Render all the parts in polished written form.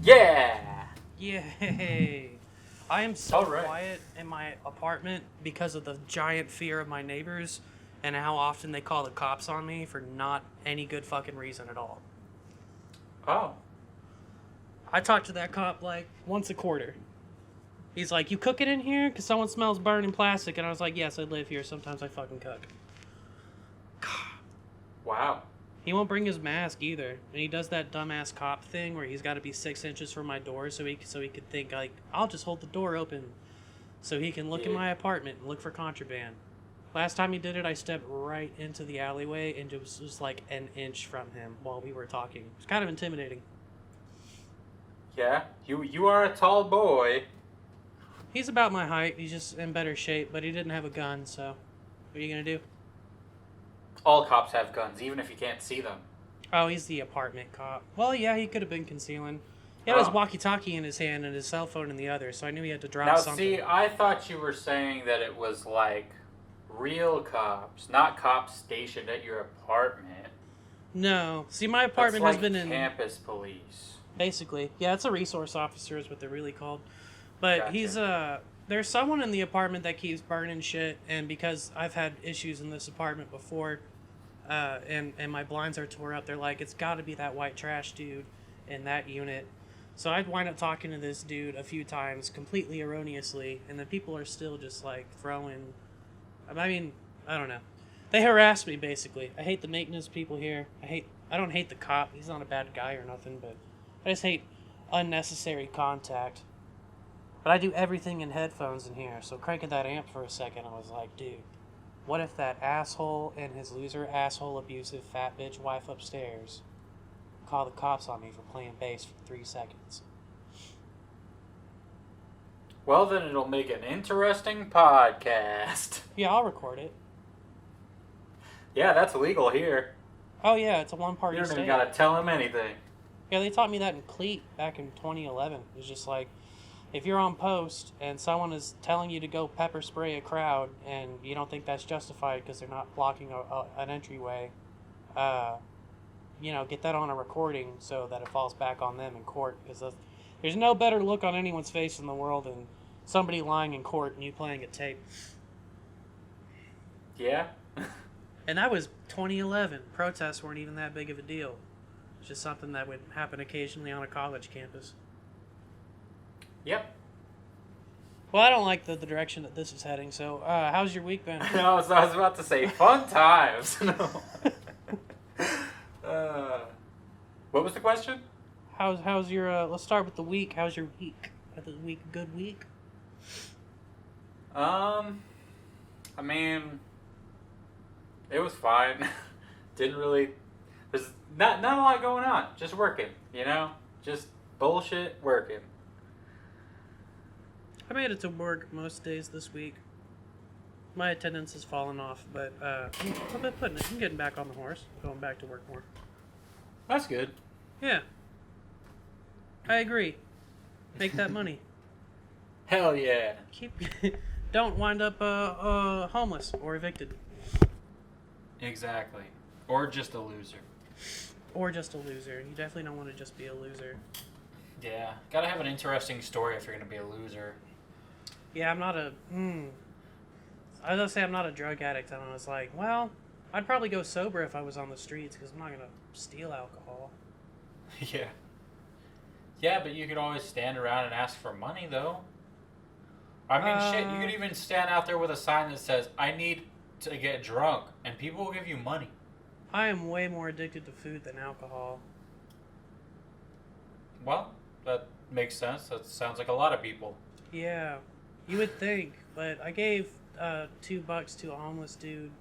Yeah! Yay! I am so quiet in my apartment because of the giant fear of my neighbors and how often they call the cops on me for not any good fucking reason at all. Oh. I talk to that cop like once a quarter. He's like, "You cooking in here? Because someone smells burning plastic." And I was like, "Yes, I live here. Sometimes I fucking cook." Wow. He won't bring his mask either. And he does that dumbass cop thing where he's got to be 6 inches from my door so he could think, like, I'll just hold the door open so he can look in my apartment and look for contraband. Last time he did it, I stepped right into the alleyway and it was just like an inch from him while we were talking. It's kind of intimidating. Yeah, you are a tall boy. He's about my height. He's just in better shape, but he didn't have a gun, so what are you going to do? All cops have guns, even if you can't see them. Oh, he's the apartment cop. Well, yeah, he could have been concealing. He had his walkie-talkie in his hand and his cell phone in the other, so I knew he had to drop something. Now, see, I thought you were saying that it was like real cops, not cops stationed at your apartment. No. See, my apartment has been in... campus police. Basically. Yeah, it's a resource officer is what they're really called. But he's, there's someone in the apartment that keeps burning shit, and because I've had issues in this apartment before, and my blinds are tore up, they're like, it's got to be that white trash dude in that unit. So I'd wind up talking to this dude a few times, completely erroneously, and then people are still just, like, throwing... I mean, I don't know. They harass me, basically. I hate the maintenance people here. I don't hate the cop. He's not a bad guy or nothing, but I just hate unnecessary contact. But I do everything in headphones in here, so cranking that amp for a second, I was like, dude, what if that asshole and his loser, asshole, abusive, fat bitch wife upstairs call the cops on me for playing bass for 3 seconds? Well, then it'll make an interesting podcast. Yeah, I'll record it. Yeah, that's legal here. Oh, yeah, it's a one-party state. You don't even gotta tell him anything. Yeah, they taught me that in Cleat back in 2011. It's just like, if you're on post and someone is telling you to go pepper spray a crowd and you don't think that's justified because they're not blocking an entryway, get that on a recording so that it falls back on them in court. Because there's no better look on anyone's face in the world than somebody lying in court and you playing a tape. Yeah. And that was 2011. Protests weren't even that big of a deal. It's just something that would happen occasionally on a college campus. Yep. Well, I don't like the direction that this is heading, so how's your week been? I was about to say, fun times. No. What was the question? How's your, let's start with the week. How's your week? Had the week a good week? I mean, it was fine. Didn't really, there's not a lot going on. Just working, Just bullshit working. I made it to work most days this week. My attendance has fallen off, but I'm getting back on the horse. Going back to work more. That's good. Yeah. I agree. Make that money. Hell yeah. Don't wind up homeless or evicted. Exactly. Or just a loser. Or just a loser. You definitely don't want to just be a loser. Yeah. Gotta have an interesting story if you're gonna be a loser. Yeah, I'm not a... I was gonna say I'm not a drug addict, and I was like, well, I'd probably go sober if I was on the streets, because I'm not gonna steal alcohol. Yeah. Yeah, but you could always stand around and ask for money, though. I mean, shit, you could even stand out there with a sign that says, I need to get drunk, and people will give you money. I am way more addicted to food than alcohol. Well, that makes sense. That sounds like a lot of people. Yeah, you would think, but I gave $2 to a homeless dude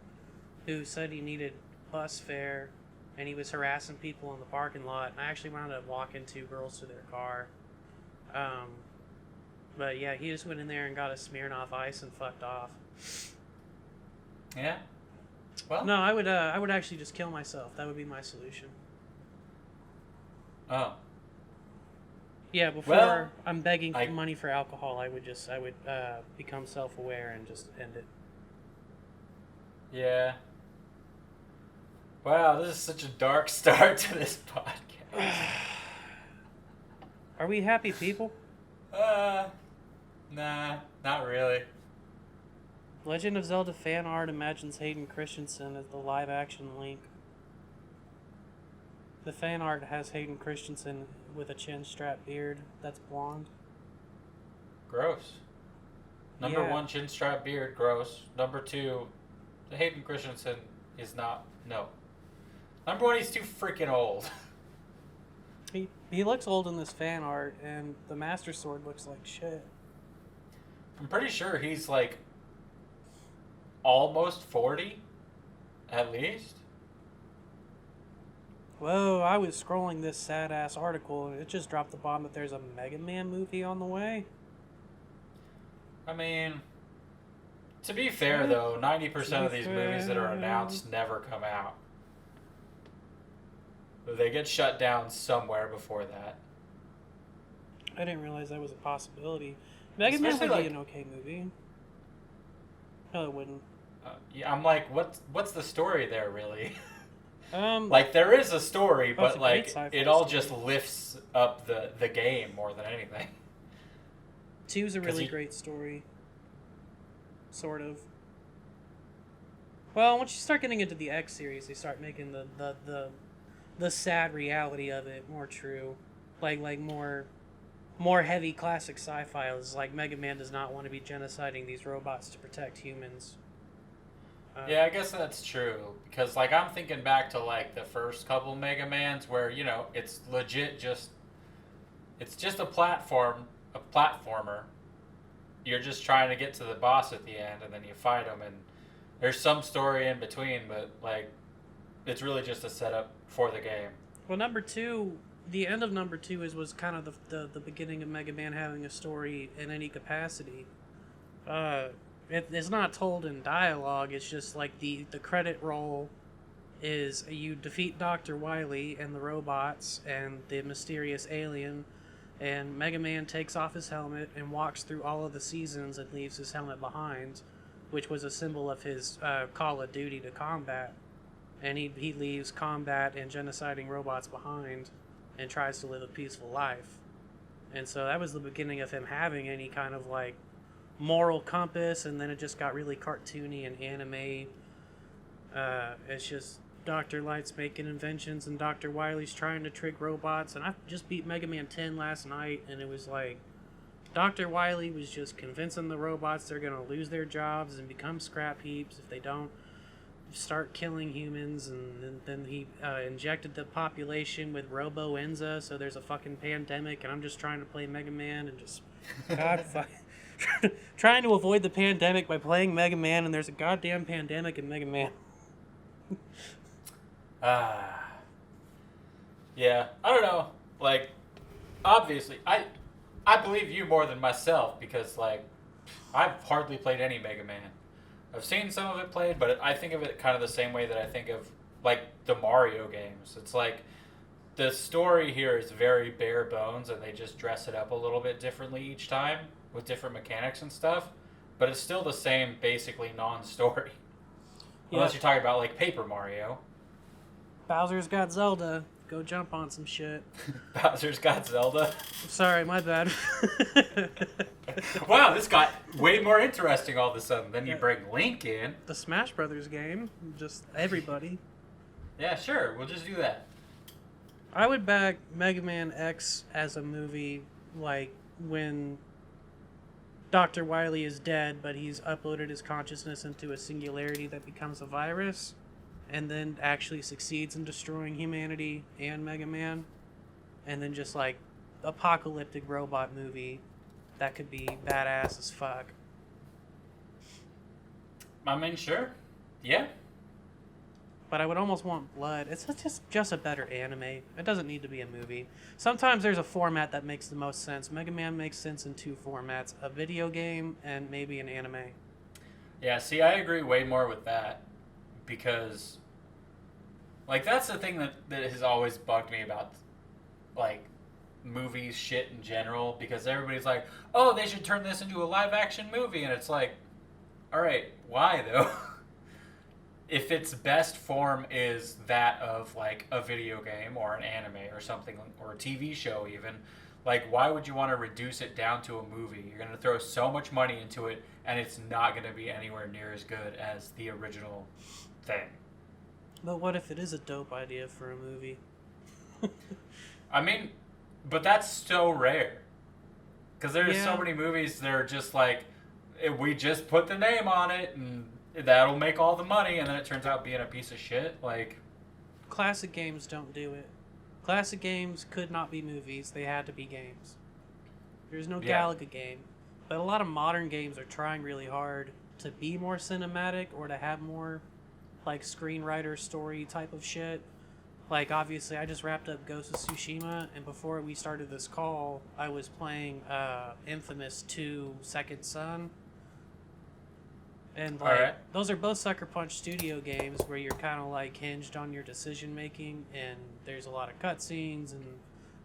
who said he needed bus fare, and he was harassing people in the parking lot, and I actually wound up walking 2 girls to their car. But yeah, he just went in there and got a Smirnoff Ice and fucked off. Yeah? Well... No, I would actually just kill myself. That would be my solution. Oh. Yeah, before Well, I'm begging for I money for alcohol, I would become self-aware and just end it. yeah. Wow, this is such a dark start to this podcast. Are we happy people? Uh, nah, not really. Legend of Zelda fan art imagines Hayden Christensen as the live-action Link. The fan art has Hayden Christensen with a chin-strap beard that's blonde. Gross. Number Yeah. 1, chin strap beard, gross. Number 2, Hayden Christensen is not. No. Number 1, he's too freaking old. He looks old in this fan art, and the Master Sword looks like shit. I'm pretty sure he's like almost 40, at least. Whoa, I was scrolling this sad-ass article, and it just dropped the bomb that there's a Mega Man movie on the way. I mean, to be fair though, 90% of these movies that are announced never come out. They get shut down somewhere before that. I didn't realize that was a possibility. Mega Man would be an okay movie. No, it wouldn't. Yeah, I'm like, what's the story there really? Um, Like there is a story, Oh, it's but a like great sci-fi it all story. just lifts up the game more than anything. 2's a 'Cause really you- great story. Sort of. Well, once you start getting into the X series, they start making the sad reality of it more true. Like more heavy classic sci-fi is like Mega Man does not want to be genociding these robots to protect humans. Yeah, I guess that's true because like I'm thinking back to like the first couple Mega Mans where it's legit it's just a platformer. You're just trying to get to the boss at the end and then you fight him and there's some story in between, but like it's really just a setup for the game. Well, number 2, the end of number 2 was kind of the beginning of Mega Man having a story in any capacity. It's not told in dialogue. It's just like the credit roll is you defeat Dr. Wily and the robots and the mysterious alien, and Mega Man takes off his helmet and walks through all of the seasons and leaves his helmet behind, which was a symbol of his call of duty to combat. And he leaves combat and genociding robots behind and tries to live a peaceful life. And so that was the beginning of him having any kind of like moral compass, and then it just got really cartoony and anime. It's just Dr. Light's making inventions and Dr. Wily's trying to trick robots, and I just beat Mega Man 10 last night, and it was like Dr. Wily was just convincing the robots they're gonna lose their jobs and become scrap heaps if they don't start killing humans, and then he injected the population with robo-enza, so there's a fucking pandemic, and I'm just trying to play Mega Man and just trying to avoid the pandemic by playing Mega Man, and there's a goddamn pandemic in Mega Man. Yeah, I don't know. Like, obviously, I believe you more than myself because like I've hardly played any Mega Man. I've seen some of it played, but I think of it kind of the same way that I think of like the Mario games. It's like the story here is very bare bones, and they just dress it up a little bit differently each time with different mechanics and stuff. But it's still the same, basically non-story. Yeah. Unless you're talking about like Paper Mario. Bowser's got Zelda. Go jump on some shit. Bowser's got Zelda. Sorry, my bad. Wow, this got way more interesting all of a sudden. Then you bring Link in. The Smash Brothers game. Just everybody. Yeah, sure. We'll just do that. I would back Mega Man X as a movie, like when Dr. Wily is dead, but he's uploaded his consciousness into a singularity that becomes a virus, and then actually succeeds in destroying humanity and Mega Man, and then just like apocalyptic robot movie that could be badass as fuck. I mean, sure. Yeah. But I would almost want blood. It's just a better anime. It doesn't need to be a movie. Sometimes there's a format that makes the most sense. Mega Man makes sense in 2 formats: a video game and maybe an anime. Yeah, see, I agree way more with that because, like, that's the thing that has always bugged me about, like, movie shit in general because everybody's like, oh, they should turn this into a live action movie, and it's like, all right, why though? If its best form is that of like a video game or an anime or something, or a TV show even, like why would you want to reduce it down to a movie? You're going to throw so much money into it and it's not going to be anywhere near as good as the original thing. But what if it is a dope idea for a movie? I mean, but that's so rare. Because there's so many movies that are just like, we just put the name on it and that'll make all the money, and then it turns out being a piece of shit. Like, classic games don't do it. Classic games could not be movies. They had to be games. There's no Galaga game. But a lot of modern games are trying really hard to be more cinematic or to have more like screenwriter story type of shit. Like obviously I just wrapped up Ghost of Tsushima, and before we started this call I was playing Infamous 2 Second Son. And like those are both Sucker Punch Studio games where you're kind of like hinged on your decision making, and there's a lot of cutscenes and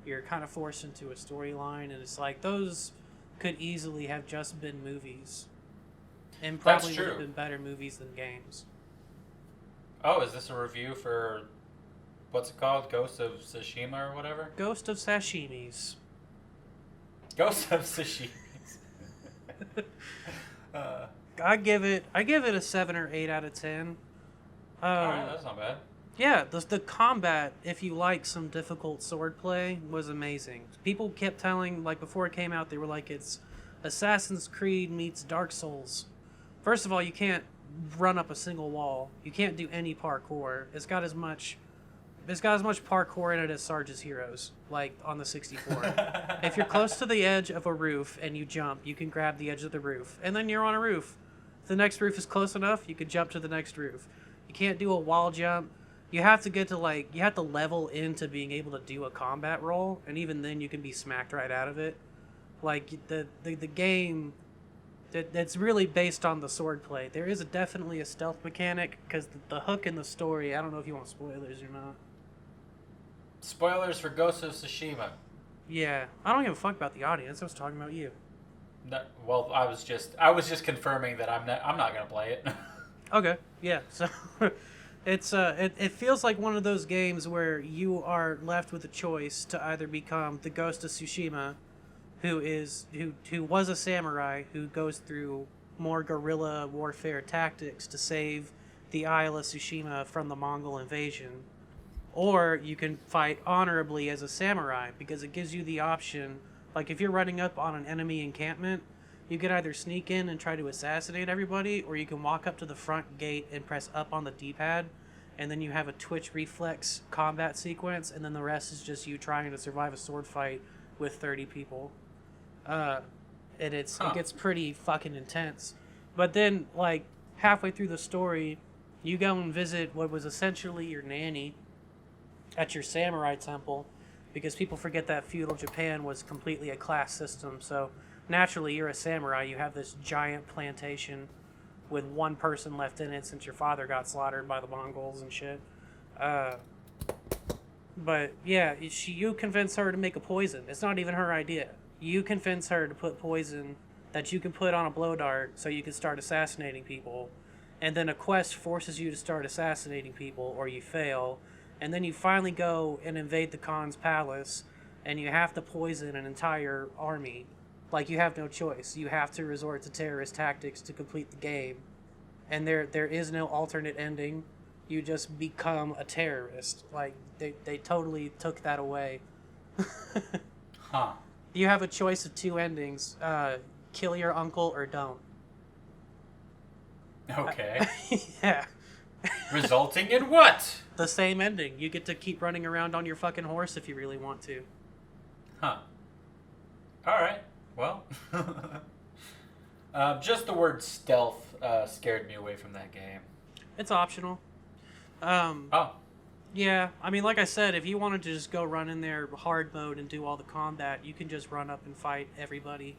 you're kind of forced into a storyline, and it's like those could easily have just been movies. And probably would have been better movies than games. Oh, is this a review for, what's it called? Ghost of Tsushima or whatever? Ghost of Sashimis. Ghost of Tsushima. I give it a 7 or 8 out of 10. Alright, that's not bad. Yeah, the combat, if you like some difficult swordplay, was amazing. People kept telling, like before it came out, they were like, it's Assassin's Creed meets Dark Souls. First of all, you can't run up a single wall. You can't do any parkour. It's got as much parkour in it as Sarge's Heroes, like on the 64. If you're close to the edge of a roof and you jump, you can grab the edge of the roof, and then you're on a roof. If the next roof is close enough, you can jump to the next roof. You can't do a wall jump. You have to get to you have to level into being able to do a combat roll, and even then you can be smacked right out of it. Like the game, that's really based on the swordplay. There is definitely a stealth mechanic because the hook in the story. I don't know if you want spoilers or not. Spoilers for Ghost of Tsushima. Yeah, I don't give a fuck about the audience. I was talking about you. No, well, I was just confirming that I'm not gonna play it. Okay, yeah. So it's it feels like one of those games where you are left with a choice to either become the Ghost of Tsushima, who was a samurai who goes through more guerrilla warfare tactics to save the Isle of Tsushima from the Mongol invasion, or you can fight honorably as a samurai, because it gives you the option. Like, if you're running up on an enemy encampment, you can either sneak in and try to assassinate everybody, or you can walk up to the front gate and press up on the D-pad, and then you have a twitch reflex combat sequence, and then the rest is just you trying to survive a sword fight with 30 people. And it gets pretty fucking intense. But then, like, halfway through the story, you go and visit what was essentially your nanny at your samurai temple, because people forget that feudal Japan was completely a class system. So naturally, you're a samurai. You have this giant plantation with one person left in it since your father got slaughtered by the Mongols and shit. But yeah, you convince her to make a poison. It's not even her idea. You convince her to put poison that you can put on a blow dart so you can start assassinating people. And then a quest forces you to start assassinating people, or you fail. And then you finally go and invade the Khan's palace, and you have to poison an entire army. Like, you have no choice. You have to resort to terrorist tactics to complete the game. And there is no alternate ending. You just become a terrorist. Like, they totally took that away. Huh. You have a choice of 2 endings. Kill your uncle or don't. Okay. Yeah. Resulting in what? The same ending. You get to keep running around on your fucking horse if you really want to. Huh. Alright. Well. Just the word stealth scared me away from that game. It's optional. Oh. Yeah, I mean, like I said, if you wanted to just go run in there hard mode and do all the combat, you can just run up and fight everybody.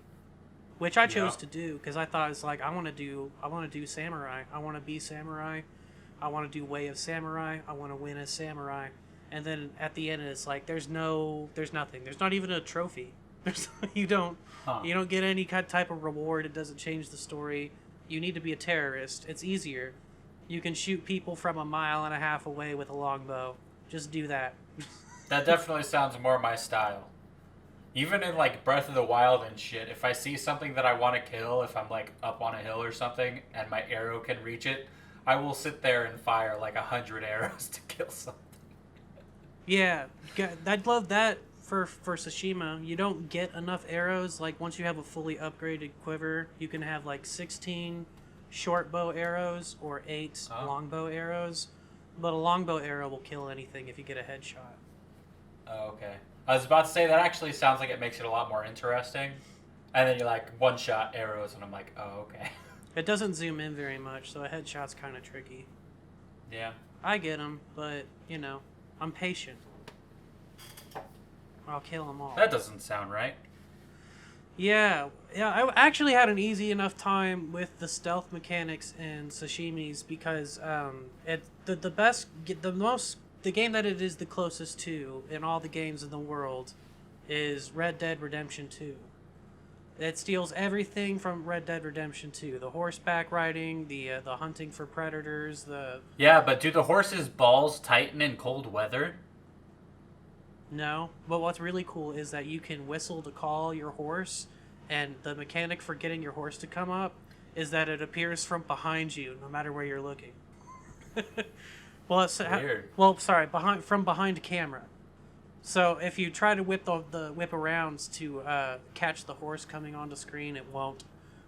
Which I chose to do, because I thought it's like, I want to do samurai. I want to be samurai. I want to do Way of Samurai. I want to win as samurai. And then at the end, it's like there's nothing. There's not even a trophy. You don't get any type of reward. It doesn't change the story. You need to be a terrorist. It's easier. You can shoot people from 1.5 miles away with a longbow. Just do that. That definitely sounds more my style. Even in like Breath of the Wild and shit, if I see something that I want to kill, if I'm like up on a hill or something and my arrow can reach it, I will sit there and fire like 100 arrows to kill something. Yeah, I'd love that for Tsushima. You don't get enough arrows. Like once you have a fully upgraded quiver, you can have like 16 short bow arrows or 8 longbow arrows. But a longbow arrow will kill anything if you get a headshot. Oh, okay. I was about to say that actually sounds like it makes it a lot more interesting. And then you're like one-shot arrows, and I'm like, oh, okay. It doesn't zoom in very much, so a headshot's kind of tricky. Yeah. I get them, but, I'm patient. I'll kill them all. That doesn't sound right. Yeah, I actually had an easy enough time with the stealth mechanics in Sashimi's because the game that it is the closest to in all the games in the world is Red Dead Redemption 2. It steals everything from Red Dead Redemption 2. The horseback riding, the hunting for predators, Yeah, but do the horses' balls tighten in cold weather? No, but what's really cool is that you can whistle to call your horse, and the mechanic for getting your horse to come up is that it appears from behind you, no matter where you're looking. Well, it's weird. From behind camera. So if you try to whip the whip around to catch the horse coming onto screen, it won't.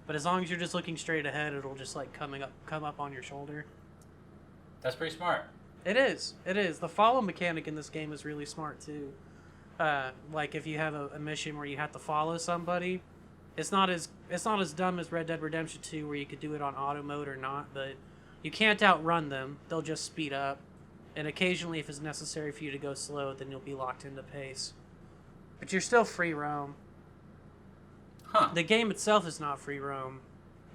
But as long as you're just looking straight ahead, it'll just like come up on your shoulder. That's pretty smart. It is. The follow mechanic in this game is really smart too. Like if you have a mission where you have to follow somebody, it's not as dumb as Red Dead Redemption 2 where you could do it on auto mode or not, but you can't outrun them. They'll just speed up. And occasionally if it's necessary for you to go slow, then you'll be locked into pace. But you're still free roam. Huh. The game itself is not free roam.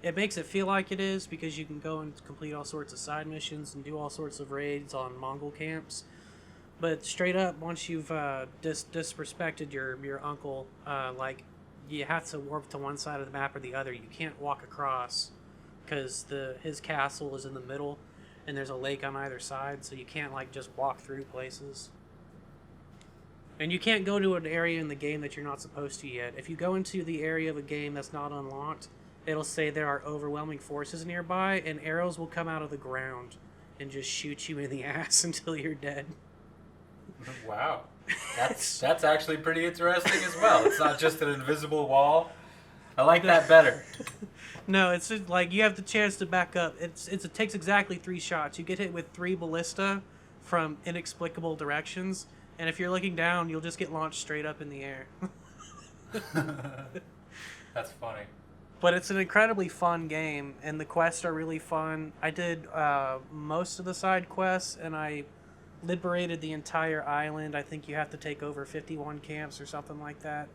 It makes it feel like it is because you can go and complete all sorts of side missions and do all sorts of raids on Mongol camps. But straight up, once you've disrespected your uncle, like you have to warp to one side of the map or the other. You can't walk across because his castle is in the middle and there's a lake on either side, so you can't like just walk through places. And you can't go to an area in the game that you're not supposed to yet. If you go into the area of a game that's not unlocked, it'll say there are overwhelming forces nearby, and arrows will come out of the ground and just shoot you in the ass until you're dead. Wow. That's actually pretty interesting as well. It's not just an invisible wall. I like that better. No, it's just like you have the chance to back up. It takes exactly 3 shots. You get hit with 3 ballista from inexplicable directions, and if you're looking down, you'll just get launched straight up in the air. That's funny. But it's an incredibly fun game, and the quests are really fun. I did most of the side quests, and I liberated the entire island. I think you have to take over 51 camps or something like that.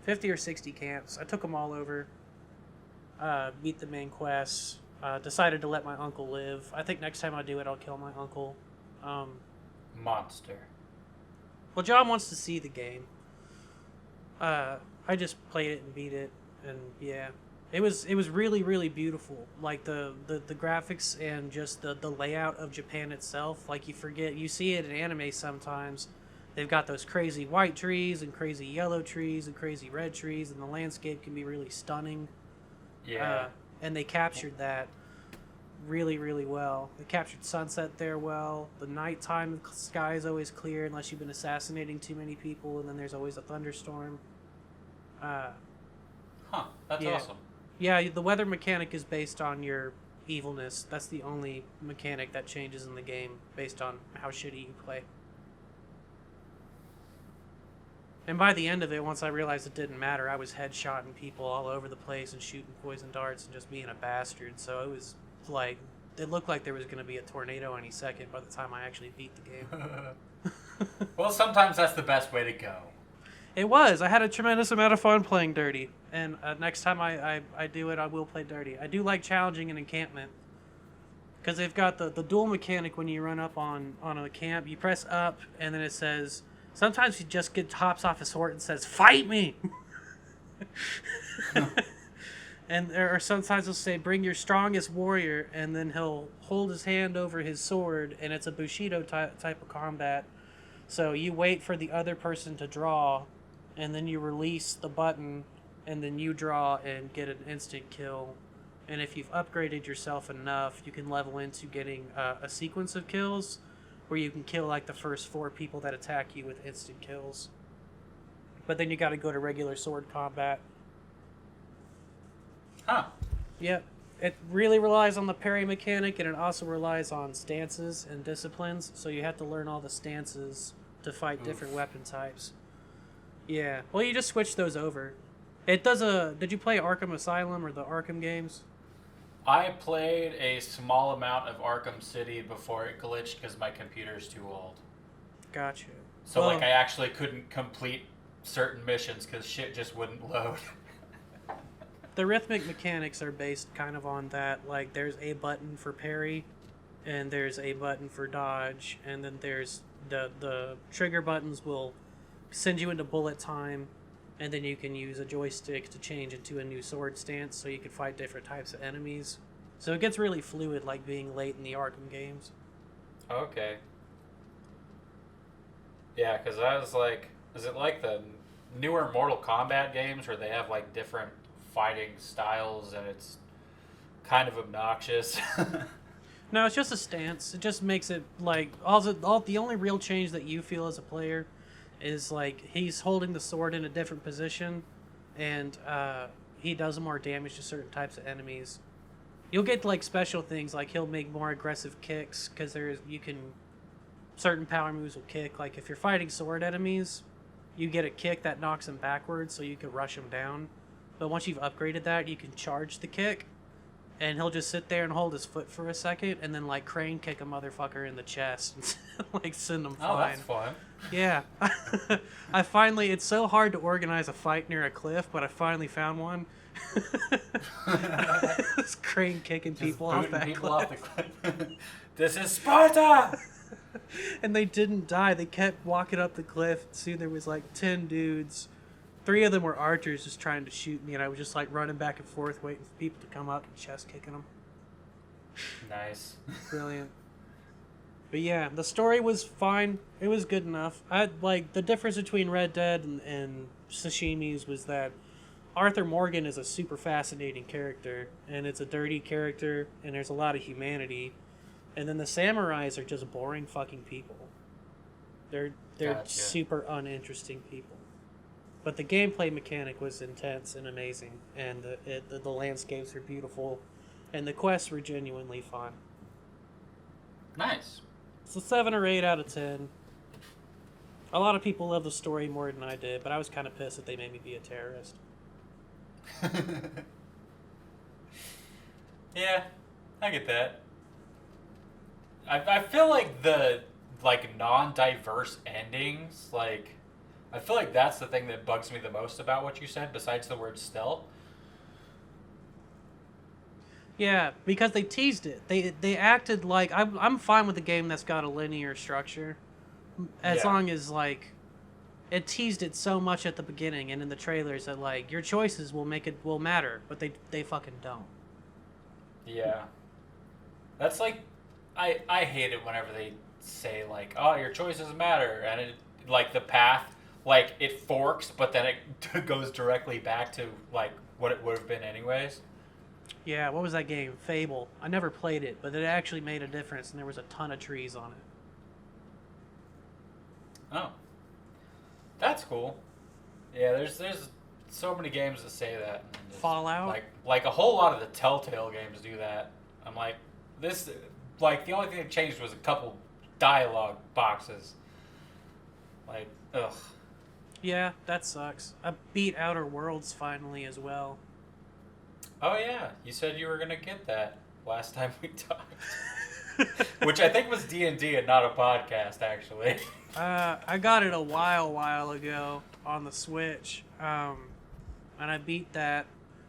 50 or 60 camps. I took them all over. Beat the main quests. Decided to let my uncle live. I think next time I do it, I'll kill my uncle. Monster. Well, John wants to see the game. I just played it and beat it, and yeah. It was really, really beautiful. Like the graphics and just the layout of Japan itself. Like you see it in anime sometimes. They've got those crazy white trees and crazy yellow trees and crazy red trees, and the landscape can be really stunning. Yeah. And they captured that really, really well. They captured sunset there well. The nighttime sky is always clear unless you've been assassinating too many people, and then there's always a thunderstorm. That's awesome. Yeah, the weather mechanic is based on your evilness. That's the only mechanic that changes in the game based on how shitty you play. And by the end of it, once I realized it didn't matter, I was headshotting people all over the place and shooting poison darts and just being a bastard. So it was like, it looked like there was going to be a tornado any second by the time I actually beat the game. Well, sometimes that's the best way to go. It was. I had a tremendous amount of fun playing dirty. And next time I do it, I will play dirty. I do like challenging an encampment. Because they've got the dual mechanic when you run up on a camp. You press up, and then it says... Sometimes he just hops off his horse and says, "Fight me!" And or sometimes he'll say, "Bring your strongest warrior," and then he'll hold his hand over his sword, and it's a Bushido type of combat. So you wait for the other person to draw, and then you release the button, and then you draw and get an instant kill. And if you've upgraded yourself enough, you can level into getting a sequence of kills, where you can kill like the first 4 people that attack you with instant kills. But then you got to go to regular sword combat. Huh. Yep. It really relies on the parry mechanic, and it also relies on stances and disciplines, so you have to learn all the stances to fight different weapon types. Yeah. Well, you just switch those over. It does a... Did you play Arkham Asylum or the Arkham games? I played a small amount of Arkham City before it glitched because my computer's too old. Gotcha. So, like, I actually couldn't complete certain missions because shit just wouldn't load. The rhythmic mechanics are based kind of on that. Like, there's a button for parry, and there's a button for dodge, and then there's the trigger buttons will send you into bullet time, and then you can use a joystick to change into a new sword stance so you can fight different types of enemies. So it gets really fluid, like being late in the Arkham games. Okay. Yeah, because I was like, is it like the newer Mortal Kombat games where they have like different fighting styles and it's kind of obnoxious? No, it's just a stance. It just makes it like the only real change that you feel as a player is like he's holding the sword in a different position, and he does more damage to certain types of enemies. You'll get like special things, like he'll make more aggressive kicks because certain power moves will kick. Like if you're fighting sword enemies, you get a kick that knocks them backwards, so you can rush them down. But once you've upgraded that, you can charge the kick, and he'll just sit there and hold his foot for a second, and then like crane kick a motherfucker in the chest, and like send him flying. Oh, that's fun. Yeah. It's so hard to organize a fight near a cliff, but I finally found one. Just crane kicking people off that cliff. This is Sparta! And they didn't die. They kept walking up the cliff. Soon there was like 10 dudes. 3 of them were archers just trying to shoot me, and I was just like running back and forth waiting for people to come up and chest kicking them. Nice. Brilliant. But yeah, the story was fine. It was good enough. The difference between Red Dead and Sashimi's was that Arthur Morgan is a super fascinating character, and it's a dirty character, and there's a lot of humanity. And then the samurais are just boring fucking people. They're Gotcha. super uninteresting people. But the gameplay mechanic was intense and amazing, and the landscapes were beautiful, and the quests were genuinely fun. Nice. It's a 7 or 8 out of 10. A lot of people love the story more than I did, but I was kind of pissed that they made me be a terrorist. Yeah, I get that. I feel like the non-diverse endings, I feel like that's the thing that bugs me the most about what you said, besides the word stealth. Yeah, because they teased it. They acted like... I'm fine with a game that's got a linear structure. As long as, it teased it so much at the beginning and in the trailers that, your choices will matter, but they fucking don't. Yeah. That's I hate it whenever they say, oh, your choices matter, and it, the path, it forks, but then it goes directly back to, what it would have been anyways. Yeah, what was that game? Fable. I never played it, but it actually made a difference, and there was a ton of trees on it. Oh. That's cool. Yeah, there's so many games that say that. Fallout? Like a whole lot of the Telltale games do that. I'm like, this... the only thing that changed was a couple dialogue boxes. Ugh. Yeah, that sucks. I beat Outerworlds finally as well. Oh yeah, you said you were gonna get that last time we talked. Which I think was D&D and not a podcast, actually. I got it a while ago on the Switch, and I beat that.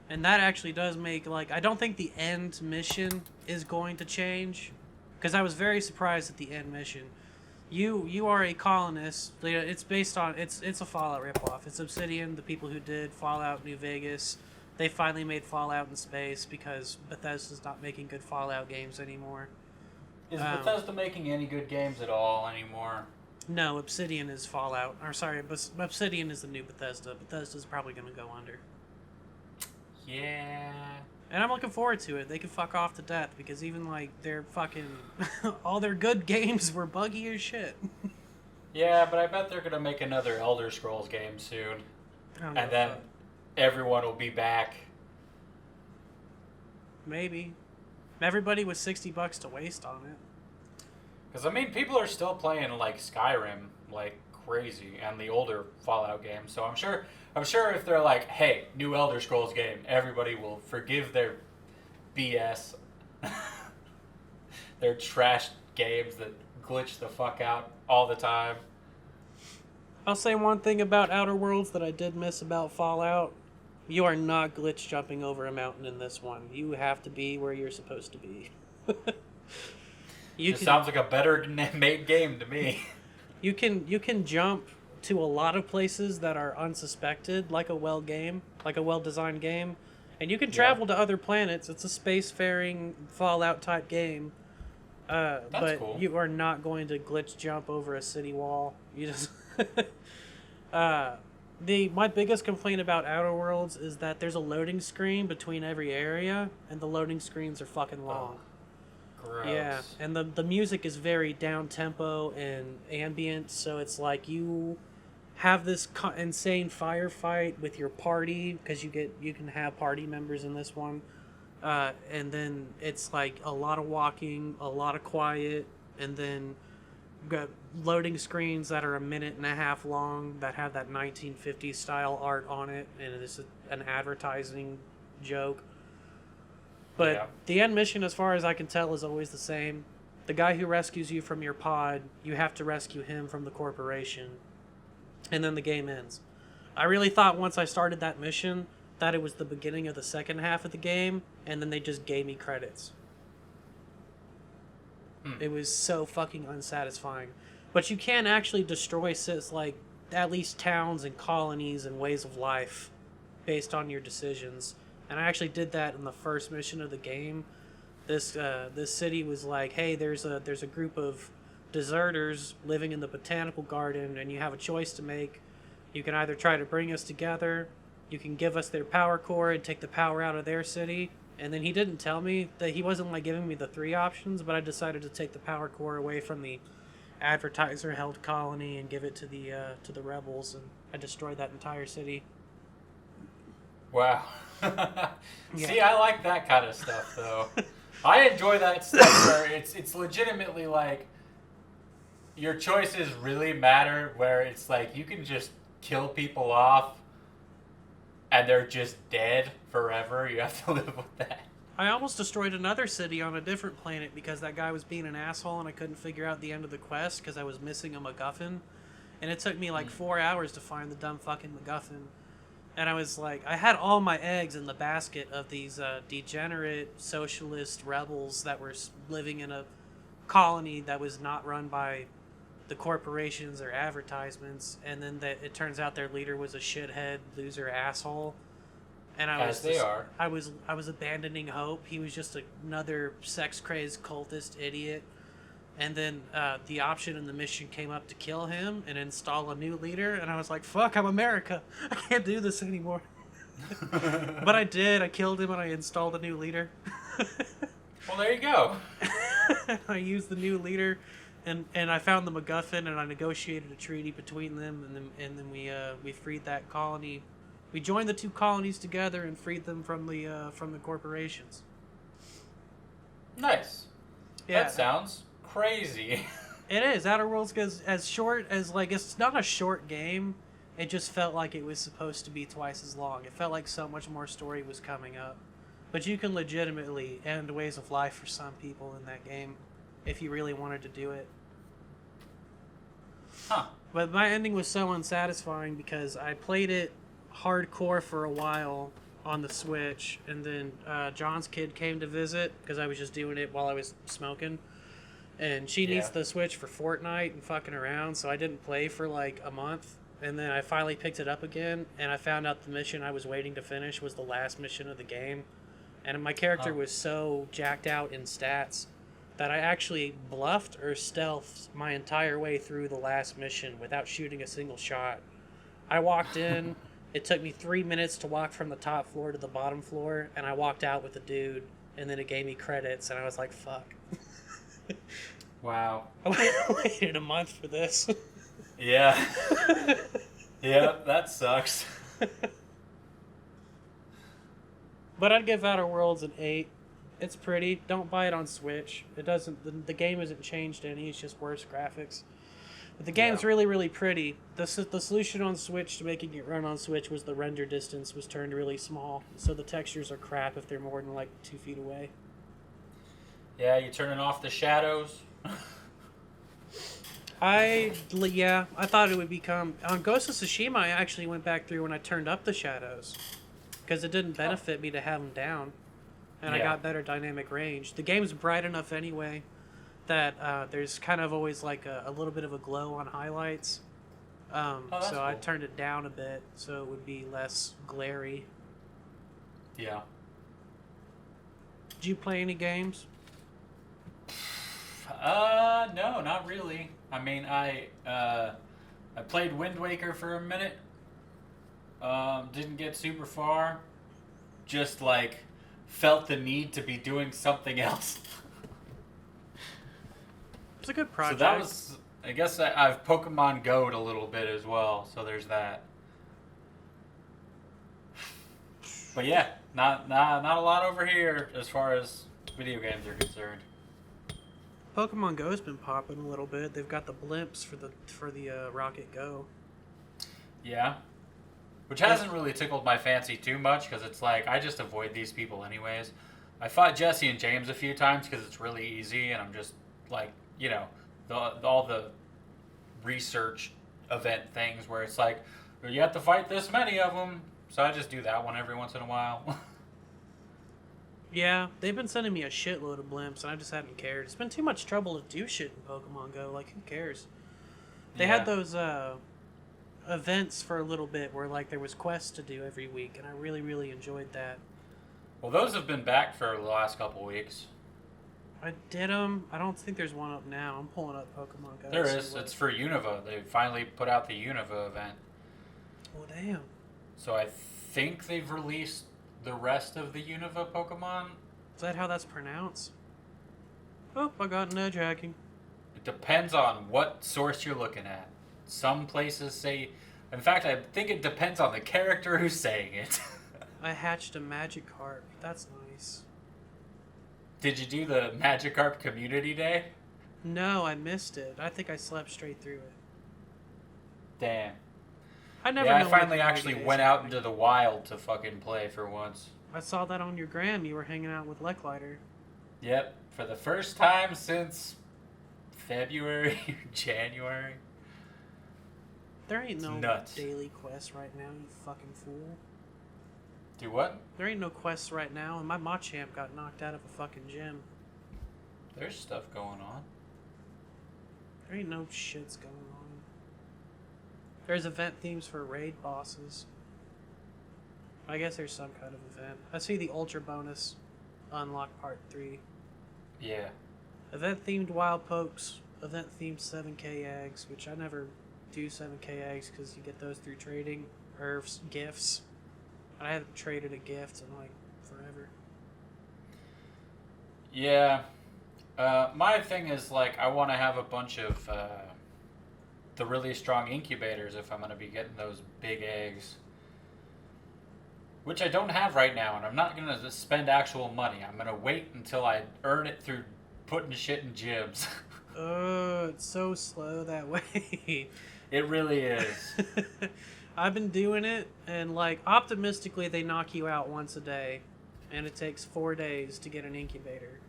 And that actually does make, like, I don't think the end mission is going to change, because I was very surprised at the end mission. You are a colonist. It's based on, it's a Fallout ripoff. It's Obsidian, the people who did Fallout New Vegas. They finally made Fallout in space because Bethesda's not making good Fallout games anymore. Is Bethesda making any good games at all anymore? No, Obsidian is Fallout. Or sorry, Obsidian is the new Bethesda. Bethesda's probably going to go under. Yeah. And I'm looking forward to it. They can fuck off to death because even like their fucking all their good games were buggy as shit. Yeah, but I bet they're gonna make another Elder Scrolls game soon, and then everyone will be back. Maybe. Everybody with $60 to waste on it. Because I mean, people are still playing like Skyrim like crazy and the older Fallout games. So I'm sure if they're like, hey, new Elder Scrolls game, everybody will forgive their BS, their trash games that glitch the fuck out all the time. I'll say one thing about Outerworlds that I did miss about Fallout. You are not glitch jumping over a mountain in this one. You have to be where you're supposed to be. Sounds like a better made game to me. You can jump to a lot of places that are unsuspected, like a well-designed game, and you can travel to other planets. It's a spacefaring Fallout type game, but cool. You are not going to glitch jump over a city wall. You just my biggest complaint about Outerworlds is that there's a loading screen between every area, and the loading screens are fucking long. Gross. Yeah, and the music is very down tempo and ambient, so it's like you have this insane firefight with your party because you can have party members in this one, and then it's like a lot of walking, a lot of quiet, and then got loading screens that are a minute and a half long that have that 1950s style art on it, and it's an advertising joke. But the end mission, as far as I can tell, is always the same. The guy who rescues you from your pod, you have to rescue him from the corporation. And then the game ends. I really thought once I started that mission that it was the beginning of the second half of the game, and then they just gave me credits. It was so fucking unsatisfying. But you can actually destroy like at least towns and colonies and ways of life based on your decisions. And I actually did that in the first mission of the game. This city was like, hey, there's a group of deserters living in the botanical garden, and you have a choice to make. You can either try to bring us together, you can give us their power core and take the power out of their city. And then he didn't tell me that he wasn't like giving me the three options, but I decided to take the power core away from the advertiser-held colony and give it to the rebels, and I destroyed that entire city. Wow. See, I like that kind of stuff, though. I enjoy that stuff where it's legitimately like your choices really matter, where it's like you can just kill people off and they're just dead forever. You have to live with that. I almost destroyed another city on a different planet because that guy was being an asshole and I couldn't figure out the end of the quest because I was missing a MacGuffin. And it took me like 4 hours to find the dumb fucking MacGuffin. And I was like, I had all my eggs in the basket of these degenerate socialist rebels that were living in a colony that was not run by the corporations or advertisements. And then it turns out their leader was a shithead, loser asshole. And I was abandoning hope. He was just another sex-crazed cultist idiot. And then the option in the mission came up to kill him and install a new leader. And I was like, fuck, I'm America. I can't do this anymore. But I did. I killed him and I installed a new leader. Well, there you go. I used the new leader and I found the MacGuffin and I negotiated a treaty between them. And then we freed that colony. We joined the two colonies together and freed them from the corporations. Nice. Yeah. That sounds crazy. It is. Outerworlds goes as short as, like, it's not a short game. It just felt like it was supposed to be twice as long. It felt like so much more story was coming up. But you can legitimately end ways of life for some people in that game if you really wanted to do it. Huh. But my ending was so unsatisfying because I played it hardcore for a while on the Switch, and then John's kid came to visit because I was just doing it while I was smoking. And she needs the Switch for Fortnite and fucking around, so I didn't play for like a month. And then I finally picked it up again, and I found out the mission I was waiting to finish was the last mission of the game. And my character was so jacked out in stats that I actually bluffed or stealthed my entire way through the last mission without shooting a single shot. I walked in, it took me 3 minutes to walk from the top floor to the bottom floor, and I walked out with the dude, and then it gave me credits, and I was like, fuck. Wow. I waited a month for this. Yeah. Yeah, that sucks. But I'd give Outerworlds an 8. It's pretty. Don't buy it on Switch. It doesn't. The game isn't changed any. It's just worse graphics. But the game's really, really pretty. The solution on Switch to making it run on Switch was the render distance was turned really small, so the textures are crap if they're more than like 2 feet away. Yeah, you turning off the shadows. I thought it would become on Ghost of Tsushima. I actually went back through when I turned up the shadows because it didn't benefit me to have them down, and I got better dynamic range. The game's bright enough anyway that there's kind of always like a little bit of a glow on highlights. So cool. I turned it down a bit so it would be less glary. Yeah. Did you play any games? No, not really. I mean, I played Wind Waker for a minute. Didn't get super far. Just like felt the need to be doing something else. It's a good project. So that was, I guess I've Pokemon Go'd a little bit as well. So there's that. But yeah, not a lot over here as far as video games are concerned. Pokemon Go's been popping a little bit. They've got the blimps for the Rocket Go. Yeah. Which hasn't really tickled my fancy too much because it's like I just avoid these people anyways. I fought Jesse and James a few times because it's really easy and I'm just like, you know, all the research event things where it's like, well, you have to fight this many of them. So I just do that one every once in a while. Yeah, they've been sending me a shitload of blimps, and I just hadn't cared. It's been too much trouble to do shit in Pokemon Go. Like, who cares? They had those events for a little bit where, like, there was quests to do every week, and I really, really enjoyed that. Well, those have been back for the last couple weeks. I did them. I don't think there's one up now. I'm pulling up Pokemon Go. There is. It's for Unova. They finally put out the Unova event. Oh, damn. So I think they've released the rest of the Unova Pokemon. Is that how that's pronounced? Oh, I got an edge hacking. It depends on what source you're looking at. Some places say... In fact, I think it depends on the character who's saying it. I hatched a Magikarp. That's nice. Did you do the Magikarp Community Day? No, I missed it. I think I slept straight through it. Damn. I finally actually went out into the wild to fucking play for once. I saw that on your gram. You were hanging out with Lecklighter. Yep, for the first time since February, January. There ain't no nuts. Daily quests right now, you fucking fool. Do what? There ain't no quests right now, and my Machamp got knocked out of a fucking gym. There's stuff going on. There ain't no shits going on. There's event themes for raid bosses. I guess there's some kind of event. I see the Ultra bonus unlock part 3. Yeah. Event themed wild pokes. Event themed 7k eggs, which I never do 7k eggs because you get those through trading or gifts. I haven't traded a gift in like forever. Yeah. My thing is like I want to have a bunch of the really strong incubators if I'm going to be getting those big eggs. Which I don't have right now, and I'm not going to spend actual money. I'm going to wait until I earn it through putting shit in gyms. Oh, it's so slow that way. It really is. I've been doing it, and like optimistically they knock you out once a day, and it takes 4 days to get an incubator.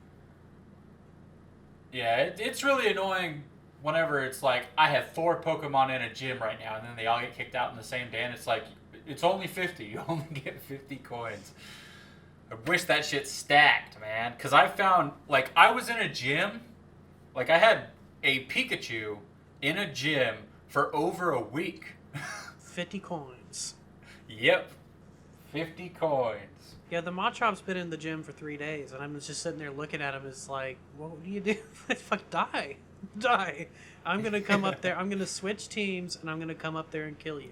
Yeah, it's really annoying whenever it's like, I have 4 Pokemon in a gym right now, and then they all get kicked out in the same day, and it's like, It's only 50. You only get 50 coins. I wish that shit stacked, man. Because I found, like, I was in a gym. Like, I had a Pikachu in a gym for over a week. 50 coins. Yep. 50 coins. Yeah, the Machop's been in the gym for 3 days, and I'm just sitting there looking at him. It's like, what do you do? Fuck, die. Die. I'm going to come up there. I'm going to switch teams, and I'm going to come up there and kill you.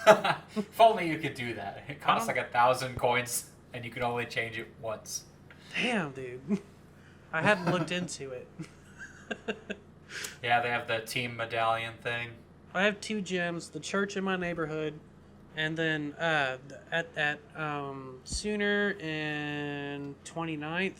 If only you could do that. It costs like 1,000 coins, and you can only change it once. Damn, dude. I hadn't looked into it. Yeah, they have the team medallion thing. I have 2 gyms, the church in my neighborhood, and then at Sooner and 29th,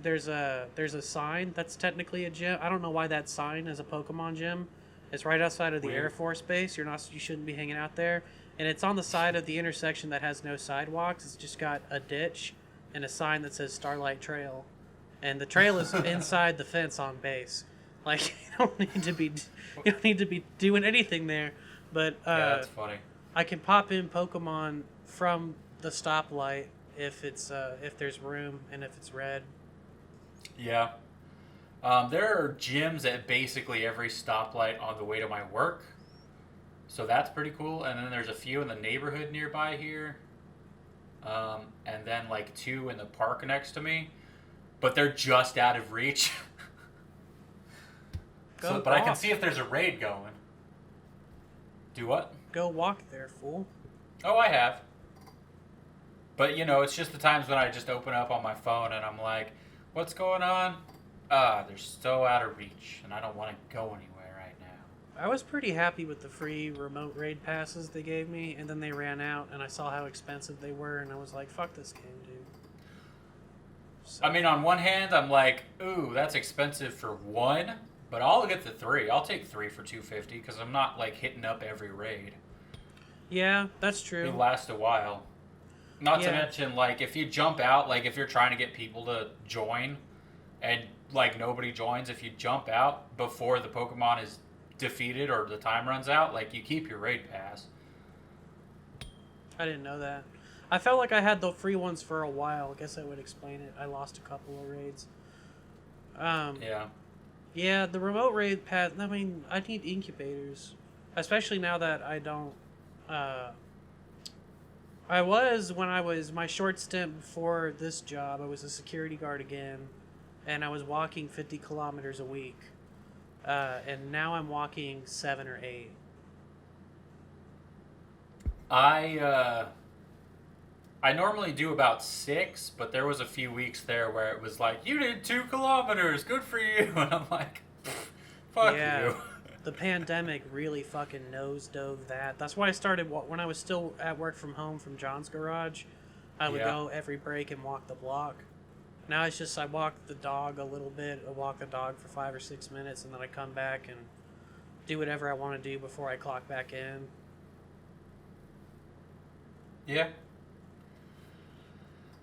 there's a sign that's technically a gym. I don't know why that sign is a Pokemon gym. It's right outside of the Air Force Base. You shouldn't be hanging out there. And it's on the side of the intersection that has no sidewalks. It's just got a ditch and a sign that says Starlight Trail. And the trail is inside the fence on base. Like, you don't need to be doing anything there. But yeah, that's funny. I can pop in Pokemon from the stoplight if there's room and if it's red. Yeah. There are gyms at basically every stoplight on the way to my work. So that's pretty cool. And then there's a few in the neighborhood nearby here. And then like 2 in the park next to me. But they're just out of reach. But I can see if there's a raid going. Do what? Go walk there, fool. Oh, I have. But, you know, it's just the times when I just open up on my phone and I'm like, what's going on? They're so out of reach, and I don't want to go anywhere right now. I was pretty happy with the free remote raid passes they gave me, and then they ran out, and I saw how expensive they were, and I was like, fuck this game, dude. So, I mean, on one hand, I'm like, ooh, that's expensive for 1, but I'll get the 3. I'll take 3 for $250, because I'm not, like, hitting up every raid. Yeah, that's true. They last a while. Not to mention, like, if you jump out, like, if you're trying to get people to join, and, like, nobody joins, if you jump out before the Pokemon is defeated or the time runs out, like, you keep your raid pass. I didn't know that. I felt like I had the free ones for a while. I guess I would explain it. I lost a couple of raids. Yeah. Yeah, the remote raid pass, I mean, I need incubators. Especially now that I don't... when I was my short stint before this job, I was a security guard again, and I was walking 50 kilometers a week. And now I'm walking 7 or 8. I normally do about 6, but there was a few weeks there where it was like, you did 2 kilometers, good for you. And I'm like, fuck you. The pandemic really fucking nosedove that. That's why I started, when I was still at work from home from John's garage, I would go every break and walk the block. Now it's just I walk the dog a little bit. I walk the dog for 5 or 6 minutes, and then I come back and do whatever I want to do before I clock back in. Yeah.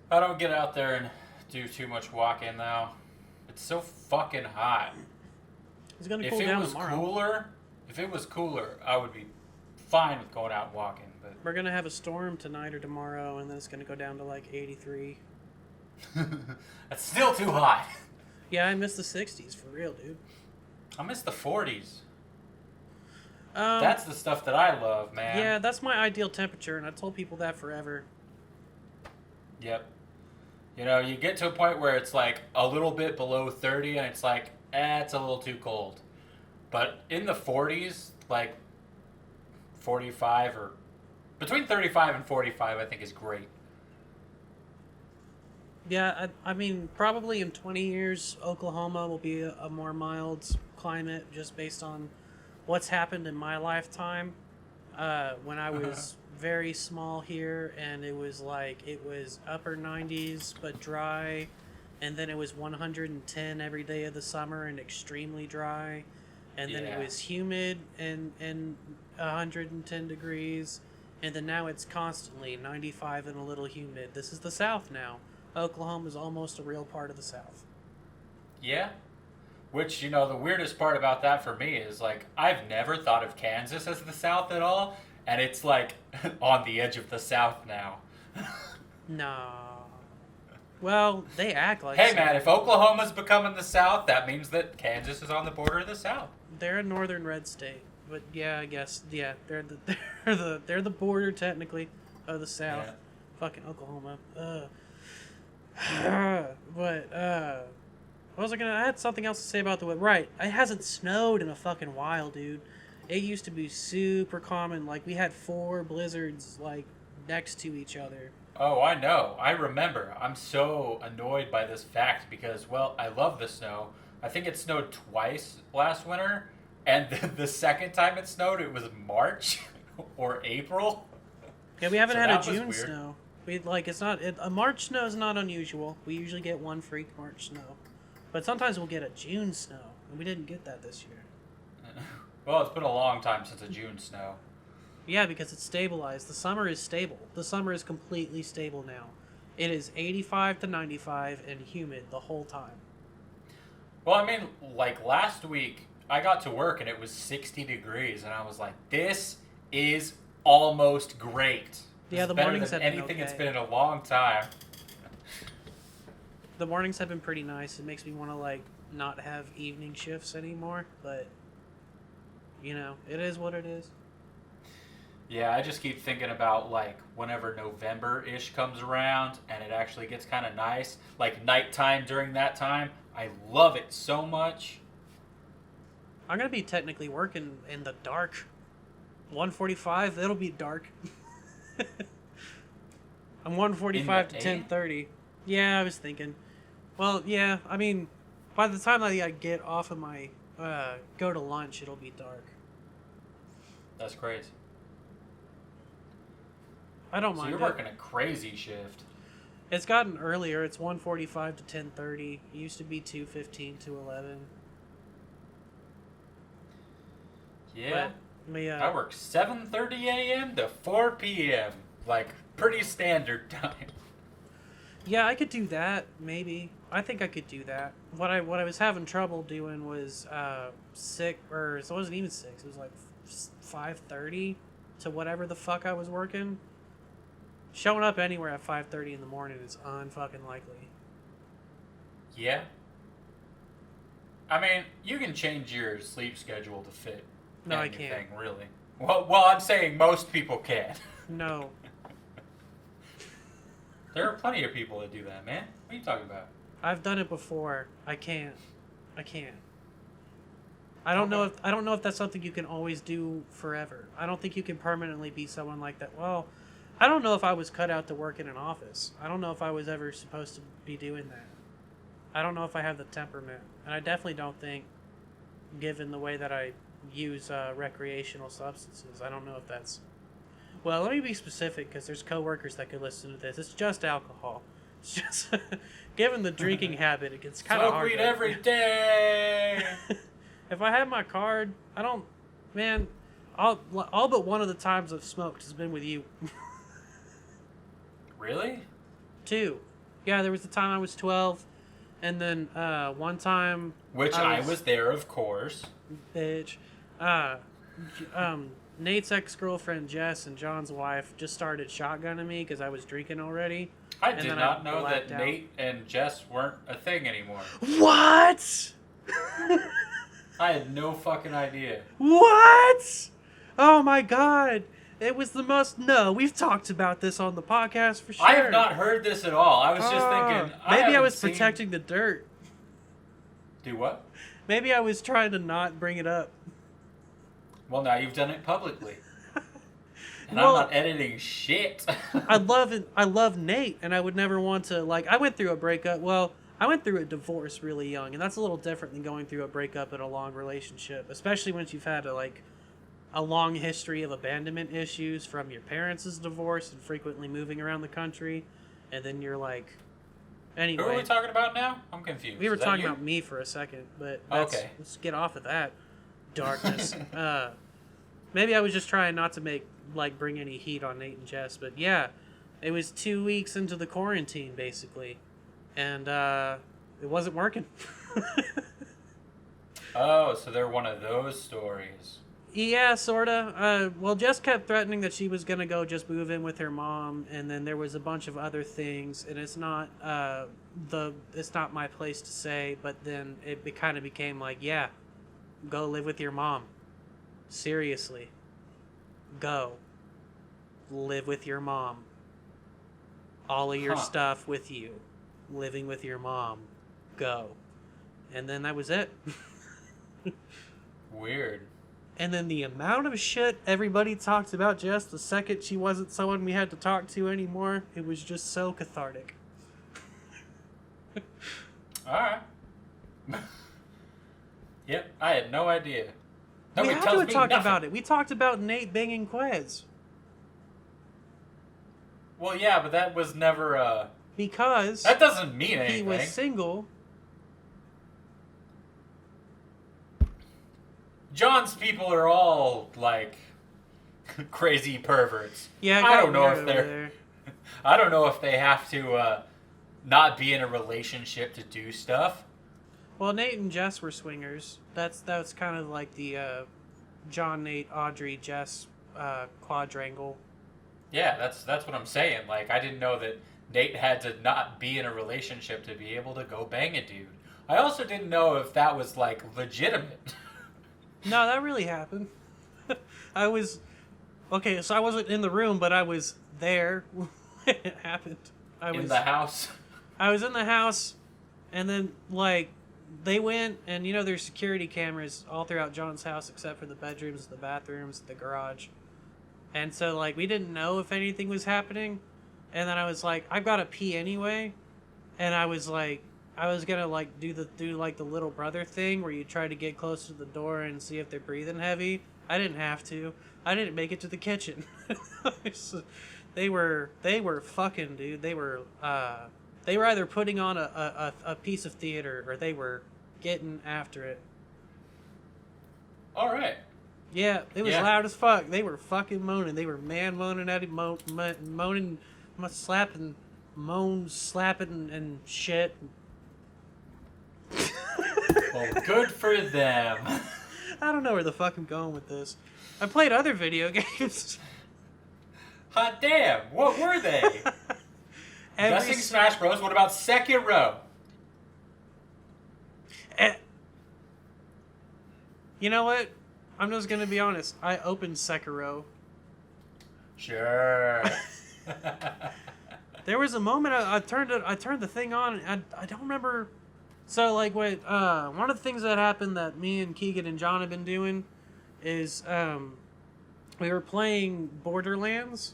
I don't get out there and do too much walking now. It's so fucking hot. It's gonna cool down tomorrow. If it was cooler, I would be fine with going out and walking. But we're gonna have a storm tonight or tomorrow, and then it's gonna go down to like 83. That's still too hot. Yeah, I miss the 60s for real, dude. I miss the 40s. That's the stuff that I love, man. Yeah, that's my ideal temperature, and I told people that forever. Yep. You know, you get to a point where it's like a little bit below 30, and it's like, it's a little too cold. But in the 40s, like 45 or between 35 and 45, I think is great. Yeah, I mean, probably in 20 years, Oklahoma will be a more mild climate just based on what's happened in my lifetime. When I was very small here, and it was upper 90s but dry, and then it was 110 every day of the summer and extremely dry, and then it was humid and 110 degrees, and then now it's constantly 95 and a little humid. This is the South now. Oklahoma is almost a real part of the South. Yeah. Which, you know, the weirdest part about that for me is, like, I've never thought of Kansas as the South at all. and it's like on the edge of the South now. No. Well, they act like. Hey man, if Oklahoma's becoming the South, that means that Kansas is on the border of the South. They're a northern red state, but yeah, I guess they're the border technically of the South. Yeah. Fucking Oklahoma. But what was I gonna? I had something else to say about the weather. Right, it hasn't snowed in a fucking while, dude. It used to be super common. Like we had 4 blizzards like next to each other. Oh, I know. I remember. I'm so annoyed by this fact because, well, I love the snow. I think it snowed twice last winter, and the second time it snowed, it was March or April. Yeah, we haven't So had a that was June weird. snow. A March snow is not unusual. We usually get 1 freak March snow, but sometimes we'll get a June snow, and we didn't get that this year. Well, it's been a long time since a June snow. Yeah, because it's stabilized. The summer is stable. The summer is completely stable now. It is 85 to 95 and humid the whole time. Well, I mean, like last week, I got to work and it was 60 degrees, and I was like, this is almost great. This Yeah, is the better mornings than have been anything it's okay. been in a long time. The mornings have been pretty nice. It makes me want to, like, not have evening shifts anymore, but, you know, it is what it is. Yeah, I just keep thinking about, like, whenever November-ish comes around and it actually gets kind of nice. Like, nighttime during that time. I love it so much. I'm going to be technically working in the dark. 1:45, it'll be dark. I'm 1:45 to 10:30. Yeah, I was thinking. Well, yeah, I mean, by the time I get off of my, go to lunch, it'll be dark. That's crazy. I don't So mind you're it. working a crazy shift. It's gotten earlier. It's 1:45 to 10:30. It used to be 2:15 to 11. Yeah. But, I work 7:30 a.m. to 4 p.m. Like, pretty standard time. yeah, I could do that, maybe. I think I could do that. What I was having trouble doing was, it wasn't even 6. It was like 5:30 to whatever the fuck I was working. Showing up anywhere at 5:30 in the morning is unfucking likely. Yeah. I mean, you can change your sleep schedule to fit No, I anything, can't. really. Well, I'm saying most people can. No. There are plenty of people that do that, man. What are you talking about? I've done it before. I can't. I don't know if that's something you can always do forever. I don't think you can permanently be someone like that. Well, I don't know if I was cut out to work in an office. I don't know if I was ever supposed to be doing that. I don't know if I have the temperament. And I definitely don't think, given the way that I use recreational substances, I don't know if that's... Well, let me be specific, because there's coworkers that could listen to this. It's just alcohol. It's just... given the drinking habit, it gets kind of hard. Smoke weed every day! If I had my card, I don't... Man, all but one of the times I've smoked has been with you. Really? 2. Yeah, there was the time I was 12, and then one time... Which I was there, of course. Bitch. Nate's ex-girlfriend Jess and John's wife just started shotgunning me because I was drinking already. I and did then not know that blacked out. Nate and Jess weren't a thing anymore. What? I had no fucking idea. What? Oh my god. It was the most... No, we've talked about this on the podcast for sure. I have not heard this at all. I was just thinking... Maybe I was haven't seen- protecting the dirt. Do what? Maybe I was trying to not bring it up. Well, now you've done it publicly. And Well- I'm not editing shit. I love Nate, and I would never want to, like... I went through a breakup. Well, I went through a divorce really young, and that's a little different than going through a breakup in a long relationship, especially once you've had a long history of abandonment issues from your parents' divorce and frequently moving around the country, and then you're like... Anyway, Who are we talking about now? I'm confused. we were Is that talking you? about me for a second, but Okay. let's get off of that darkness. Maybe I was just trying not to bring any heat on Nate and Jess, but yeah, it was 2 weeks into the quarantine, basically, and it wasn't working. Oh, so they're one of those stories. Yeah, sorta. Well, Jess kept threatening that she was gonna go just move in with her mom, and then there was a bunch of other things, and it's not it's not my place to say, but then it kind of became like, yeah, go live with your mom. Seriously, go live with your mom. All of your stuff with you, living with your mom. Go, and then that was it. Weird. And then the amount of shit everybody talked about Jess the second she wasn't someone we had to talk to anymore, it was just so cathartic. Alright. Yep, I had no idea. We Nobody had tells to have me talked nothing. about it. We talked about Nate banging Quez. Well, yeah, but that was never, Because that doesn't mean anything. he was single. John's people are all, like, crazy perverts. Yeah, I don't know weird if over they're... there. I don't know if they have to, not be in a relationship to do stuff. Well, Nate and Jess were swingers. That's kind of like the John, Nate, Audrey, Jess quadrangle. Yeah, that's what I'm saying. Like, I didn't know that Nate had to not be in a relationship to be able to go bang a dude. I also didn't know if that was, like, legitimate. No, that really happened. I was... Okay, so I wasn't in the room, but I was there when it happened. In the house. I was in the house, and then, like, they went, and, you know, there's security cameras all throughout John's house except for the bedrooms, the bathrooms, the garage. And so, like, we didn't know if anything was happening. And then I was like, I've got to pee anyway. And I was like, I was gonna like do the little brother thing where you try to get close to the door and see if they're breathing heavy. I didn't have to. I didn't make it to the kitchen. They were fucking, dude. They were either putting on a piece of theater or they were getting after it. All right. Yeah, it was loud as fuck. They were fucking moaning. They were moaning at him, moaning, slapping, slapping and shit. Well, good for them. I don't know where the fuck I'm going with this. I played other video games. Hot damn! What were they? Guessing Smash Bros. What about Sekiro? You know what? I'm just gonna be honest. I opened Sekiro. Sure. There was a moment I turned the thing on and I don't remember. So like what one of the things that happened that me and Keegan and John have been doing is we were playing Borderlands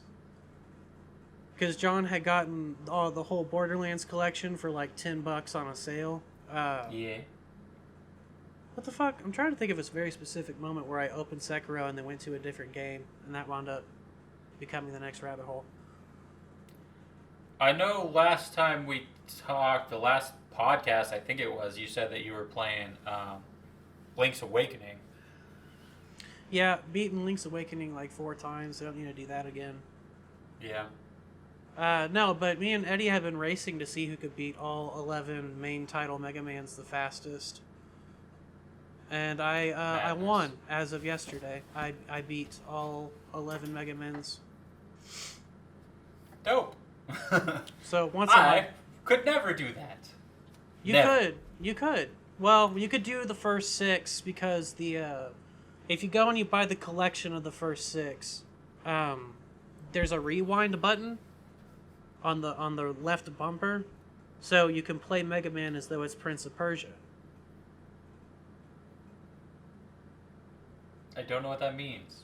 because John had gotten the whole Borderlands collection for like $10 on a sale. Yeah. What the fuck? I'm trying to think of a very specific moment where I opened Sekiro and then went to a different game and that wound up becoming the next rabbit hole. I know last time we talked, the last podcast, I think it was, you said that you were playing Link's Awakening. Yeah, beaten Link's Awakening like 4 times. I don't need to do that again. Yeah. No, but me and Eddie have been racing to see who could beat all 11 main title Mega Mans the fastest. And I won as of yesterday. I beat all 11 Mega Mans. Dope. So once I could never do that. You could. Well, you could do the first 6 because if you go and you buy the collection of the first 6, there's a rewind button on the left bumper, so you can play Mega Man as though it's Prince of Persia. I don't know what that means.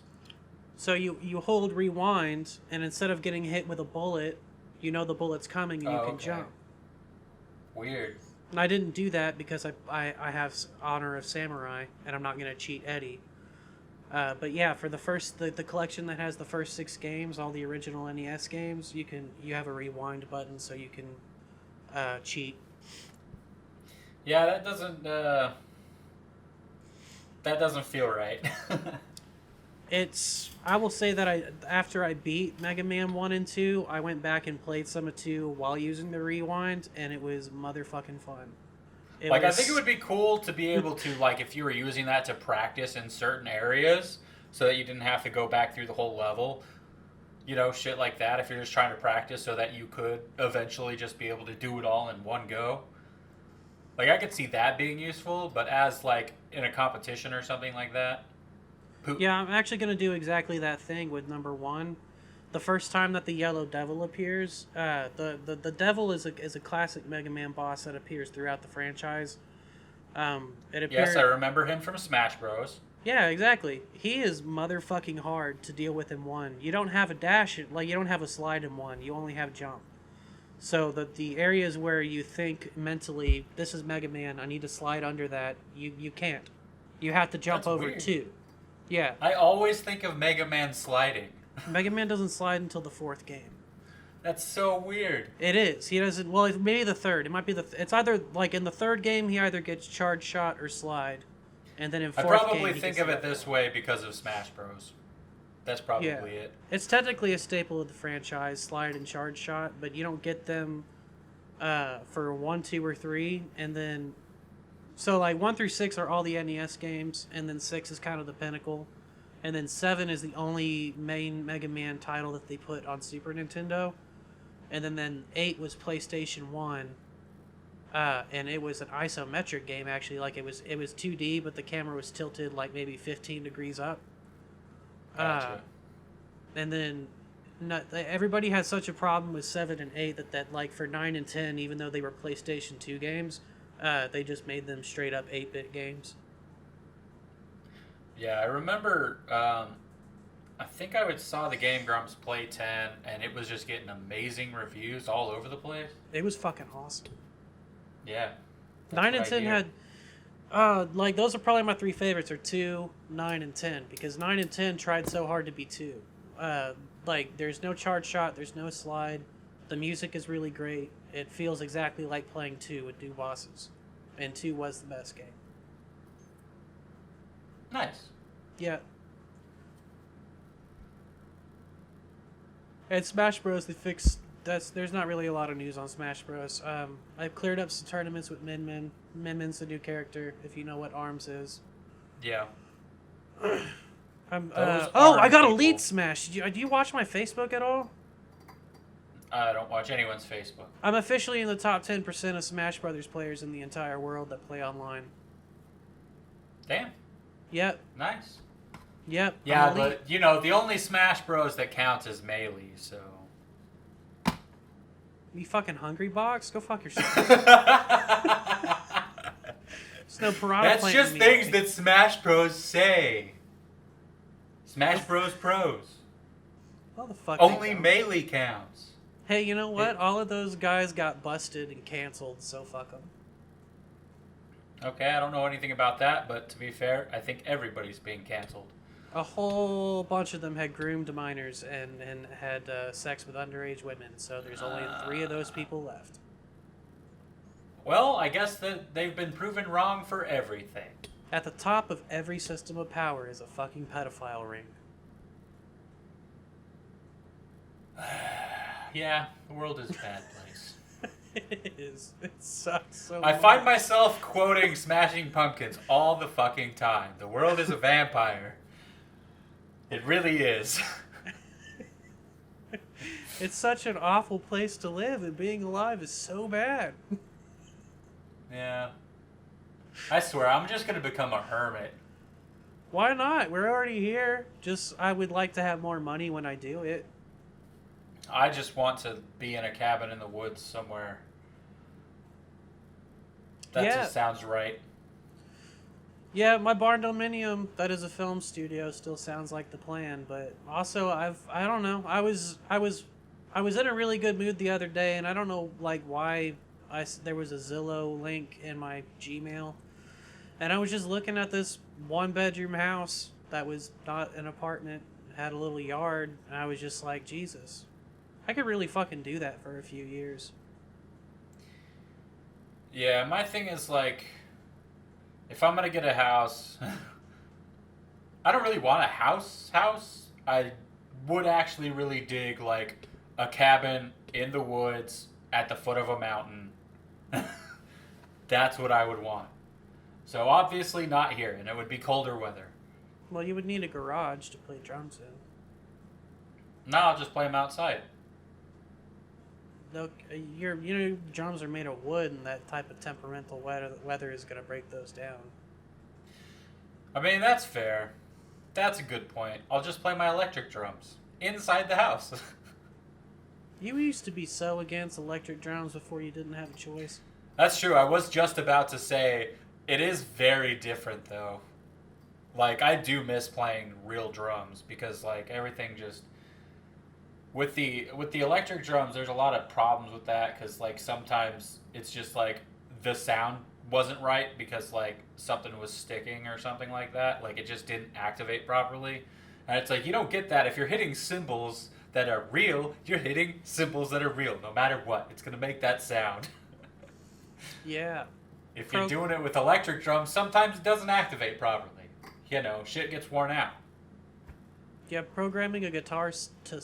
So you hold rewind, and instead of getting hit with a bullet, you know the bullet's coming and you can jump. Weird. And I didn't do that because I have Honor of Samurai, and I'm not going to cheat Eddie. But yeah, for the collection that has the first 6 games, all the original NES games, you have a rewind button so you can cheat. Yeah, that doesn't feel right. I will say that after I beat Mega Man 1 and 2, I went back and played some of 2 while using the rewind, and it was motherfucking fun. I think it would be cool to be able to, like, if you were using that to practice in certain areas, so that you didn't have to go back through the whole level. You know, shit like that, if you're just trying to practice so that you could eventually just be able to do it all in one go. Like, I could see that being useful, but as, like, in a competition or something like that, poop. Yeah, I'm actually going to do exactly that thing with number 1. The first time that the Yellow Devil appears, the Devil is a classic Mega Man boss that appears throughout the franchise. It appears. Yes, I remember him from Smash Bros. Yeah, exactly. He is motherfucking hard to deal with in 1. You don't have a dash, like you don't have a slide in 1. You only have jump. So the areas where you think mentally, this is Mega Man, I need to slide under that, you can't. You have to jump That's over weird. 2. Yeah. I always think of Mega Man sliding. Mega Man doesn't slide until the 4th game. That's so weird. It is. He doesn't. Well, maybe the 3rd. It might be it's either like in the 3rd game he either gets charge shot or slide, and then in 4th I game probably he think gets of it left this way because of Smash Bros. That's probably it. It's technically a staple of the franchise, slide and charge shot, but you don't get them for 1, 2, or 3, and then so like 1 through 6 are all the NES games, and then 6 is kind of the pinnacle. And then 7 is the only main Mega Man title that they put on Super Nintendo. And then 8 was PlayStation 1. And it was an isometric game, actually. Like, it was 2D, but the camera was tilted, like, maybe 15 degrees up. Gotcha. And then everybody had such a problem with 7 and 8 that, like, for 9 and 10, even though they were PlayStation 2 games, they just made them straight-up 8-bit games. Yeah, I remember, I think I saw the Game Grumps play 10, and it was just getting amazing reviews all over the place. It was fucking awesome. Yeah. 9 and 10 had, like, those are probably my 3 favorites, are 2, 9, and 10, because 9 and 10 tried so hard to be 2. Like, there's no charge shot, there's no slide, the music is really great, it feels exactly like playing 2 with new bosses, and 2 was the best game. Nice. Yeah. And Smash Bros. They fixed. There's not really a lot of news on Smash Bros. I've cleared up some tournaments with Min Min. Min Min's the new character, if you know what ARMS is. Yeah. I got people. Elite Smash. Do you watch my Facebook at all? I don't watch anyone's Facebook. I'm officially in the top 10% of Smash Brothers players in the entire world that play online. Damn. Yep. Nice. Yep. Yeah, but, you know, the only Smash Bros. That counts is Melee, so... You fucking hungry, Box? Go fuck yourself. There's no piranha That's plant just in things me. that Smash Bros. Say. Smash Bros. Pros. Well, the fuck Only they don't. Melee counts. Hey, you know what? All of those guys got busted and canceled, so fuck them. Okay, I don't know anything about that, but to be fair, I think everybody's being canceled. A whole bunch of them had groomed minors and had sex with underage women, so there's only 3 of those people left. Well, I guess that they've been proven wrong for everything. At the top of every system of power is a fucking pedophile ring. Yeah, the world is a bad place. It is. It sucks so I much. find myself quoting Smashing Pumpkins all the fucking time. The world is a vampire. It really is. It's such an awful place to live, and being alive is so bad. Yeah. I swear, I'm just gonna become a hermit. Why not? We're already here. Just, I would like to have more money when I do it. I just want to be in a cabin in the woods somewhere. That just sounds right. Yeah, my barn dominium, that is a film studio, still sounds like the plan. But also, I don't know. I was in a really good mood the other day, and I don't know like why there was a Zillow link in my Gmail, and I was just looking at this 1-bedroom house that was not an apartment, had a little yard, and I was just like, Jesus, I could really fucking do that for a few years. Yeah, my thing is like, if I'm gonna get a house, I don't really want a house. I would actually really dig like a cabin in the woods at the foot of a mountain. That's what I would want. So obviously not here, and it would be colder weather. Well, you would need a garage to play drums in. No, I'll just play them outside. Look, drums are made of wood, and that type of temperamental weather is going to break those down. I mean, that's fair. That's a good point. I'll just play my electric drums inside the house. You used to be so against electric drums before you didn't have a choice. That's true. I was just about to say, it is very different, though. Like, I do miss playing real drums, because, like, everything just... With the electric drums, there's a lot of problems with that, because, like, sometimes it's just, like, the sound wasn't right because, like, something was sticking or something like that. Like, it just didn't activate properly. And it's like, you don't get that. If you're hitting cymbals that are real, you're hitting cymbals that are real, no matter what. It's going to make that sound. Yeah. If you're doing it with electric drums, sometimes it doesn't activate properly. You know, shit gets worn out. Yeah, programming a guitar to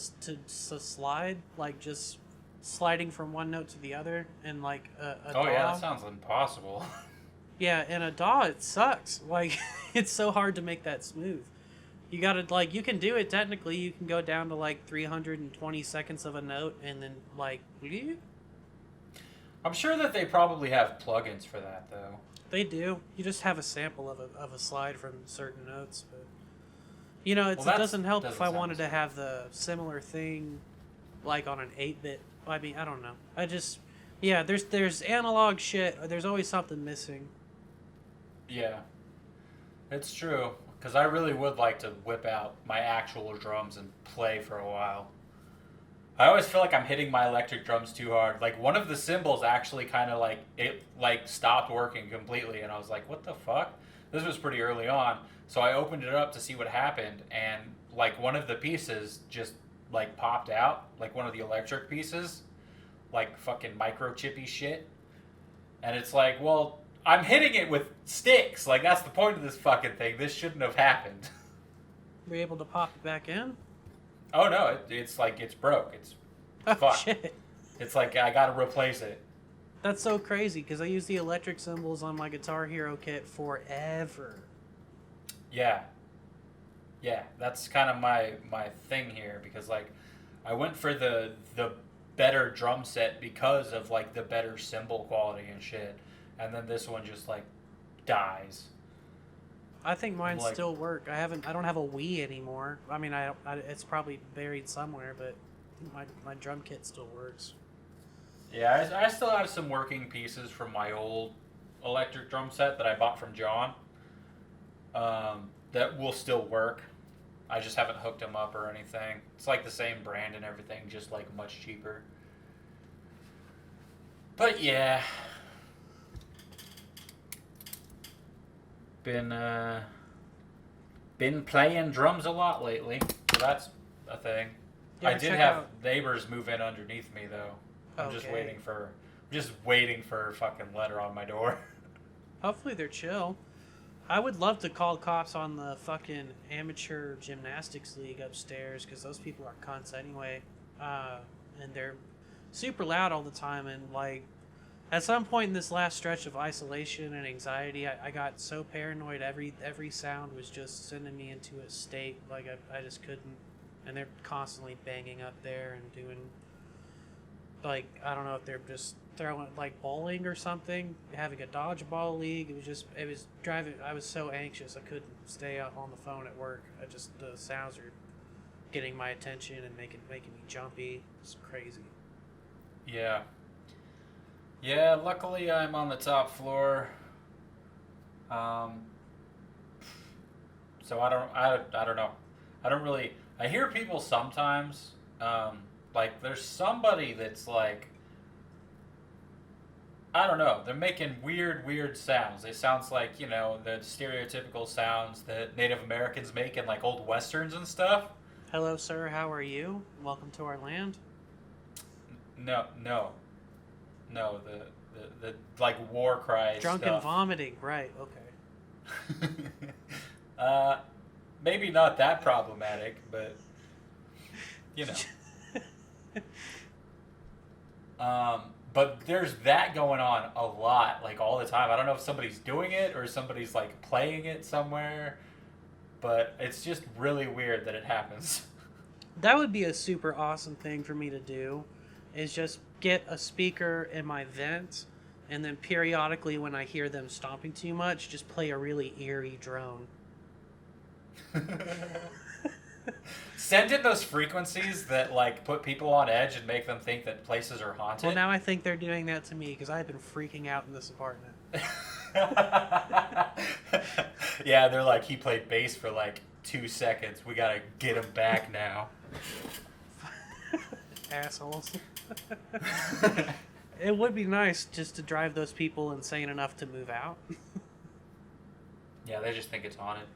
slide, like just sliding from one note to the other, and like a oh DAW. yeah, that sounds impossible. Yeah, and a DAW, it sucks. Like, it's so hard to make that smooth. You gotta, like, you can do it technically. You can go down to like 320 seconds of a note, and then like, I'm sure that they probably have plugins for that, though. They do. You just have a sample of a slide from certain notes, but you know, it doesn't help if I wanted to have the similar thing, like on an 8-bit. I mean, I don't know. There's analog shit. There's always something missing. Yeah, it's true. Because I really would like to whip out my actual drums and play for a while. I always feel like I'm hitting my electric drums too hard. Like, one of the cymbals actually kind of like stopped working completely, and I was like, what the fuck? This was pretty early on. So I opened it up to see what happened, and like one of the pieces just like popped out, like one of the electric pieces, like fucking microchippy shit. And it's like, well, I'm hitting it with sticks. Like, that's the point of this fucking thing. This shouldn't have happened. Were you able to pop it back in? Oh no, it's like it's broke. It's fucked. Shit. It's like I gotta replace it. That's so crazy because I use the electric cymbals on my Guitar Hero kit forever. Yeah, that's kind of my thing here, because like I went for the better drum set because of like the better cymbal quality and shit, and then this one just like dies. I think mine still work. I don't have a Wii anymore. I mean, it's probably buried somewhere, but my drum kit still works. Yeah, I still have some working pieces from my old electric drum set that I bought from John. That will still work. I just haven't hooked them up or anything. It's like the same brand and everything, just like much cheaper. But yeah, been playing drums a lot lately, so that's a thing. I did have neighbors move in underneath me though. I'm just waiting for a fucking letter on my door. Hopefully they're chill. I would love to call cops on the fucking amateur gymnastics league upstairs, because those people are cunts anyway. And they're super loud all the time, and like at some point in this last stretch of isolation and anxiety, I got so paranoid every sound was just sending me into a state like I just couldn't. And they're constantly banging up there and doing, like, I don't know if they're just throwing like bowling or something, having a dodgeball league. It was driving. I was so anxious I couldn't stay out on the phone at work. The sounds are getting my attention and making me jumpy. It's crazy. Yeah, luckily I'm on the top floor. So I don't know. I don't really, I hear people sometimes, like there's somebody that's like, I don't know, they're making weird sounds. They sounds like, you know, the stereotypical sounds that Native Americans make in like old westerns and stuff. Hello, sir, how are you? Welcome to our land. No, the like war cry Drunk stuff. and vomiting, right, okay. Maybe not that problematic, but you know. But there's that going on a lot, like all the time. I don't know if somebody's doing it or somebody's like playing it somewhere, but it's just really weird that it happens. That would be a super awesome thing for me to do, is just get a speaker in my vent, and then periodically when I hear them stomping too much, just play a really eerie drone. Send in those frequencies that like put people on edge and make them think that places are haunted. Well, now I think they're doing that to me because I've been freaking out in this apartment. Yeah, they're like, he played bass for like 2 seconds. We gotta get him back now. Assholes. It would be nice just to drive those people insane enough to move out. Yeah, they just think it's haunted.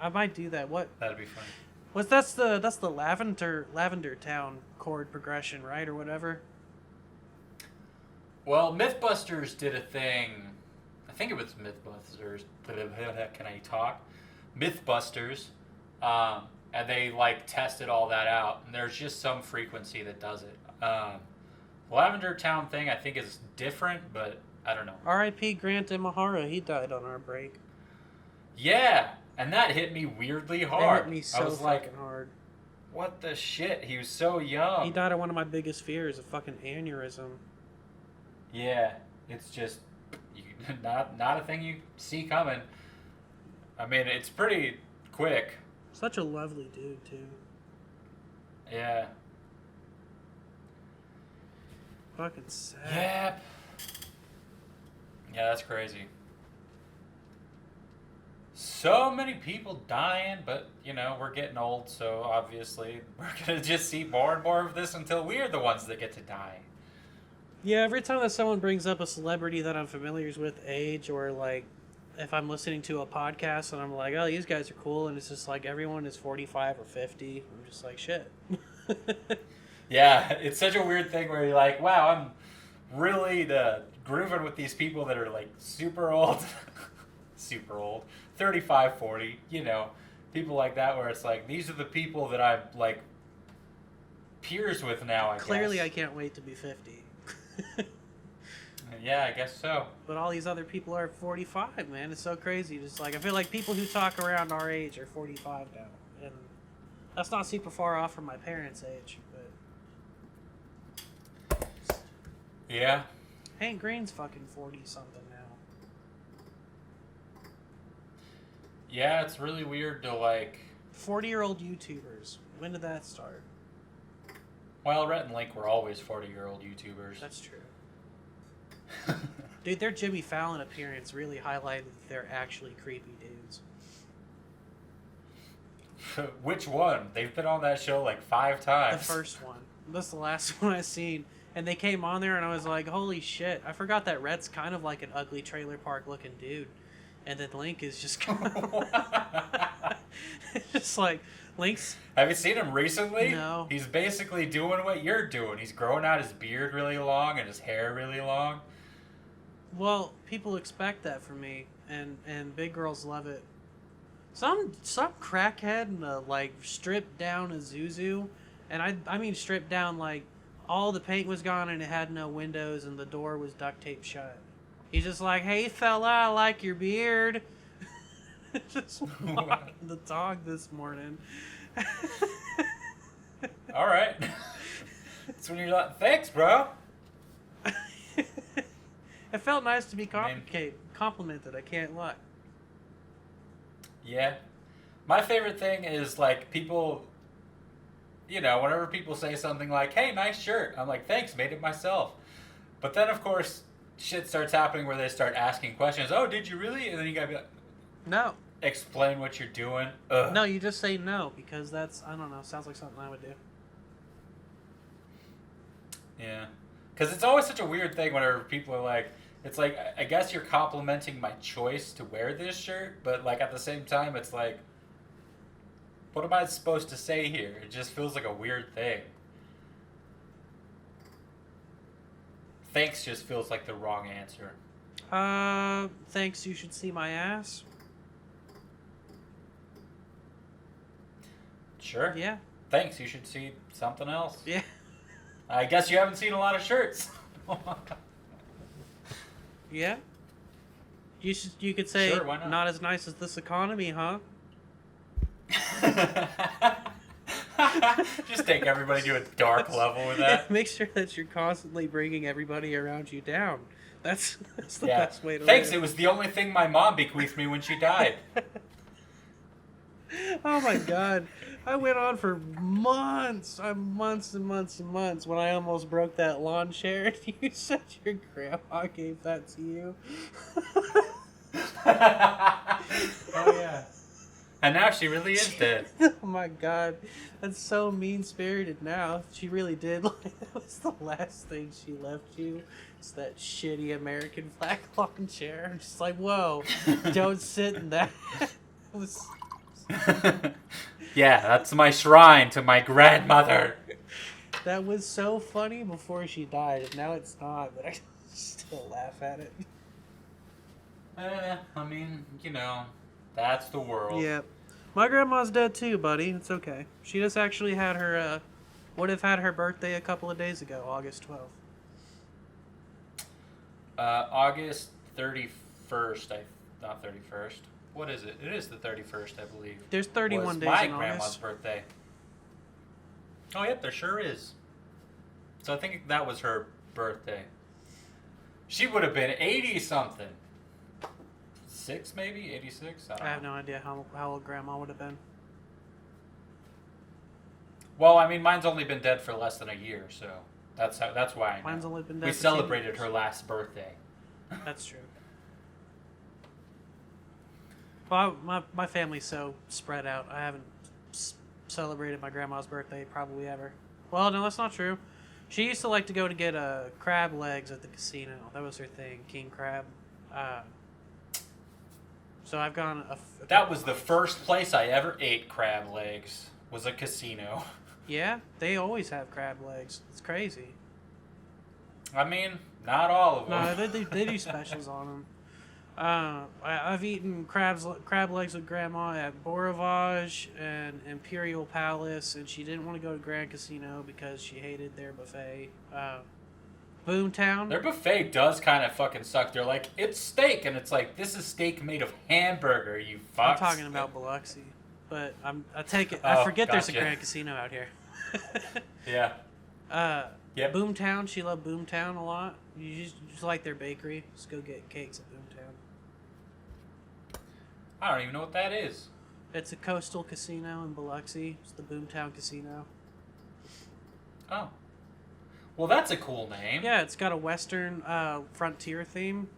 I might do that. What? That'd be funny. That's the Lavender Town chord progression, right, or whatever. Well, Mythbusters did a thing. I think it was Mythbusters. Can I talk? Mythbusters, and they like tested all that out. And there's just some frequency that does it. Lavender Town thing I think is different, but I don't know. R.I.P. Grant Imahara. He died on our break. Yeah, and that hit me weirdly hard. It hit me so I was fucking like, hard. what the shit? He was so young. He died of one of my biggest fears, a fucking aneurysm. Yeah, it's just not a thing you see coming. I mean, it's pretty quick. Such a lovely dude, too. Yeah. Fucking sad. Yep. Yeah, that's crazy. So many people dying, but, you know, we're getting old, so obviously we're going to just see more and more of this until we're the ones that get to die. Yeah, every time that someone brings up a celebrity that I'm familiar with age, or like if I'm listening to a podcast and I'm like, oh, these guys are cool, and it's just like everyone is 45 or 50, I'm just like, shit. Yeah, it's such a weird thing where you're like, wow, I'm really grooving with these people that are like super old. Super old. 35, 40, you know, people like that where it's like, these are the people that I'm like peers with now, I guess. Clearly I can't wait to be 50. Yeah, I guess so. But all these other people are 45, man. It's so crazy. Just like, I feel like people who talk around our age are 45 now. And that's not super far off from my parents' age, but Yeah. Hank Green's fucking 40-something now. Yeah, it's really weird to like... 40-year-old YouTubers. When did that start? Well, Rhett and Link were always 40-year-old YouTubers. That's true. Dude, their Jimmy Fallon appearance really highlighted that they're actually creepy dudes. Which one? They've been on that show like 5 times. The first one. That's the last one I seen. And they came on there and I was like, holy shit. I forgot that Rhett's kind of like an ugly trailer park looking dude. And then Link is just kind of... It's just like, Link's... Have you seen him recently? No. He's basically doing what you're doing. He's growing out his beard really long and his hair really long. Well, people expect that from me, and big girls love it. Some crackhead in a, like, stripped down Isuzu, and I mean stripped down, like, all the paint was gone and it had no windows and the door was duct taped shut. He's just like, hey fella, I like your beard. Just walking the dog this morning. All right. That's when you're like, thanks, bro. It felt nice to be complimented, I can't lie. Yeah. My favorite thing is, like, people, you know, whenever people say something like, hey, nice shirt, I'm like, thanks, made it myself. But then, of course, shit starts happening where they start asking questions. Oh, did you really? And then you gotta be like, no. Explain what you're doing. Ugh. No, you just say no, because that's, I don't know, sounds like something I would do. Yeah. Because it's always such a weird thing whenever people are like, it's like, I guess you're complimenting my choice to wear this shirt, but like at the same time, it's like, what am I supposed to say here? It just feels like a weird thing. Thanks just feels like the wrong answer. Thanks, you should see my ass. Sure. Yeah. Thanks, you should see something else. Yeah. I guess you haven't seen a lot of shirts. Yeah. You could say, Sure, why not? as nice as this economy, huh? Just take everybody to a dark level with that. Yeah, make sure that you're constantly bringing everybody around you down. That's the best way to Thanks, live. it was the only thing my mom bequeathed me when she died. Oh my god. I went on for months and months and months when I almost broke that lawn chair and you said your grandma gave that to you. Oh yeah. And now she really is dead. Oh my god. That's so mean-spirited now. She really did. Like, that was the last thing she left you. It's that shitty American flag lawn chair. I'm just like, whoa, don't sit in that. It was... Yeah, that's my shrine to my grandmother. That was so funny before she died, and now it's not, but I still laugh at it. I mean, you know, that's the world. Yeah. My grandma's dead too, buddy. It's okay. She just actually had her, would have had her birthday a couple of days ago, August 12th. August 31st, not 31st. What is it? It is the 31st, I believe. There's 31 days my in grandma's August. birthday. Oh, yep, there sure is. So I think that was her birthday. She would have been 80-something. 6, maybe? 86? I don't know. I have no idea how old grandma would have been. Well, I mean, mine's only been dead for less than a year, so that's why I know. Mine's only been dead We for 10 celebrated years. her last birthday. That's true. Well, my family's so spread out. I haven't celebrated my grandma's birthday probably ever. Well, no, that's not true. She used to like to go to get crab legs at the casino. That was her thing, king crab. So I've gone. That was the first place I ever ate crab legs. Was a casino. Yeah, they always have crab legs. It's crazy. I mean, not all of them. No, they do specials on them. I've eaten crab legs with grandma at Boravage and Imperial Palace, and she didn't want to go to Grand Casino because she hated their buffet. Boomtown. Their buffet does kind of fucking suck. They're like, it's steak, and it's like, this is steak made of hamburger, you fucks. I'm talking about Biloxi, but I take it. Oh, I forget there's a gotcha. Grand Casino out here. Yeah. Yep. Boomtown. She loved Boomtown a lot. You just like their bakery. Just go get cakes at Boomtown. I don't even know what that is. It's a coastal casino in Biloxi. It's the Boomtown Casino. Oh. Well, that's a cool name. Yeah, it's got a Western frontier theme.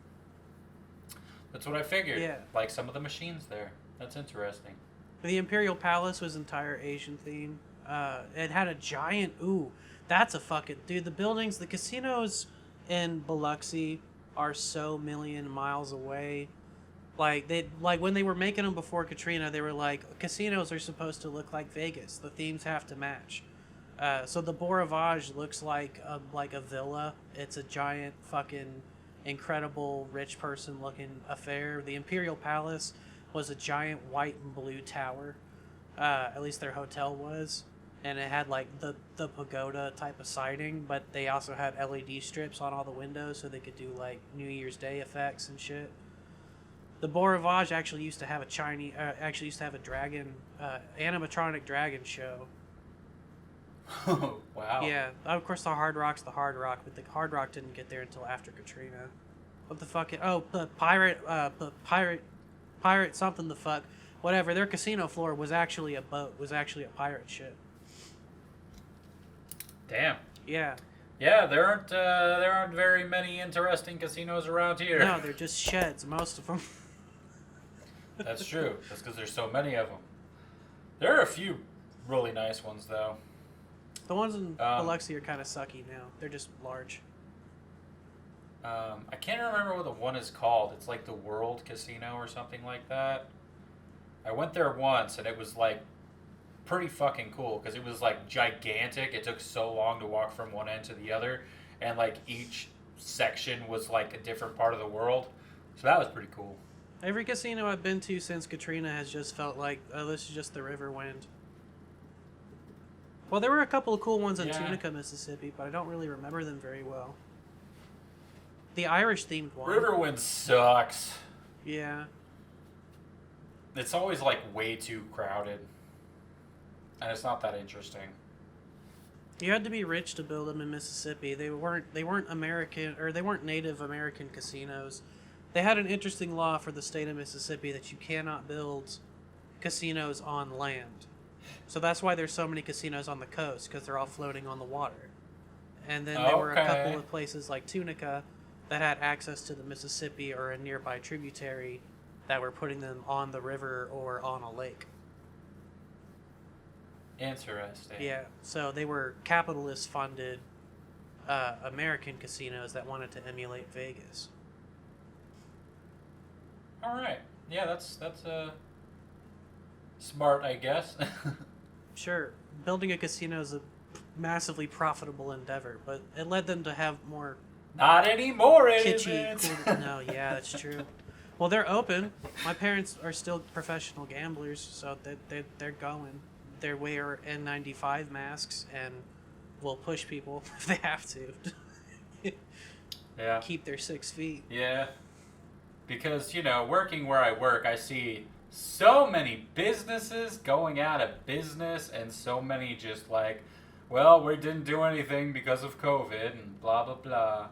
That's what I figured. Yeah. Like some of the machines there. That's interesting. The Imperial Palace was entire Asian theme. It had a giant... Ooh, that's a fucking... Dude, the buildings, the casinos in Biloxi are so million miles away. Like when they were making them before Katrina, they were like, casinos are supposed to look like Vegas. The themes have to match. So the Boravage looks like a villa. It's a giant fucking incredible rich person looking affair. The Imperial Palace was a giant white and blue tower. At least their hotel was. And it had like the pagoda type of siding, but they also had LED strips on all the windows so they could do like New Year's Day effects and shit. The Boravage actually used to have a dragon, animatronic dragon show. Oh, wow. Yeah, of course the Hard Rock's the Hard Rock, but the Hard Rock didn't get there until after Katrina. What the fuck? Pirate something the fuck. Whatever, their casino floor was actually a boat, was actually a pirate ship. Damn. Yeah. Yeah, there aren't very many interesting casinos around here. No, they're just sheds, most of them. That's true. That's because there's so many of them. There are a few really nice ones, though. The ones in Biloxi are kind of sucky now. They're just large. I can't remember what the one is called. It's like the World Casino or something like that. I went there once, and it was like pretty fucking cool because it was like gigantic. It took so long to walk from one end to the other, and like each section was like a different part of the world. So that was pretty cool. Every casino I've been to since Katrina has just felt like, oh, this is just the river wind. Well, there were a couple of cool ones in Tunica, Mississippi, but I don't really remember them very well. The Irish-themed one. Riverwind sucks. Yeah. It's always like way too crowded. and it's not that interesting. You had to be rich to build them in Mississippi. They weren't American, or they weren't Native American casinos. They had an interesting law for the state of Mississippi that you cannot build casinos on land. So that's why there's so many casinos on the coast, because they're all floating on the water. And then there were a couple of places like Tunica that had access to the Mississippi or a nearby tributary that were putting them on the river or on a lake. Interesting. Yeah, so they were capitalist-funded American casinos that wanted to emulate Vegas. All right. Yeah, that's smart, I guess. Sure, building a casino is a massively profitable endeavor, but it led them to have more Not anymore, kitschy. Cool, no, yeah, that's true. Well, they're open. My parents are still professional gamblers, so they're going. They wear N95 masks and will push people if they have to. Yeah. Keep their 6 feet. Yeah. Because, working where I work, I see so many businesses going out of business and so many just like, well, we didn't do anything because of COVID and blah, blah, blah.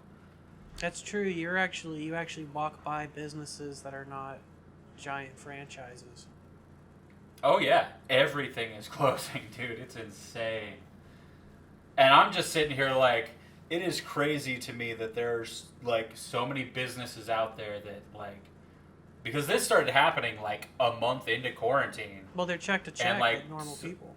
That's true. You actually walk by businesses that are not giant franchises. Oh, yeah. Everything is closing, dude. It's insane. And I'm just sitting here like, it is crazy to me that there's, like, so many businesses out there that, like, because this started happening, like, a month into quarantine. Well, they're check to check like normal people.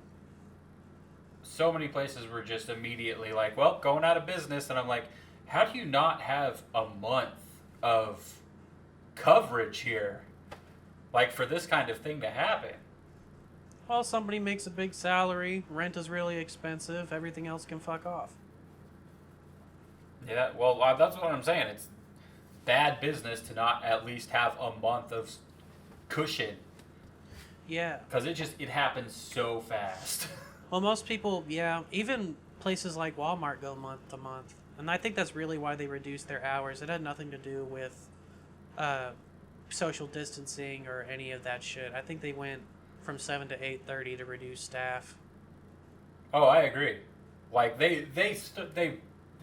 So many places were just immediately like, well, going out of business. And I'm like, how do you not have a month of coverage here? Like, for this kind of thing to happen? Well, somebody makes a big salary, rent is really expensive, everything else can fuck off. Yeah, well, that's what I'm saying. It's bad business to not at least have a month of cushion. Yeah. Because it happens so fast. Well, most people, yeah, even places like Walmart go month to month. And I think that's really why they reduced their hours. It had nothing to do with social distancing or any of that shit. I think they went from 7 to 8:30 to reduce staff. Oh, I agree. Like, they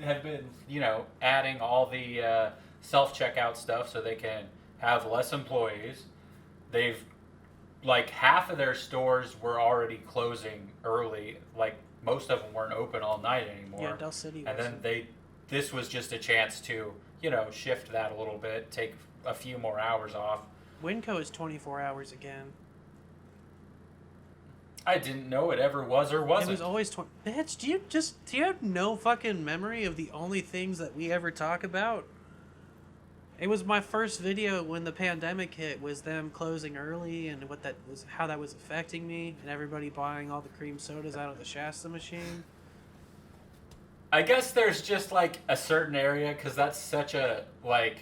have been, adding all the self-checkout stuff so they can have less employees. They've, like, half of their stores were already closing early. Like, most of them weren't open all night anymore. Yeah, Del City and wasn't. then this was just a chance to, shift that a little bit, take a few more hours off. Winco is 24 hours again. I didn't know it ever was or wasn't. It was always 20. Bitch, do you have no fucking memory of the only things that we ever talk about? It was my first video when the pandemic hit, was them closing early and how that was affecting me, and everybody buying all the cream sodas out of the Shasta machine. I guess there's just, like, a certain area, because that's such a, like...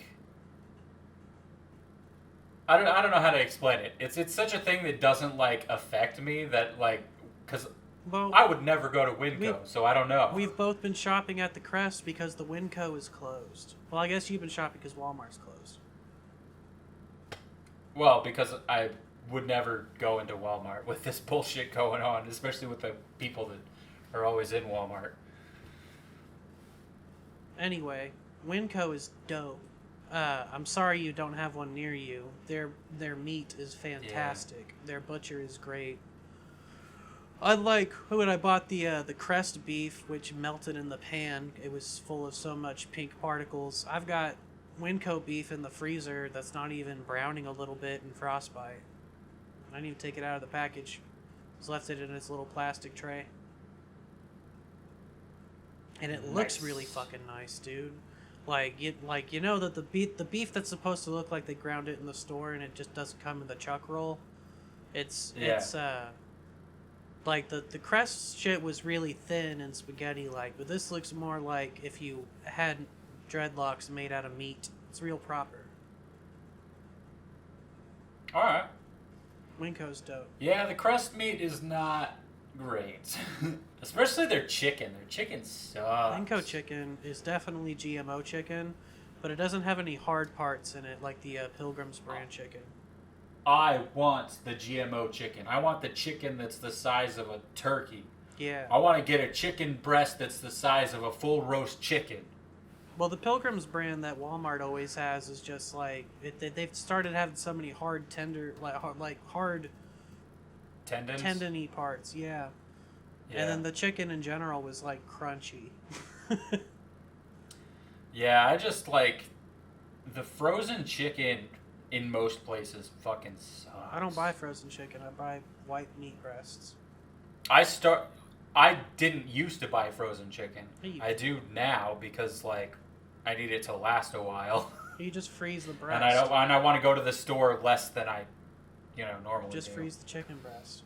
I don't know how to explain it. It's such a thing that doesn't, like, affect me, that, like... Because I would never go to Winco, so I don't know. We've both been shopping at the Crest because the Winco is closed. Well, I guess you've been shopping because Walmart's closed. Well, because I would never go into Walmart with this bullshit going on, especially with the people that are always in Walmart. Anyway, Winco is dope. I'm sorry you don't have one near you. Their meat is fantastic. Yeah. Their butcher is great. Unlike when I bought the Crest beef, which melted in the pan, it was full of so much pink particles. I've got Winco beef in the freezer that's not even browning a little bit in frostbite. I didn't even take it out of the package. Just left it in its little plastic tray. And it looks really fucking nice, dude. Like that the beef that's supposed to look like they ground it in the store and it just doesn't come in the chuck roll. It's like the Crest shit was really thin and spaghetti-like, but this looks more like if you had dreadlocks made out of meat. It's real proper. All right. Winco's dope. Yeah, the Crest meat is not great. Especially their chicken. Their chicken sucks. Winco chicken is definitely GMO chicken, but it doesn't have any hard parts in it like the Pilgrim's brand chicken. I want the GMO chicken. I want the chicken that's the size of a turkey. Yeah. I want to get a chicken breast that's the size of a full roast chicken. Well, the Pilgrim's brand that Walmart always has is just like they've started having so many hard hard Tendons? tendony parts. Yeah. Yeah. And then the chicken in general was like crunchy. Yeah, I just like the frozen chicken in most places fucking sucks. I don't buy frozen chicken. I buy white meat breasts. I didn't used to buy frozen chicken. You- I do now because like I need it to last a while. You just freeze the breast. And I want to go to the store less than I normally Just do. freeze the chicken breast.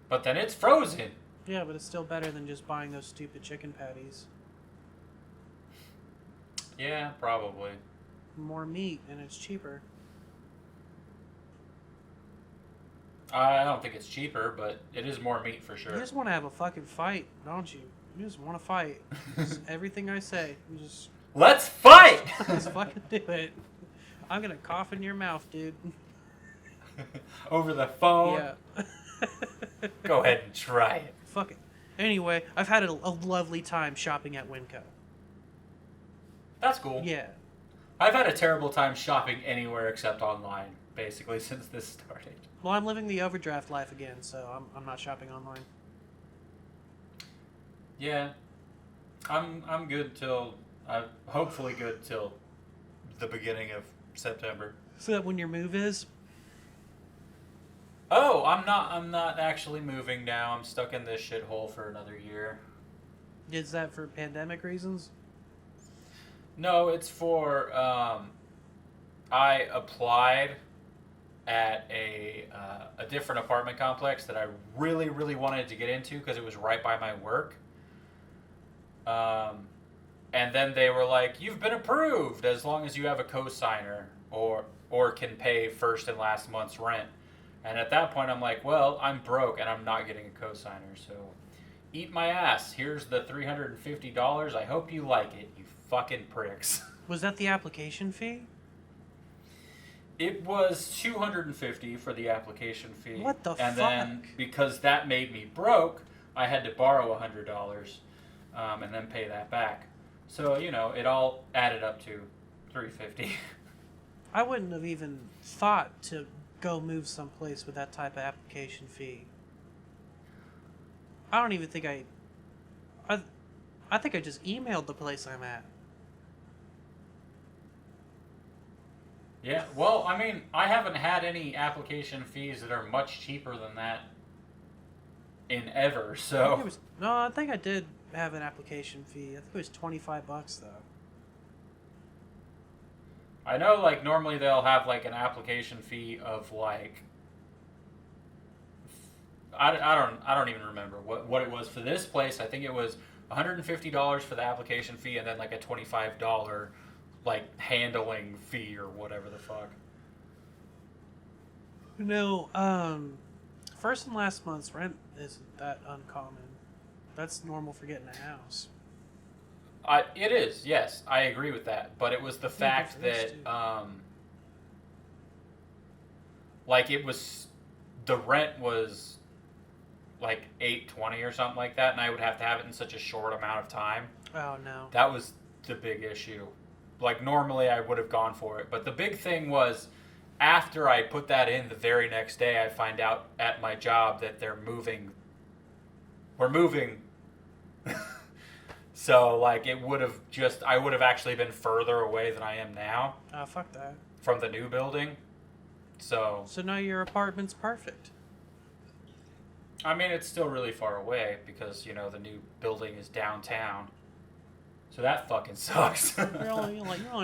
But then it's frozen. Yeah, but it's still better than just buying those stupid chicken patties. Yeah, probably. More meat and it's cheaper. I don't think it's cheaper, but it is more meat for You sure. just want to have a fucking fight, don't you? You just want to fight. Just everything I say, you just Let's fight! let's fucking do it. I'm gonna cough in your mouth, dude. Over the phone. Yeah. Go ahead and try it. Fuck it. Anyway, I've had a lovely time shopping at Winco. That's cool. Yeah. I've had a terrible time shopping anywhere except online, basically, since this started. Well, I'm living the overdraft life again, so I'm not shopping online. Yeah. I'm good till hopefully good till the beginning of September. So that when your move is? Oh, I'm not actually moving now. I'm stuck in this shithole for another year. Is that for pandemic reasons? No, it's for I applied at a different apartment complex that I really, really wanted to get into because it was right by my work. And then they were like, "You've been approved as long as you have a co-signer or can pay first and last month's rent." And at that point, I'm like, "Well, I'm broke and I'm not getting a co-signer, so eat my ass. Here's the $350. I hope you like it, you fucking pricks." Was that the application fee? It was $250 for the application fee. What the And fuck? then because that made me broke, I had to borrow $100 and then pay that back. So it all added up to $350. I wouldn't have even thought to go move someplace with that type of application fee. I don't even think I think I just emailed the place I'm at. Yeah, well, I mean, I haven't had any application fees that are much cheaper than that in ever, so... I think I did have an application fee. I think it was $25 though. I know, like, normally they'll have, like, an application fee of, like... I don't even remember what it was for this place. I think it was $150 for the application fee and then, like, a $25 like handling fee or whatever the fuck. No, first and last month's rent isn't that uncommon. That's normal for getting a house. It is, yes, I agree with that. But it was the fact that like it was the rent was like $820 or something like that, and I would have to have it in such a short amount of time. Oh no. That was the big issue. Like, normally I would have gone for it. But the big thing was, after I put that in the very next day, I find out at my job that they're moving. We're moving. So, like, I would have actually been further away than I am now. Fuck that. From the new building. So now your apartment's perfect. I mean, it's still really far away because, the new building is downtown. So that fucking sucks. You're only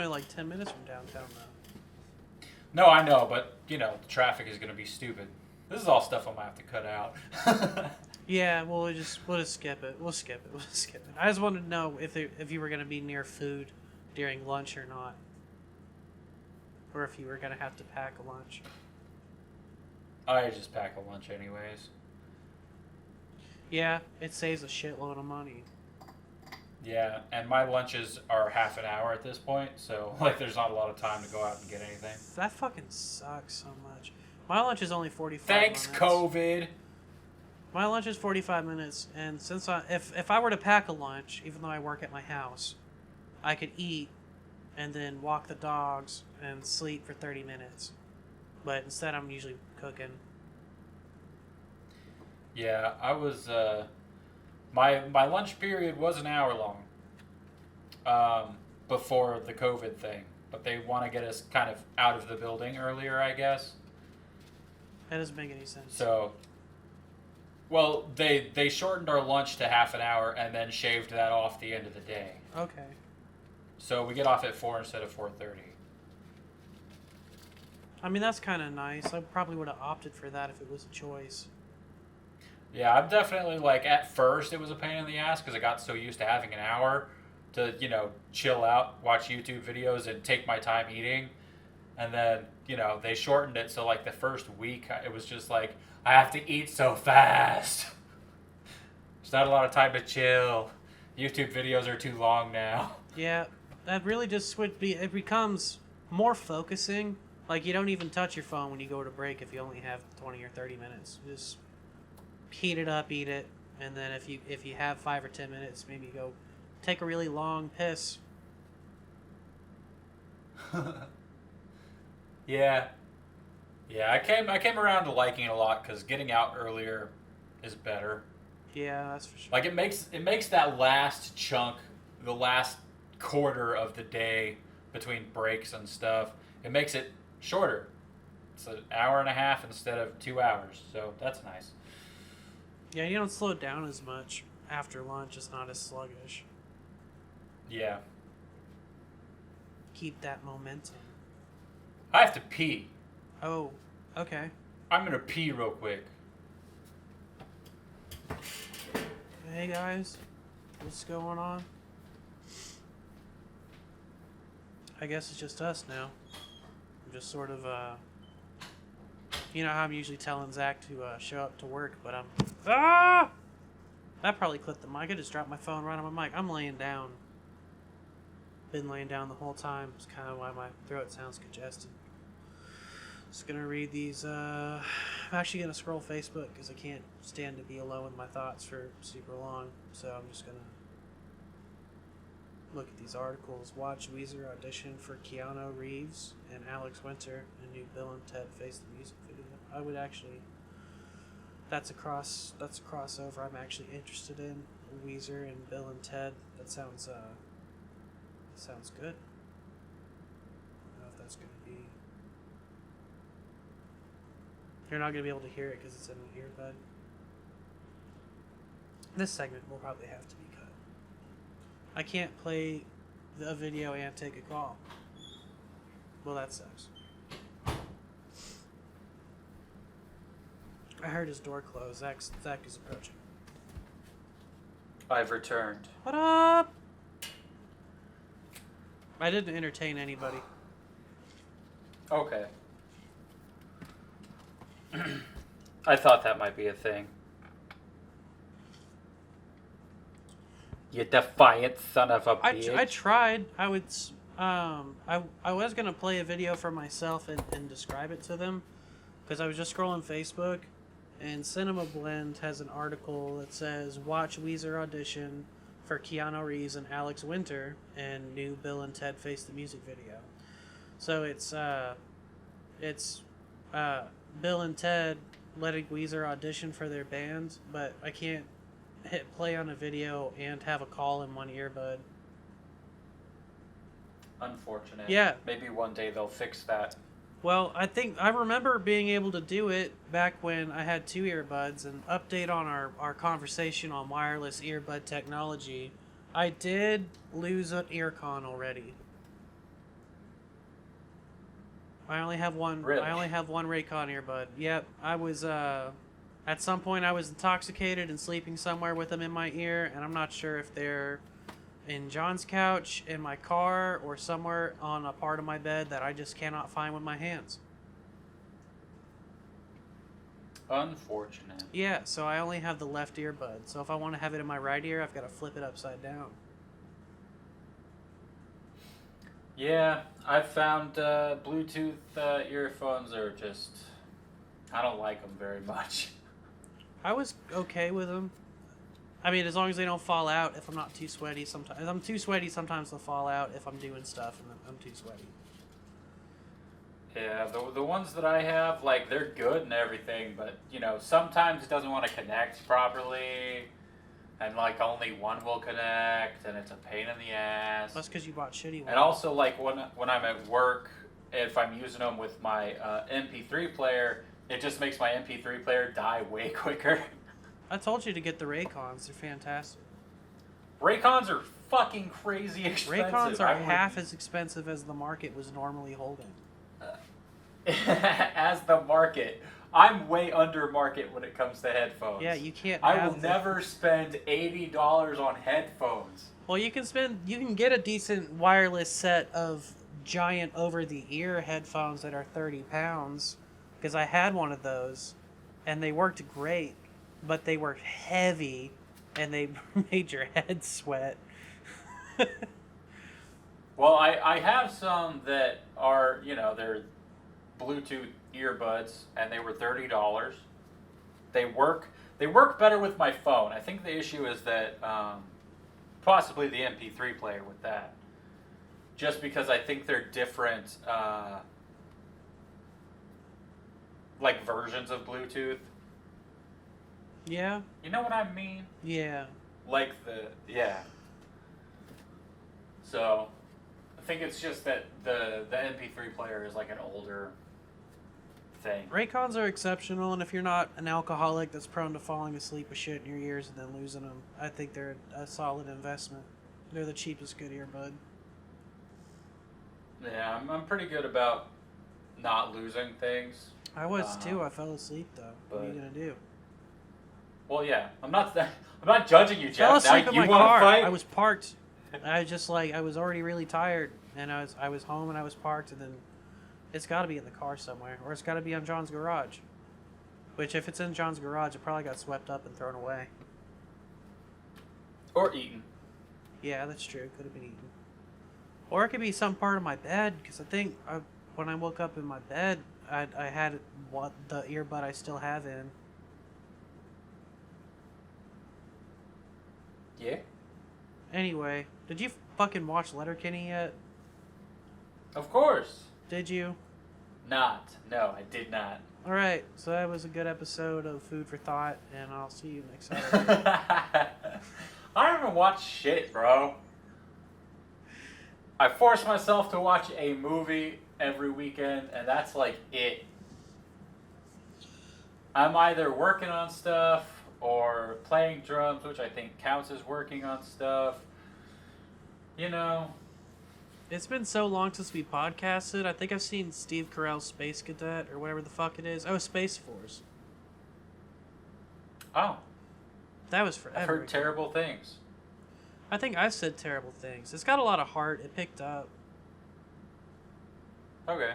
like 10 minutes from downtown though. No, I know, but the traffic is gonna be stupid. This is all stuff I'm gonna have to cut out. Yeah, we'll just skip it. We'll skip it. I just wanted to know if you were gonna be near food during lunch or not, or if you were gonna have to pack a lunch. I just pack a lunch anyways. Yeah, it saves a shitload of money. Yeah, and my lunches are half an hour at this point, so like there's not a lot of time to go out and get anything. That fucking sucks so much. My lunch is only 45 Thanks, minutes. COVID. My lunch is 45 minutes, and since if I were to pack a lunch, even though I work at my house, I could eat and then walk the dogs and sleep for 30 minutes. But instead, I'm usually cooking. Yeah, I was. My lunch period was an hour long. Before the COVID thing, but they want to get us kind of out of the building earlier, I guess. That doesn't make any sense. So, well, they shortened our lunch to half an hour and then shaved that off the end of the day. Okay. So we get off at 4 instead of 4:30. I mean, that's kind of nice. I probably would have opted for that if it was a choice. Yeah, I'm definitely like at first it was a pain in the ass because I got so used to having an hour to chill out, watch YouTube videos, and take my time eating, and then they shortened it so like the first week it was just like I have to eat so fast. There's not a lot of time to chill. YouTube videos are too long now. Yeah, that really just it becomes more focusing. Like, you don't even touch your phone when you go to break if you only have 20 or 30 minutes. Just heat it up, eat it, and then if you have 5 or 10 minutes, maybe go take a really long piss. Yeah. I came around to liking it a lot because getting out earlier is better. Yeah, that's for sure. Like it makes that last chunk, the last quarter of the day between breaks and stuff, it makes it shorter. It's an hour and a half instead of 2 hours, so that's nice. Yeah, you don't slow down as much after lunch. It's not as sluggish. Yeah. Keep that momentum. I have to pee. Oh, okay. I'm gonna pee real quick. Hey guys, what's going on? I guess it's just us now. I'm just sort of, you know how I'm usually telling Zach to show up to work, but I'm... Ah! That probably clipped the mic. I just dropped my phone right on my mic. I'm laying down. Been laying down the whole time. It's kind of why my throat sounds congested. Just gonna read these. I'm actually gonna scroll Facebook because I can't stand to be alone with my thoughts for super long. So I'm just gonna look at these articles. Watch Weezer audition for Keanu Reeves and Alex Winter in new Bill and Ted Face the Music video. I would actually. That's a crossover I'm actually interested in. Weezer and Bill and Ted. That sounds good. I don't know if that's gonna be. You're not gonna be able to hear it because it's in an earbud. This segment will probably have to be cut. I can't play a video and take a call. Well, that sucks. I heard his door close. Zach is approaching. I've returned. What up? I didn't entertain anybody. Okay. I thought that might be a thing. You defiant son of a bitch. I tried. I would. I was gonna play a video for myself and describe it to them, because I was just scrolling Facebook, and Cinema Blend has an article that says watch Weezer audition for Keanu Reeves and Alex Winter and new Bill and Ted Face the Music video. So it's Bill and Ted letting Weezer audition for their band, but I can't hit play on a video and have a call in one earbud. Unfortunate. Yeah. Maybe one day they'll fix that. Well, I remember being able to do it back when I had 2 earbuds. And update on our conversation on wireless earbud technology, I did lose an earcon already. I only have one. Really? I only have one Raycon earbud. Yep, I was at some point I was intoxicated and sleeping somewhere with them in my ear, and I'm not sure if they're in John's couch, in my car, or somewhere on a part of my bed that I just cannot find with my hands. Unfortunate. Yeah, so I only have the left earbud. So if I want to have it in my right ear, I've got to flip it upside down. Yeah, I've found Bluetooth earphones are just... I don't like them very much. I was okay with them. I mean, as long as they don't fall out. If I'm not too sweaty, sometimes if I'm too sweaty, sometimes they'll fall out. If I'm doing stuff and I'm too sweaty. Yeah, the ones that I have, like, they're good and everything, but, you know, sometimes it doesn't want to connect properly, and, like, only one will connect, and it's a pain in the ass. That's because you bought shitty ones. And also, like, when I'm at work, if I'm using them with my MP3 player, it just makes my MP3 player die way quicker. I told you to get the Raycons. They're fantastic. Raycons are fucking crazy expensive. Raycons are half as expensive as the market was normally holding. As the market. I'm way under market when it comes to headphones. Yeah, you can't. I will never spend $80 on headphones. Well, you can get a decent wireless set of giant over-the-ear headphones that are 30 pounds, because I had one of those, and they worked great, but they were heavy, and they made your head sweat. Well, I have some that are, you know, they're Bluetooth earbuds, and they were $30. They work better with my phone. I think the issue is that possibly the MP3 player with that, just because I think they're different like versions of Bluetooth. Yeah. You know what I mean? Yeah. Like yeah. So I think it's just that the MP3 player is like an older thing. Raycons are exceptional, and if you're not an alcoholic that's prone to falling asleep with shit in your ears and then losing them, I think they're a solid investment. They're the cheapest good earbud. Yeah, I'm pretty good about not losing things. I was too. I fell asleep though. What are you gonna do? Well, yeah, I'm not judging you, Jeff. Fell asleep in my car. Fight? I was parked. I just I was already really tired, and I was home and I was parked, and then it's got to be in the car somewhere, or it's got to be on John's garage. Which, if it's in John's garage, it probably got swept up and thrown away. Or eaten. Yeah, that's true. It could have been eaten. Or it could be some part of my bed, because I think when I woke up in my bed, I had the earbud I still have in. Yeah. Anyway, did you fucking watch Letterkenny yet? Of course. Did you? Not. No, I did not. Alright, so that was a good episode of Food for Thought, and I'll see you next Saturday. I don't even watch shit, bro. I force myself to watch a movie every weekend, and that's like it. I'm either working on stuff or playing drums, which I think counts as working on stuff. You know. It's been so long since we podcasted. I think I've seen Steve Carell's Space Cadet, or whatever the fuck it is. Oh, Space Force. Oh. That was forever I've heard ago. terrible things. I think I've said terrible things. It's got a lot of heart. It picked up. Okay.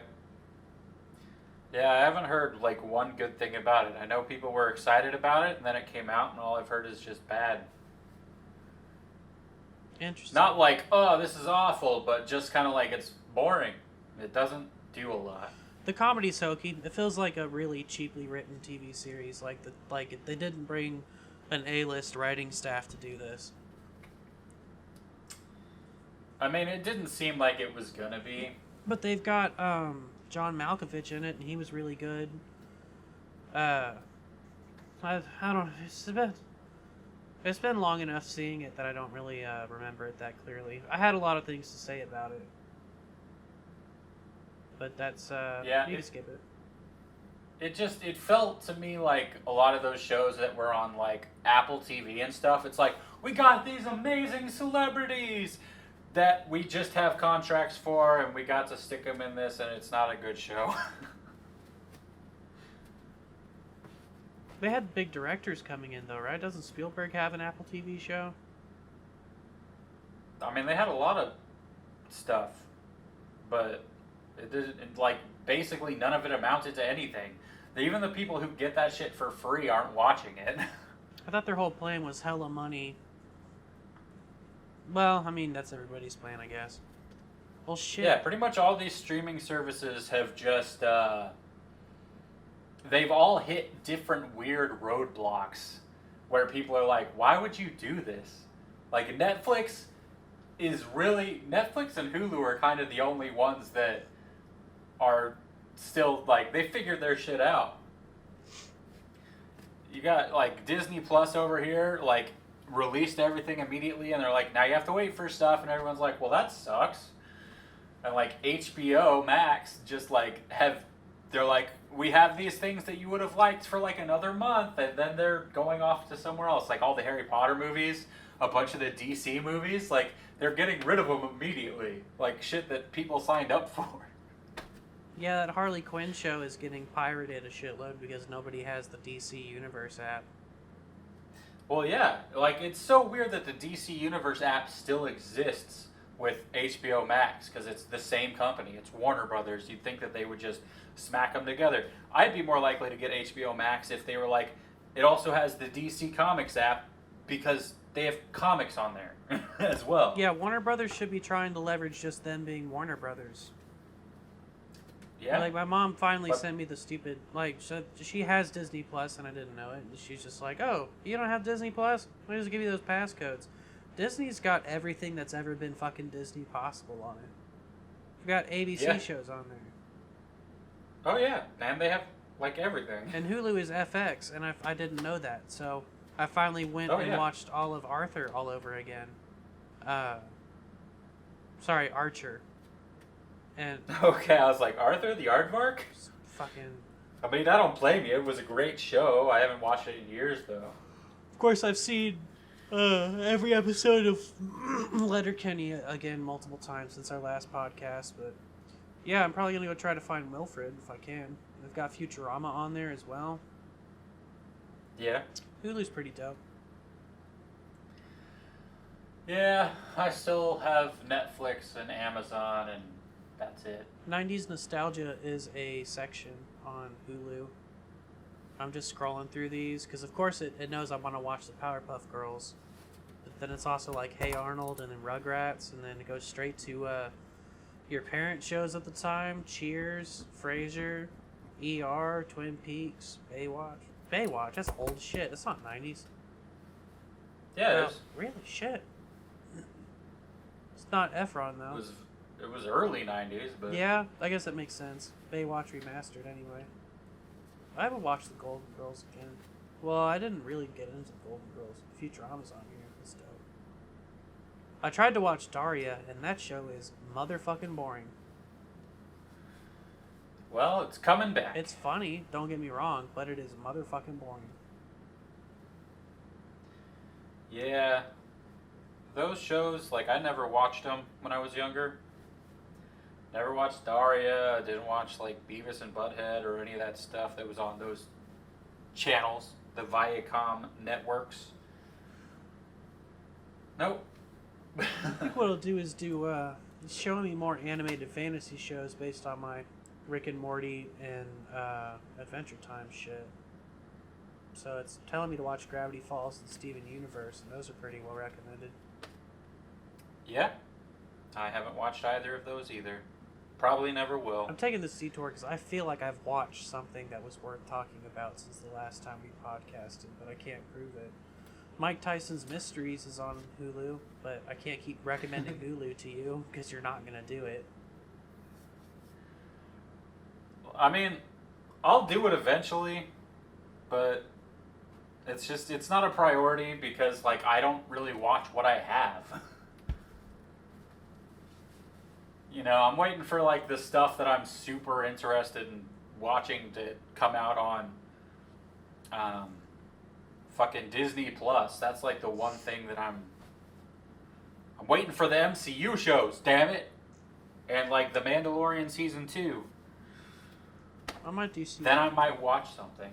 Yeah, I haven't heard, like, one good thing about it. I know people were excited about it, and then it came out, and all I've heard is just bad. Interesting. Not like, oh, this is awful, but just kind of like it's boring. It doesn't do a lot. The comedy's hokey. It feels like a really cheaply written TV series. They didn't bring an A-list writing staff to do this. I mean, it didn't seem like it was gonna be. But they've got John Malkovich in it, and he was really good. I don't. It's been long enough seeing it that I don't really remember it that clearly. I had a lot of things to say about it, but that's yeah. You can skip it. It felt to me like a lot of those shows that were on like Apple TV and stuff. It's like, we got these amazing celebrities that we just have contracts for, and we got to stick them in this, and it's not a good show. They had big directors coming in though, right? Doesn't Spielberg have an Apple TV show? I mean, they had a lot of stuff, but it didn't, like, basically none of it amounted to anything. Even the people who get that shit for free aren't watching it. I thought their whole plan was hella money. Well, I mean, that's everybody's plan, I guess. Well, shit. Yeah, pretty much all these streaming services have just, they've all hit different weird roadblocks where people are like, why would you do this? Like, Netflix and Hulu are kind of the only ones that are still, like, they figured their shit out. You got, like, Disney Plus over here, like, released everything immediately, and they're like, now you have to wait for stuff, and everyone's like, well, that sucks. And, like, HBO Max just, like, they're like, we have these things that you would have liked for, like, another month, and then they're going off to somewhere else. Like, all the Harry Potter movies, a bunch of the DC movies, like, they're getting rid of them immediately. Like, shit that people signed up for. Yeah, that Harley Quinn show is getting pirated a shitload because nobody has the DC Universe app. Well, yeah. Like, it's so weird that the DC Universe app still exists with HBO Max, because it's the same company. It's Warner Brothers. You'd think that they would just smack them together. I'd be more likely to get HBO Max if they were like, it also has the DC Comics app, because they have comics on there as well. Yeah, Warner Brothers should be trying to leverage just them being Warner Brothers. Yeah. Like, my mom finally sent me the stupid, like, so she has Disney Plus, and I didn't know it. And she's just like, oh, you don't have Disney Plus? Let me just give you those passcodes. Disney's got everything that's ever been fucking Disney possible on it. You've got ABC shows on there. Oh, yeah. And they have, like, everything. And Hulu is FX, and I didn't know that. So I finally went and watched all of Arthur all over again. Sorry, Archer. And okay, I was like, Arthur the Aardvark? Fucking... I mean, I don't blame you. It was a great show. I haven't watched it in years, though. Of course, I've seen every episode of Letterkenny again multiple times since our last podcast, but yeah, I'm probably going to go try to find Wilfred if I can. They've got Futurama on there as well. Yeah. Hulu's pretty dope. Yeah, I still have Netflix and Amazon, and that's it. 90s Nostalgia is a section on Hulu. I'm just scrolling through these, because of course it knows I want to watch the Powerpuff Girls. But then it's also like Hey Arnold and then Rugrats, and then it goes straight to your parent shows at the time. Cheers, Frasier, ER, Twin Peaks, Baywatch. Baywatch, that's old shit. That's not 90s. Yeah, it is. Really? Shit. It's not Efron, though. It was early 90s, but... Yeah, I guess that makes sense. Baywatch remastered, anyway. I haven't watched the Golden Girls again. Well, I didn't really get into the Golden Girls. Futurama's on here. That's dope. I tried to watch Daria, and that show is motherfucking boring. Well, it's coming back. It's funny, don't get me wrong, but it is motherfucking boring. Yeah. Those shows, like, I never watched them when I was younger. Never watched Daria. Didn't watch, like, Beavis and Butthead or any of that stuff that was on those channels, the Viacom networks. Nope. I think what I'll do is show me more animated fantasy shows based on my Rick and Morty and Adventure Time shit. So it's telling me to watch Gravity Falls and Steven Universe, and those are pretty well recommended. Yeah. I haven't watched either of those either. Probably never will. I'm taking this detour because I feel like I've watched something that was worth talking about since the last time we podcasted, but I can't prove it. Mike Tyson's Mysteries is on Hulu, but I can't keep recommending Hulu to you because you're not going to do it. I mean, I'll do it eventually, but it's not a priority because, like, I don't really watch what I have. You know, I'm waiting for, like, the stuff that I'm super interested in watching to come out on fucking Disney Plus. That's, like, the one thing that I'm waiting for the MCU shows, damn it. And, like, The Mandalorian Season 2. I might do some... Then I might watch something.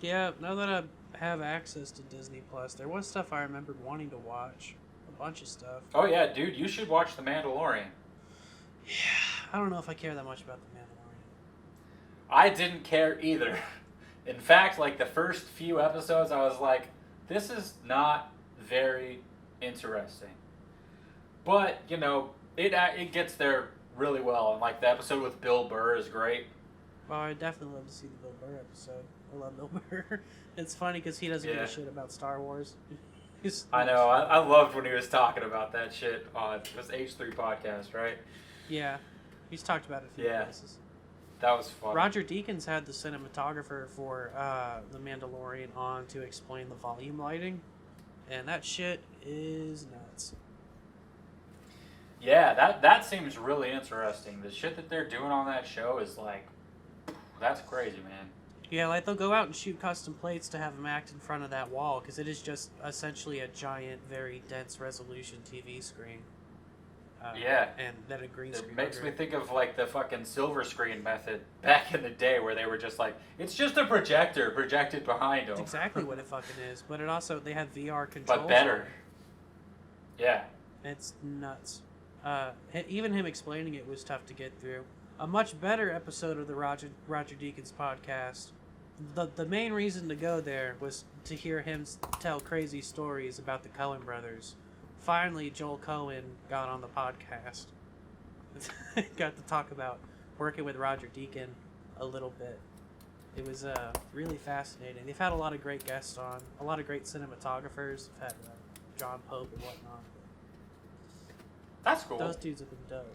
Yeah, now that I have access to Disney Plus, there was stuff I remembered wanting to watch. A bunch of stuff. Oh, yeah, dude, you should watch The Mandalorian. Yeah, I don't know if I care that much about The Mandalorian. I didn't care either. In fact, like, the first few episodes, I was like, this is not very interesting. But, you know, it gets there really well, and like the episode with Bill Burr is great. Well, I definitely love to see the Bill Burr episode. I love Bill Burr. It's funny because he doesn't give a shit about Star Wars. I know. I loved when he was talking about that shit on this H3 podcast, right? Yeah, he's talked about it a few places. That was fun. Roger Deakins had the cinematographer for The Mandalorian on to explain the volume lighting, and that shit is nuts. Yeah, that seems really interesting. The shit that they're doing on that show is like, that's crazy, man. Yeah, like they'll go out and shoot custom plates to have them act in front of that wall because it is just essentially a giant, very dense resolution TV screen. And then a green screen. It makes me think of like the fucking silver screen method back in the day where they were just like, it's just a projector projected behind them. That's exactly what it fucking is. But it also, they have VR controls. But better. Yeah. It's nuts. Even him explaining it was tough to get through. A much better episode of the Roger Deakins podcast. The main reason to go there was to hear him tell crazy stories about the Coen brothers. Finally, Joel Coen got on the podcast. Got to talk about working with Roger Deacon a little bit. It was really fascinating. They've had a lot of great guests on, a lot of great cinematographers. They've had John Pope and whatnot. That's cool. Those dudes have been dope.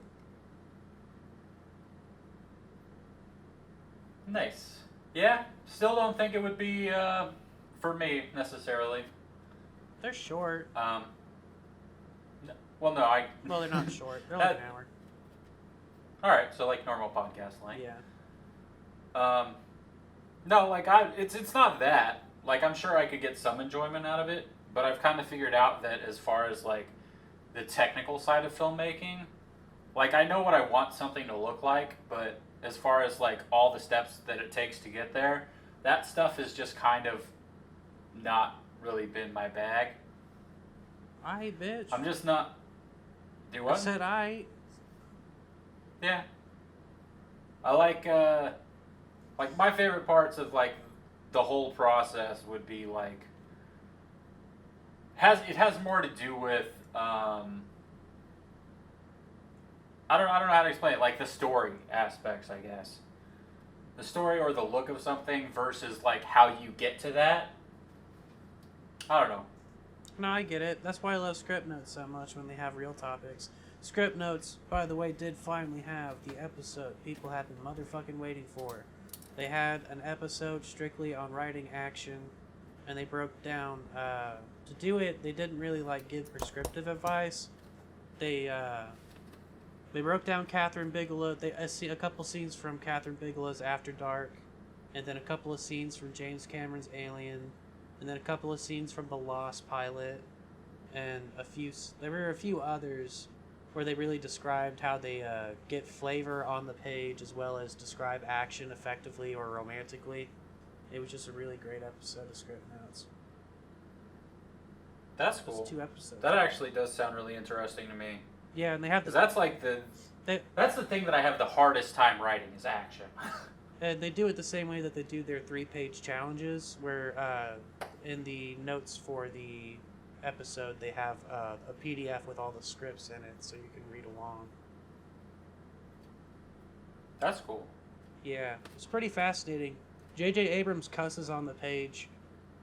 Nice. Yeah, still don't think it would be for me necessarily. They're short. Well, no, Well, they're not short. They're like an hour. All right, so like normal podcast length. Yeah. No, like it's not that. Like I'm sure I could get some enjoyment out of it, but I've kind of figured out that as far as like the technical side of filmmaking, like I know what I want something to look like, but as far as like all the steps that it takes to get there, that stuff has just kind of not really been my bag. Bitch. I'm just not. Do what? I said Yeah. I like my favorite parts of like the whole process would be like it has more to do with I don't know how to explain it, like the story aspects, I guess. The story or the look of something versus like how you get to that. I don't know. No, I get it. That's why I love Scriptnotes so much when they have real topics. Scriptnotes, by the way, did finally have the episode people have been motherfucking waiting for. They had an episode strictly on writing action, and they broke down, to do it, they didn't really, like, give prescriptive advice. They broke down Catherine Bigelow, a couple scenes from Catherine Bigelow's After Dark, and then a couple of scenes from James Cameron's Alien, and then a couple of scenes from The Lost Pilot, and there were a few others where they really described how they get flavor on the page as well as describe action effectively or romantically. It was just a really great episode of Scriptnotes. That's cool. 2 episodes. That actually does sound really interesting to me. Yeah, and they have that's like that's the thing that I have the hardest time writing is action. And they do it the same way that they do their 3-page challenges, where in the notes for the episode they have a PDF with all the scripts in it, so you can read along. That's cool. Yeah, it's pretty fascinating. J.J. Abrams cusses on the page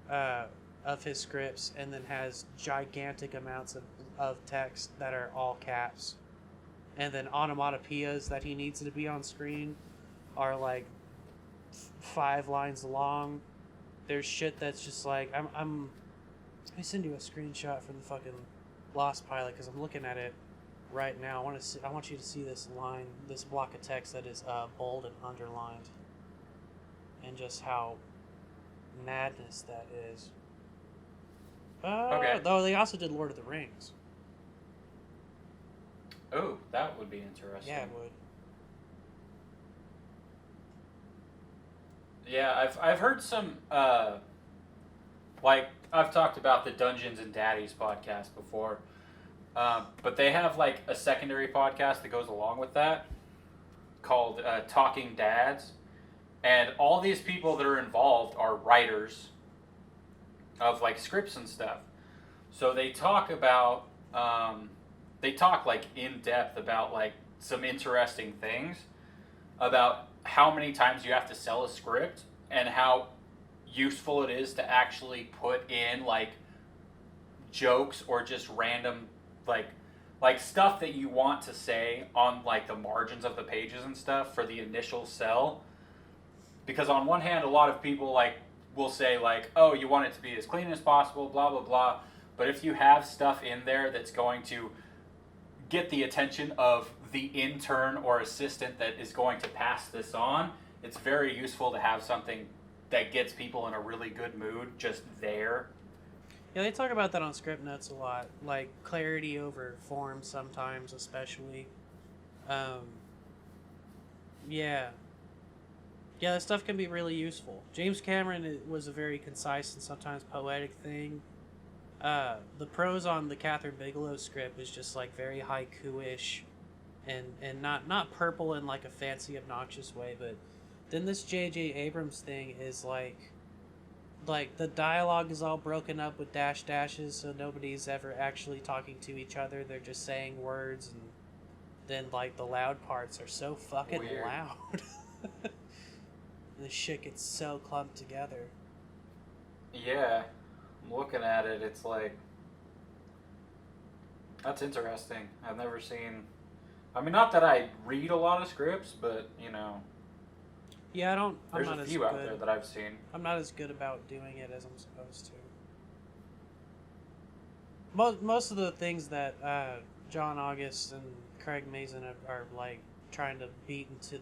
of his scripts, and then has gigantic amounts of text that are all caps. And then onomatopoeias that he needs to be on screen are like 5 lines long. There's shit that's just like let me send you a screenshot from the fucking Lost Pilot because I'm looking at it right now. I want you to see this line, this block of text that is bold and underlined, and just how madness that is. Okay. Though they also did Lord of the Rings. Oh, that would be interesting. Yeah, it would. Yeah, I've heard some like I've talked about the Dungeons and Daddies podcast before, but they have like a secondary podcast that goes along with that called Talking Dads, and all these people that are involved are writers of like scripts and stuff. So they talk about they talk like in depth about like some interesting things about how many times you have to sell a script and how useful it is to actually put in like jokes or just random like stuff that you want to say on like the margins of the pages and stuff for the initial sell. Because on one hand, a lot of people like will say like, oh, you want it to be as clean as possible, blah blah blah. But if you have stuff in there that's going to get the attention of the intern or assistant that is going to pass this on, it's very useful to have something that gets people in a really good mood just there. Yeah, they talk about that on Scriptnotes a lot, like clarity over form sometimes, especially. Yeah. Yeah, that stuff can be really useful. James Cameron was a very concise and sometimes poetic thing. The prose on the Catherine Bigelow script is just like very haiku-ish and not purple in like a fancy, obnoxious way, but then this J.J. Abrams thing is like the dialogue is all broken up with dashes, so nobody's ever actually talking to each other. They're just saying words, and then like the loud parts are so fucking Weird. loud. This shit gets so clumped together. Yeah, I'm looking at it. It's like, that's interesting. I've never seen. I mean, not that I read a lot of scripts, but you know, Yeah, I'm there's not a as few good. out there that I've seen. I'm not as good about doing it as I'm supposed to. Most of the things that John August and Craig Mazin are like trying to beat into the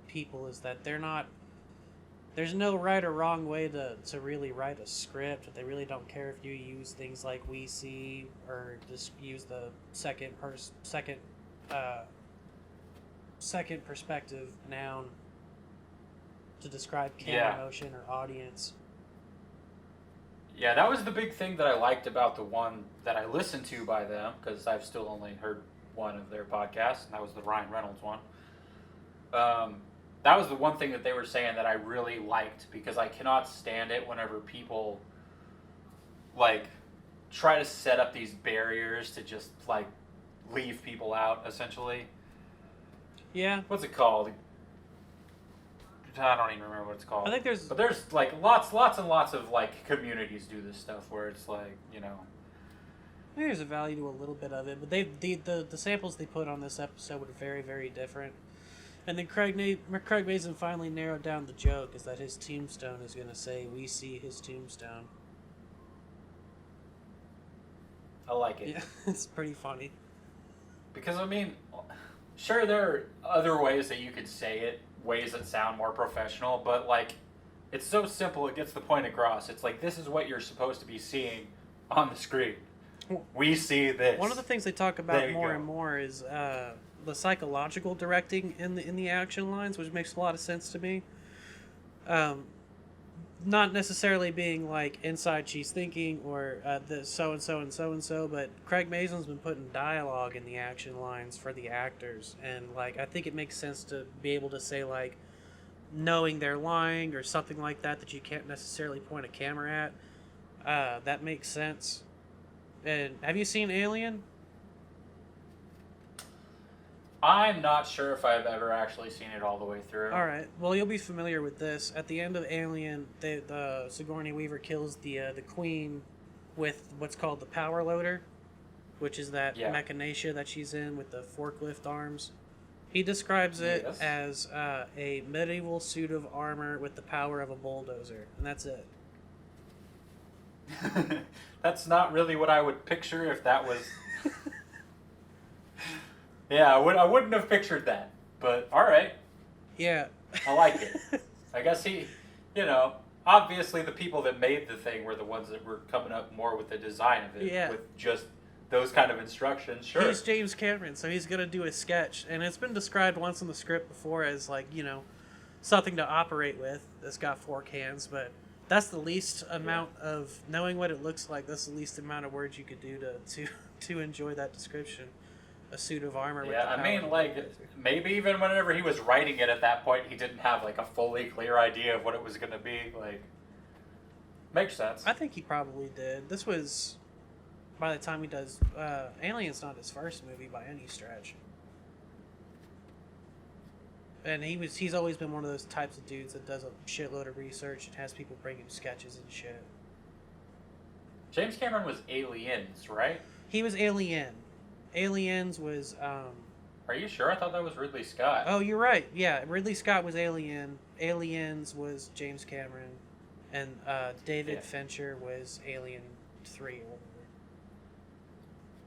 people is that they're not. There's no right or wrong way to really write a script. They really don't care if you use things like we see or just use the second perspective noun to describe camera motion or audience. Yeah, that was the big thing that I liked about the one that I listened to by them, because I've still only heard one of their podcasts, and that was the Ryan Reynolds one. That was the one thing that they were saying that I really liked, because I cannot stand it whenever people like try to set up these barriers to just like leave people out, essentially. Yeah. What's it called? I don't even remember what it's called. I think But there's like lots and lots of like communities do this stuff where it's like, you know. I think there's a value to a little bit of it, but the samples they put on this episode were very, very different. And then Craig Mazin finally narrowed down the joke, is that his tombstone is going to say, "We see his tombstone." I like it. Yeah, it's pretty funny. Because, I mean, sure, there are other ways that you could say it, ways that sound more professional, but, like, it's so simple, it gets the point across. It's like, this is what you're supposed to be seeing on the screen. We see this. One of the things they talk about more and more is the psychological directing in the action lines, which makes a lot of sense to me. Not necessarily being like inside she's thinking or the so and so and so and so, but Craig Mazin's been putting dialogue in the action lines for the actors, and like I think it makes sense to be able to say like knowing they're lying or something like that you can't necessarily point a camera at. That makes sense. And have you seen Alien? I'm not sure if I've ever actually seen it all the way through. All right. Well, you'll be familiar with this. At the end of Alien, the Sigourney Weaver kills the queen with what's called the power loader, which is that mechanization that she's in with the forklift arms. He describes it as a medieval suit of armor with the power of a bulldozer, and that's it. That's not really what I would picture if that was... Yeah, I wouldn't have pictured that, but all right. Yeah. I like it. I guess he, you know, obviously the people that made the thing were the ones that were coming up more with the design of it, with just those kind of instructions. Sure. He's James Cameron, so he's going to do a sketch, and it's been described once in the script before as, like, you know, something to operate with that's got fork hands, but that's the least amount of, knowing what it looks like, that's the least amount of words you could do to enjoy that description. A suit of armor. Yeah, I mean, like, maybe even whenever he was writing it at that point, he didn't have, like, a fully clear idea of what it was going to be. Like, makes sense. I think he probably did. This was by the time he does, Alien's not his first movie by any stretch. And he's always been one of those types of dudes that does a shitload of research and has people bring him sketches and shit. James Cameron was Aliens, right? He was Alien. Aliens was, Are you sure? I thought that was Ridley Scott. Oh, you're right. Yeah, Ridley Scott was Alien. Aliens was James Cameron. And David Fincher was Alien 3 or whatever.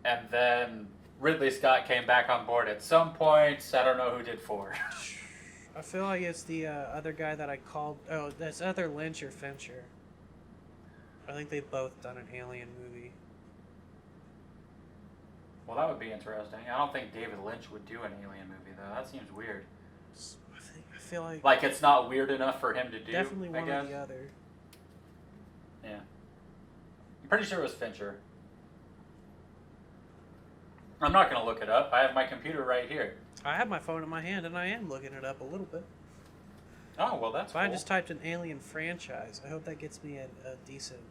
And then Ridley Scott came back on board at some point. I don't know who did 4. I feel like it's the other guy that I called... Oh, that's either Lynch or Fincher. I think they've both done an Alien movie. Well, that would be interesting. I don't think David Lynch would do an Alien movie, though. That seems weird. I feel like... Like, it's not weird enough for him to do, definitely one or the other. Yeah. I'm pretty sure it was Fincher. I'm not going to look it up. I have my computer right here. I have my phone in my hand, and I am looking it up a little bit. Oh, well, that's cool. I just typed an Alien franchise. I hope that gets me a decent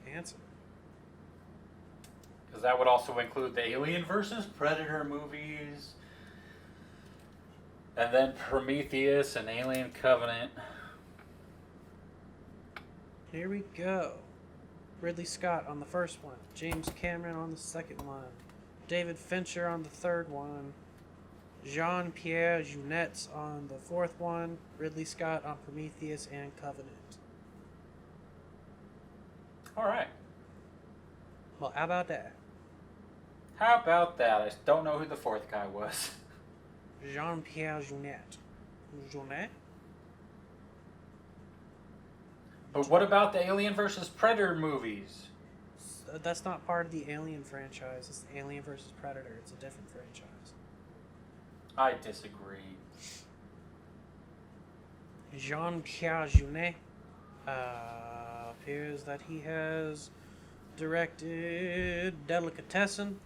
answer. Because that would also include the Alien versus Predator movies. And then Prometheus and Alien Covenant. Here we go. Ridley Scott on the first one. James Cameron on the second one. David Fincher on the third one. Jean-Pierre Jeunet on the fourth one. Ridley Scott on Prometheus and Covenant. Alright. Well, how about that? How about that? I don't know who the fourth guy was. Jean-Pierre Jeunet. Jeunet? But what about the Alien versus Predator movies? That's not part of the Alien franchise. It's the Alien versus Predator. It's a different franchise. I disagree. Jean-Pierre Jeunet appears that he has directed Delicatessen,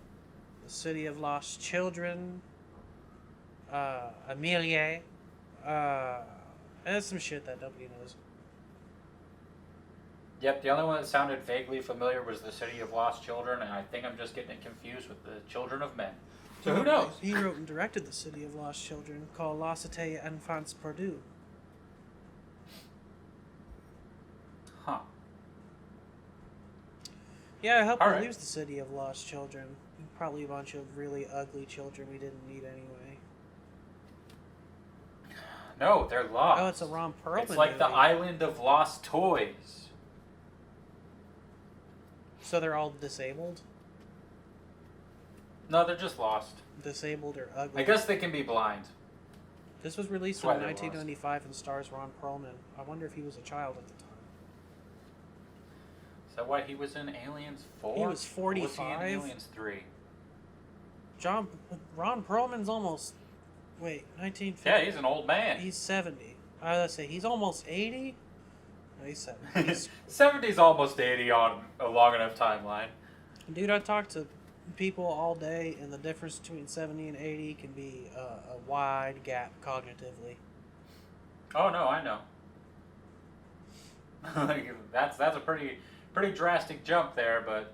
The City of Lost Children, Amelie, and some shit that nobody knows. Yep, the only one that sounded vaguely familiar was The City of Lost Children, and I think I'm just getting it confused with The Children of Men. So who knows? He wrote and directed The City of Lost Children, called La Cité Enfants Perdus. Huh. Yeah, I hope All we right. lose The City of Lost Children. Probably a bunch of really ugly children we didn't need anyway. No, they're lost. Oh, it's a Ron Perlman It's like movie. the Island of Lost Toys. So they're all disabled? No, they're just lost. Disabled or ugly? I guess they can be blind. This was released That's why in they're 1995 and stars Ron Perlman. I wonder if he was a child at the time. Is that why he was in Aliens 4? He was Or was he 45? in Aliens 3? Ron Perlman's almost... Wait, 1950? Yeah, he's an old man. He's 70. Let's say he's almost 80? No, he's 70. He's, 70's almost 80 on a long enough timeline. dude, I talk to people all day, and the difference between 70 and 80 can be a wide gap cognitively. Oh no, I know. that's a pretty drastic jump there, but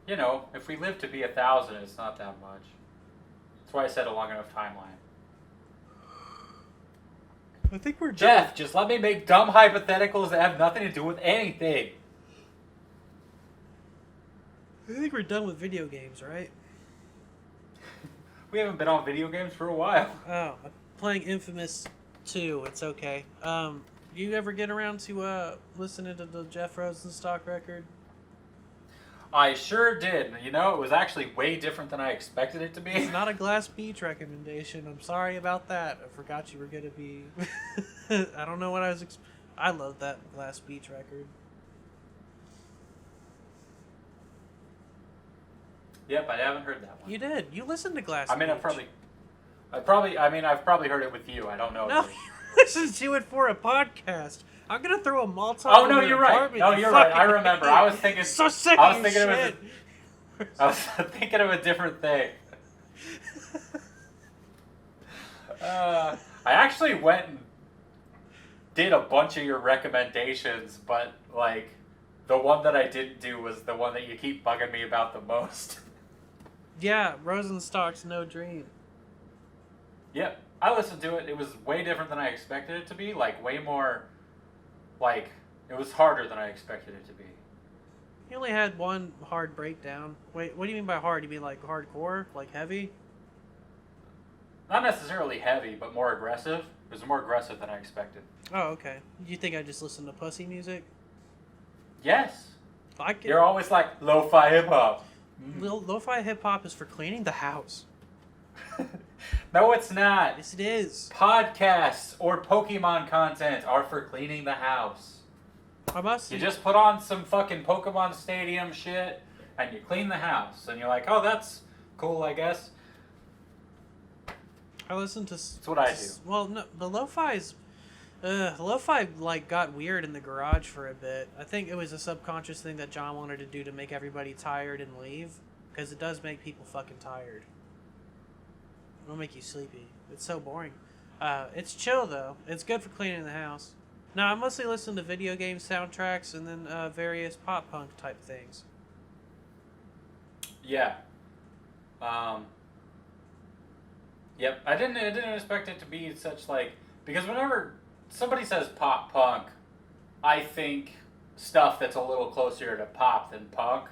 you know, if we live to be 1,000, it's not that much. That's why I said a long enough timeline. I think we're Jeff, just let me make dumb hypotheticals that have nothing to do with anything. I think we're done with video games, right? We haven't been on video games for a while. Oh, I'm playing Infamous 2. It's okay. You ever get around to listening to the Jeff Rosenstock record? I sure did. You know, it was actually way different than I expected it to be. It's not a Glass Beach recommendation. I'm sorry about that. I forgot you were going to be... I don't know what I was... I love that Glass Beach record. Yep, I haven't heard that one. You did. You listened to Glass I mean, Beach. I've probably heard it with you. I don't know. No, you listened to it for a podcast. I'm gonna throw a Molotov. Oh no, in your you're right. apartment, No, you you're right. I fucking remember. idiot. I was thinking. So sick I of was your thinking shit. I was thinking of a different thing. I actually went and did a bunch of your recommendations, but like The one that I didn't do was the one that you keep bugging me about the most. Yeah, Rosenstock's No Dream. Yep, I listened to it. It was way different than I expected it to be. Like, way more, like, it was harder than I expected it to be. He only had one hard breakdown. Wait, what do you mean by hard? You mean like hardcore? Like heavy? Not necessarily heavy, but more aggressive. It was more aggressive than I expected. Oh, okay. You think I just listen to pussy music? Yes. I can. You're always like, lo-fi hip-hop. Lo-fi hip-hop is for cleaning the house. No, it's not. Yes, it is. Podcasts or Pokemon content are for cleaning the house. I must. You just put on some fucking Pokemon Stadium shit, and you clean the house, and you're like, oh, that's cool, I guess. I listen to. That's what I do. Well, no, the lo-fi's. Lo-fi like got weird in the garage for a bit. I think it was a subconscious thing that John wanted to do to make everybody tired and leave, because it does make people fucking tired. It'll make you sleepy. It's so boring. It's chill though. It's good for cleaning the house. Now I mostly listen to video game soundtracks and then various pop punk type things. Yeah. Yep. I didn't expect it to be such like, because whenever somebody says pop punk, I think stuff that's a little closer to pop than punk.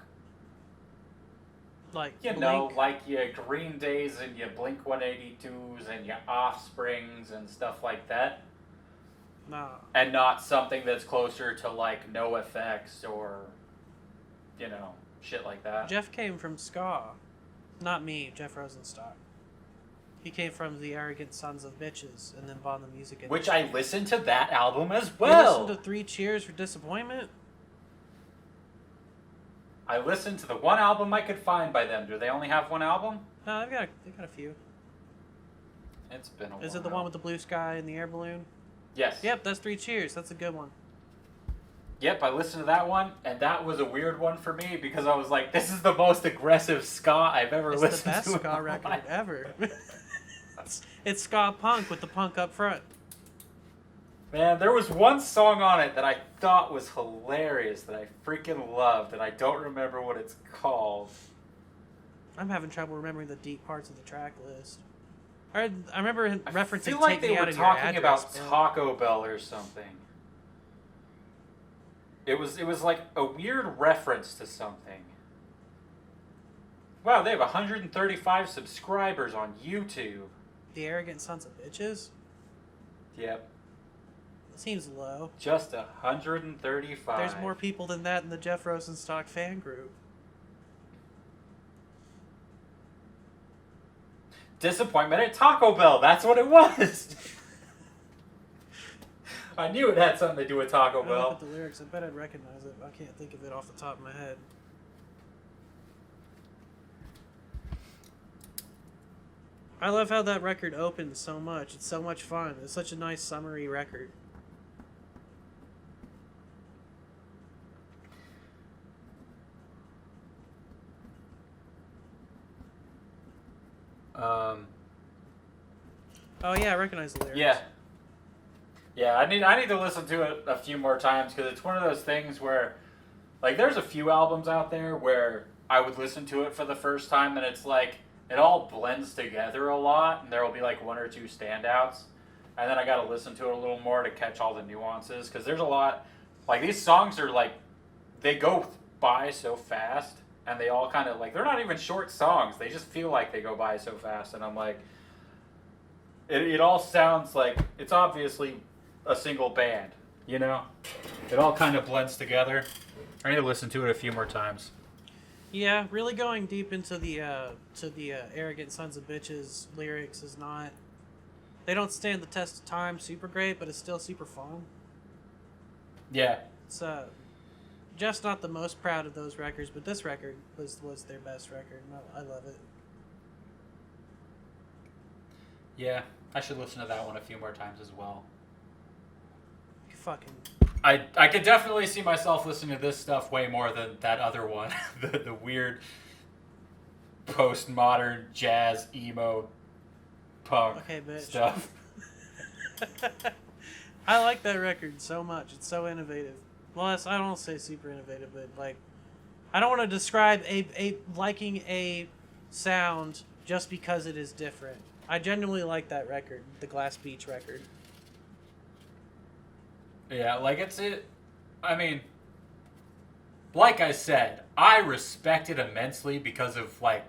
Like you Blink. know, like your Green Days and your Blink 182s and your Offsprings and stuff like that. Nah. And not something that's closer to like NoFX or, you know, shit like that. Jeff came from ska. Not me, Jeff Rosenstock. He came from the Arrogant Sons of Bitches and then bought the music industry. Which I listened to that album as well. You listened to 3 Cheers for Disappointment? I listened to the one album I could find by them. Do they only have one album? No, they've got a few. It's been a while. Is it the one with the blue sky and the air balloon? Yes. Yep, that's 3 Cheers. That's a good one. Yep, I listened to that one, and that was a weird one for me because I was like, this is the most aggressive ska I've ever listened to. It's the best ska record ever. It's ska punk with the punk up front. Man, there was one song on it that I thought was hilarious that I freaking loved, and I don't remember what it's called. I'm having trouble remembering the deep parts of the track list. I remember referencing I feel like Take they Me Out were of Your talking Address, about but- Taco Bell or something. It was like a weird reference to something. Wow, they have 135 subscribers on YouTube. The Arrogant Sons of Bitches? Yep. It seems low. Just 135. There's more people than that in the Jeff Rosenstock fan group. Disappointment at Taco Bell. That's what it was. I knew it had something to do with Taco I look Bell. at the lyrics. I bet I'd recognize it. I can't think of it off the top of my head. I love how that record opens so much. It's so much fun. It's such a nice summery record. Oh yeah, I recognize the lyrics. Yeah. Yeah, I need to listen to it a few more times because it's one of those things where, like, there's a few albums out there where I would listen to it for the first time and it's like, it all blends together a lot and there will be like 1 or 2 standouts. And then I got to listen to it a little more to catch all the nuances because there's a lot, like, these songs are like, they go by so fast and they all kind of, like, they're not even short songs. They just feel like they go by so fast. And I'm like, it all sounds like, it's obviously a single band, you know? It all kind of blends together. I need to listen to it a few more times. Yeah, really going deep into the Arrogant Sons of Bitches lyrics is not... They don't stand the test of time super great, but it's still super fun. Yeah. It's just not the most proud of those records, but this record was their best record, and I love it. Yeah, I should listen to that one a few more times as well. You fucking... I could definitely see myself listening to this stuff way more than that other one. the weird postmodern jazz emo punk stuff. I like that record so much. It's so innovative. Well, I don't say super innovative, but like, I don't want to describe a liking a sound just because it is different. I genuinely like that record, the Glass Beach record. Yeah, like I mean, like I said, I respect it immensely because of like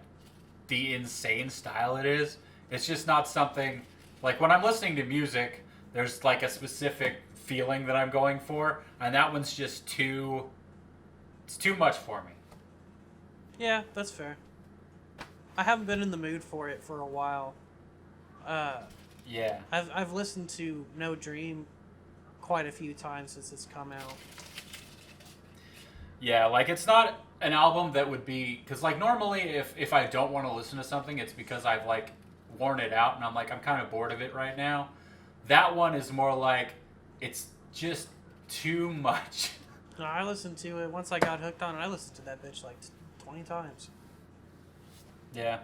the insane style it is. It's just not something like when I'm listening to music, there's like a specific feeling that I'm going for, and that one's just it's too much for me. Yeah, that's fair. I haven't been in the mood for it for a while. Yeah. I've listened to No Dream quite a few times since it's come out. Yeah, like it's not an album that would be because like normally if I don't want to listen to something, it's because I've like worn it out and I'm like I'm kind of bored of it right now. That one is more like it's just too much. No, I listened to it once I got hooked on it. I listened to that bitch like 20 times. Yeah,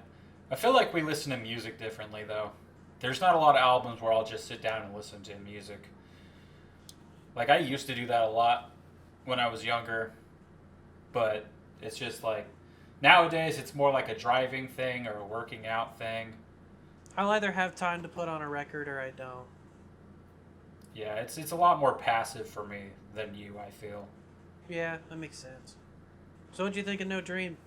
I feel like we listen to music differently though. There's not a lot of albums where I'll just sit down and listen to music. Like I used to do that a lot when I was younger. But it's just like nowadays it's more like a driving thing or a working out thing. I'll either have time to put on a record or I don't. Yeah, it's a lot more passive for me than you, I feel. Yeah, that makes sense. So what'd you think of No Dream?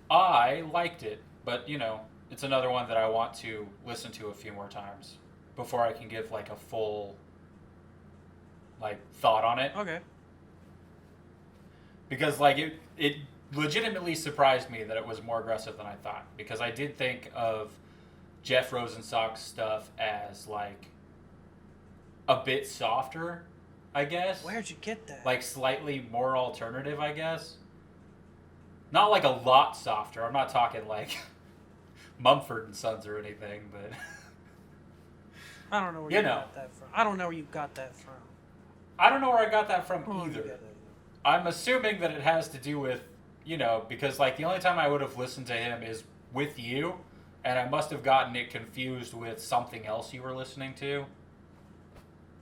I liked it, but you know, it's another one that I want to listen to a few more times before I can give like a full like thought on it. Okay. Because like it legitimately surprised me that it was more aggressive than I thought. Because I did think of Jeff Rosenstock's stuff as like a bit softer, I guess. Where'd you get that? Like slightly more alternative, I guess. Not like a lot softer. I'm not talking like Mumford and Sons or anything, but I don't know where you got that from. I don't know where you got that from. I don't know where I got that from either. Either. I'm assuming that it has to do with, you know, because like the only time I would have listened to him is with you, and I must have gotten it confused with something else you were listening to.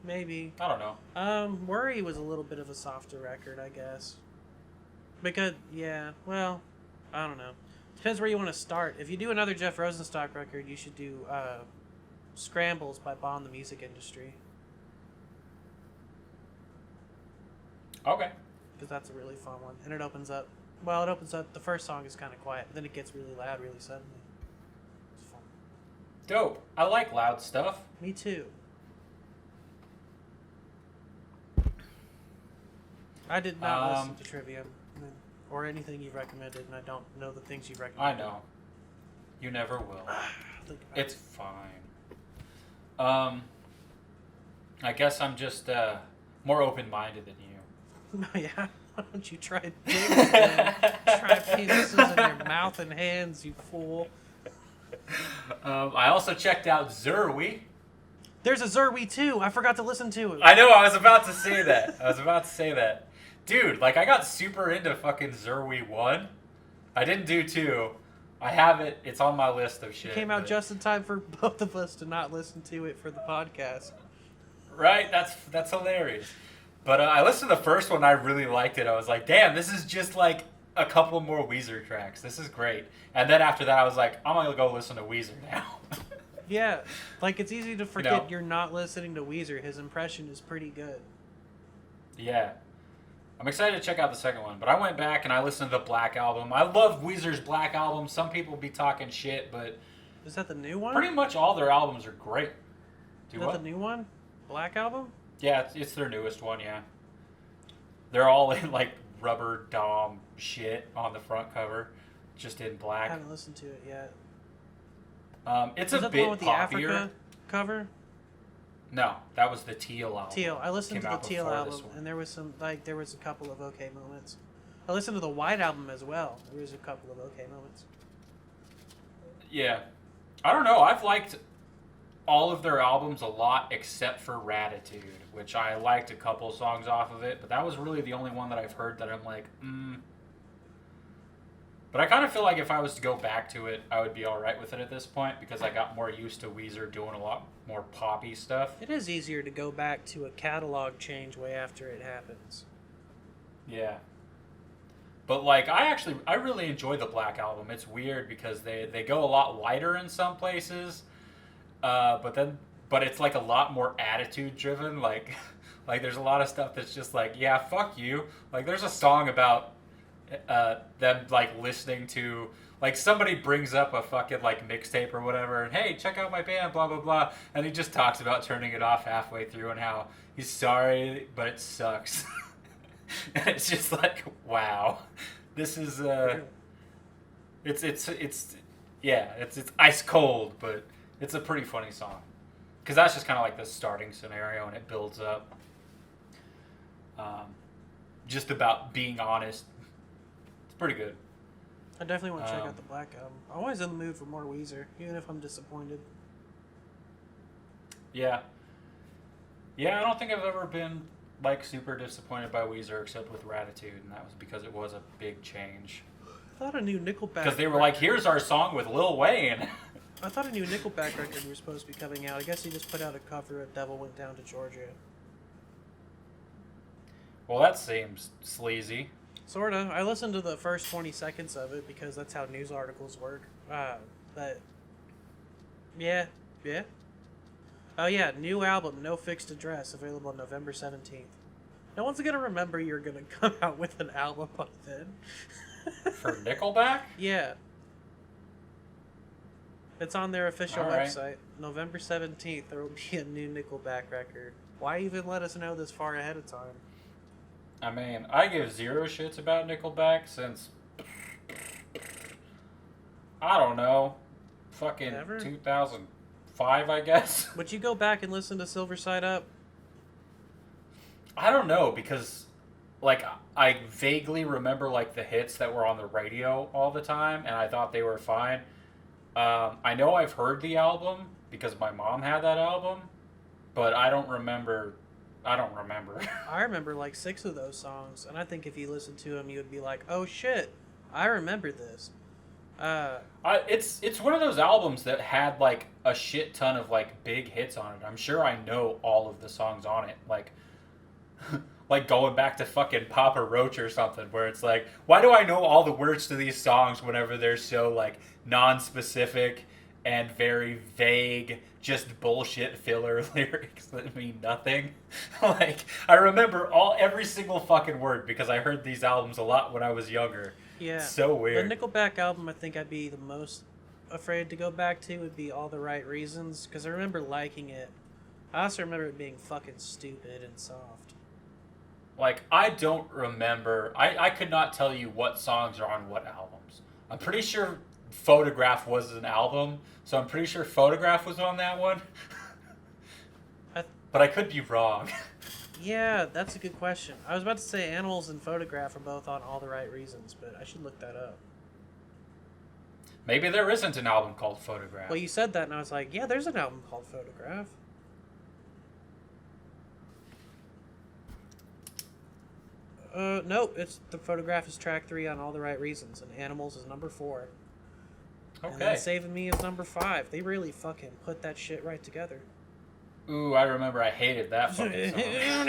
Maybe. I don't know. Worry was a little bit of a softer record, I guess. Because, yeah, well, I don't know. Depends where you want to start. If you do another Jeff Rosenstock record, you should do Scrambles by Bond the Music Industry. Okay. Because that's a really fun one. And it opens up, the first song is kind of quiet, then it gets really loud really suddenly. It's fun. Dope. I like loud stuff. Me too. I did not listen to Trivium or anything you've recommended, and I don't know the things you've recommended. I know. You never will. It's fine. I guess I'm just more open-minded than you. Yeah, why don't you try dicks? Try penises in your mouth and hands, you fool. I also checked out Zerwi. There's a Zerwi too. I forgot to listen to it. I know, I was about to say that. Dude, like I got super into fucking Zerwi 1. I didn't do 2. I have it. It's on my list of shit. It came out just in time for both of us to not listen to it for the podcast. Right? That's hilarious. But I listened to the first one. I really liked it. I was like, damn, this is just like a couple more Weezer tracks. This is great. And then after that, I was like, I'm going to go listen to Weezer now. Yeah. Like, it's easy to forget you're not listening to Weezer. His impression is pretty good. Yeah. I'm excited to check out the second one. But I went back and I listened to the Black Album. I love Weezer's Black Album. Some people be talking shit, but... Is that the new one? Pretty much all their albums are great. Is that the new one? Black Album? Yeah, it's their newest one, yeah. They're all in, like, rubber dom shit on the front cover, just in black. I haven't listened to it yet. It's Is a that bit the one with the poppier. Africa cover? No, that was the Teal album. Teal. I listened to the Teal before album, this one. and there was a couple of okay moments. I listened to the White album as well. There was a couple of okay moments. Yeah. I don't know. I've liked all of their albums a lot except for Rattitude, which I liked a couple songs off of it, but that was really the only one that I've heard that I'm like, But But I kind of feel like if I was to go back to it, I would be all right with it at this point because I got more used to Weezer doing a lot more poppy stuff. It is easier to go back to a catalog change way after it happens. Yeah. But like I really enjoy the Black Album. It's weird because they go a lot lighter in some places, but it's like a lot more attitude driven. Like there's a lot of stuff that's just like, yeah, fuck you. Like there's a song about them like listening to, like, somebody brings up a fucking like mixtape or whatever, and hey, check out my band, blah blah blah, and he just talks about turning it off halfway through and how he's sorry, but it sucks. And it's just like, wow, this is it's ice cold, but it's a pretty funny song because that's just kind of like the starting scenario, and it builds up. Just about being honest. It's pretty good. I definitely want to check out the Black Album. I'm always in the mood for more Weezer, even if I'm disappointed. Yeah. Yeah, I don't think I've ever been like super disappointed by Weezer except with Rabbithole, and that was because it was a big change. I thought a new Nickelback... Because they were like, here's our song with Lil Wayne. I thought a new Nickelback record was supposed to be coming out. I guess he just put out a cover of Devil Went Down to Georgia. Well, that seems sleazy. Sorta. I listened to the first 20 seconds of it because that's how news articles work. But yeah. Oh yeah, new album, No Fixed Address, available November 17th. No one's gonna remember you're gonna come out with an album by then. For Nickelback? Yeah. It's on their official All right. website. November 17th, there will be a new Nickelback record. Why even let us know this far ahead of time? I mean, I give zero shits about Nickelback since, I don't know, fucking Never? 2005, I guess. Would you go back and listen to Silver Side Up? I don't know, because, like, I vaguely remember, like, the hits that were on the radio all the time, and I thought they were fine. I know I've heard the album, because my mom had that album, but I don't remember. I remember like 6 of those songs, and I think if you listened to them, you would be like, "Oh shit, I remember this." It's one of those albums that had like a shit ton of like big hits on it. I'm sure I know all of the songs on it, like like going back to fucking Papa Roach or something, where it's like, why do I know all the words to these songs whenever they're so like non-specific and very vague, just bullshit filler lyrics that mean nothing. Like, I remember every single fucking word because I heard these albums a lot when I was younger. Yeah. It's so weird. The Nickelback album I think I'd be the most afraid to go back to would be All the Right Reasons, because I remember liking it. I also remember it being fucking stupid and soft. Like, I don't remember. I could not tell you what songs are on what albums. I'm pretty sure Photograph was an album, so I'm pretty sure Photograph was on that one. But I could be wrong. Yeah, that's a good question. I was about to say Animals and Photograph are both on All the Right Reasons, but I should look that up. Maybe there isn't an album called Photograph. Well, you said that, and I was like, yeah, there's an album called Photograph. Nope, it's the Photograph is track 3 on All the Right Reasons, and Animals is number 4. Okay. And then Saving Me is number 5. They really fucking put that shit right together. Ooh, I remember I hated that fucking song.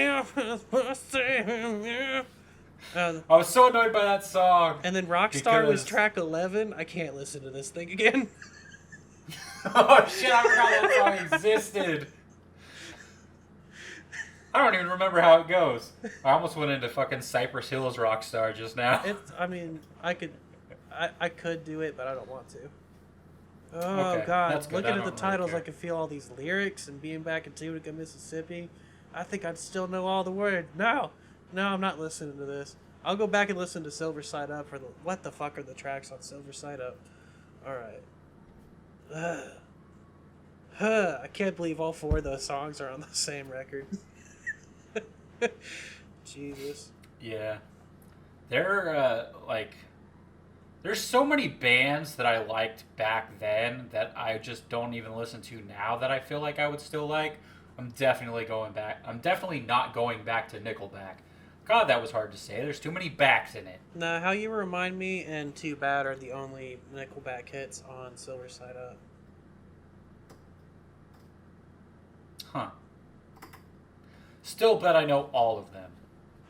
I was so annoyed by that song. And then Rockstar was track 11. I can't listen to this thing again. Oh shit, I forgot that song existed. I don't even remember how it goes. I almost went into fucking Cypress Hills Rockstar just now. I could do it, but I don't want to. Oh, okay, God. Looking at the really titles, care. I can feel all these lyrics and being back in Tunica, Mississippi. I think I'd still know all the words. No, I'm not listening to this. I'll go back and listen to Silver Side Up for what the fuck are the tracks on Silver Side Up? Alright. I can't believe all 4 of those songs are on the same record. Jesus. Yeah. There's so many bands that I liked back then that I just don't even listen to now that I feel like I would still like. I'm definitely not going back to Nickelback. God, that was hard to say. There's too many backs in it. No, How You Remind Me and Too Bad are the only Nickelback hits on Silver Side Up. Huh. Still bet I know all of them.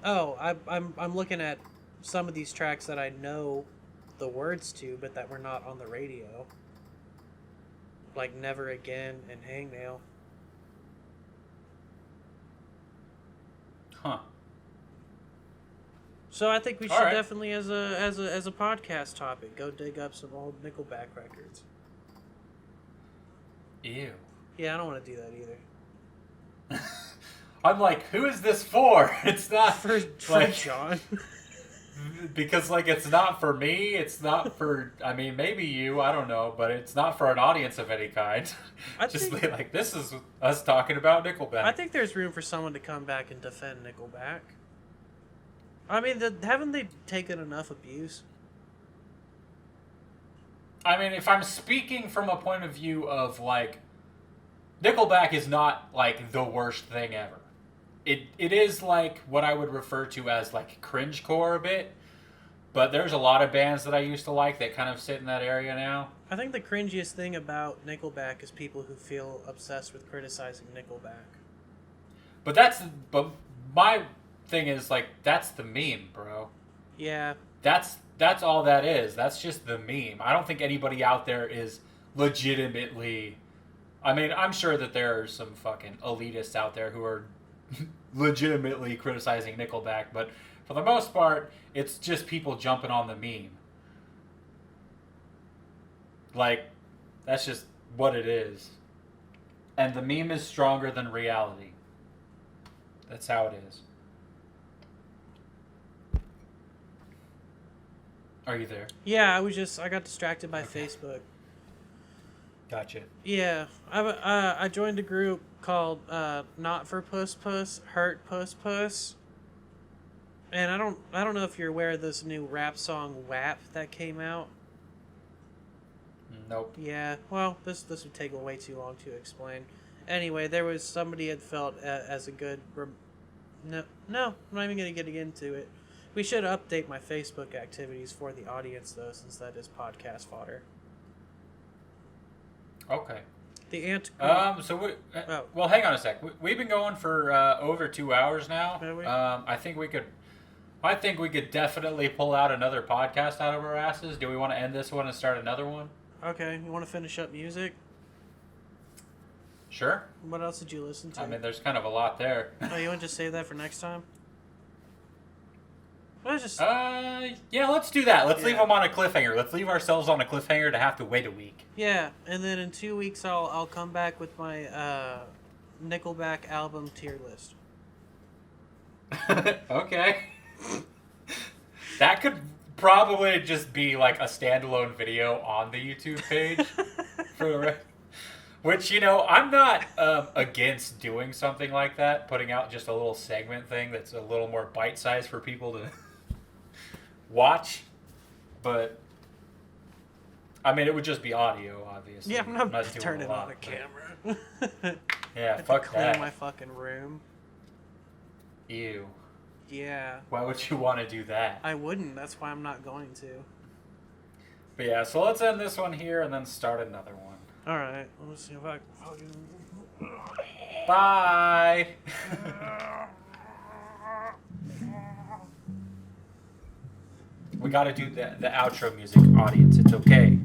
Oh, I'm looking at some of these tracks that I know the words to, but that were not on the radio. Like Never Again and Hangnail. Huh. So I think we should All right. definitely, as a podcast topic, go dig up some old Nickelback records. Ew. Yeah, I don't want to do that either. I'm like, who is this for? It's not For like John. because like it's not for me. It's not for. I mean, maybe you. I don't know, but it's not for an audience of any kind. Just think- be like, this is us talking about Nickelback. I think there's room for someone to come back and defend Nickelback. I mean, haven't they taken enough abuse? I mean, if I'm speaking from a point of view of like, Nickelback is not like the worst thing ever. It is like what I would refer to as like cringecore a bit, but there's a lot of bands that I used to like that kind of sit in that area now. I think the cringiest thing about Nickelback is people who feel obsessed with criticizing Nickelback. But my thing is like that's the meme, bro. Yeah. That's all that is. That's just the meme. I don't think anybody out there is legitimately. I mean, I'm sure that there are some fucking elitists out there who are legitimately criticizing Nickelback, but for the most part, it's just people jumping on the meme. Like, that's just what it is. And the meme is stronger than reality. That's how it is. Are you there? Yeah, I got distracted by Okay. Facebook. Gotcha. Yeah, I joined a group called Not for Puss Puss, Hurt Puss Puss. And I don't know if you're aware of this new rap song WAP that came out. Nope. Yeah, well, this would take way too long to explain. Anyway, there was somebody had felt as a good... No, I'm not even going to get into it. We should update my Facebook activities for the audience, though, since that is podcast fodder. Okay. The So we, Oh. well, hang on a sec. We've been going for over 2 hours now. Have we? I think we could definitely pull out another podcast out of our asses. Do we want to end this one and start another one? Okay, you want to finish up music? Sure. What else did you listen to? I mean, there's kind of a lot there. Oh, you want to just save that for next time? Let's just... Yeah, let's do that. Let's leave Yeah. them on a cliffhanger. Let's leave ourselves on a cliffhanger to have to wait a week. Yeah, and then in 2 weeks I'll come back with my Nickelback album tier list. Okay. That could probably just be like a standalone video on the YouTube page. Which, you know, I'm not against doing something like that, putting out just a little segment thing that's a little more bite-sized for people to watch. But, I mean, it would just be audio, obviously. Yeah, I'm not doing turning lot, on a but- camera. Yeah, I have to fuck clean that. my fucking room. Ew. Yeah, Why would you want to do that? I wouldn't. That's why I'm not going to. But yeah, so let's end this one here and then start another one. All right, let me see if I can fucking... Bye! We gotta do the outro music, audience. It's okay.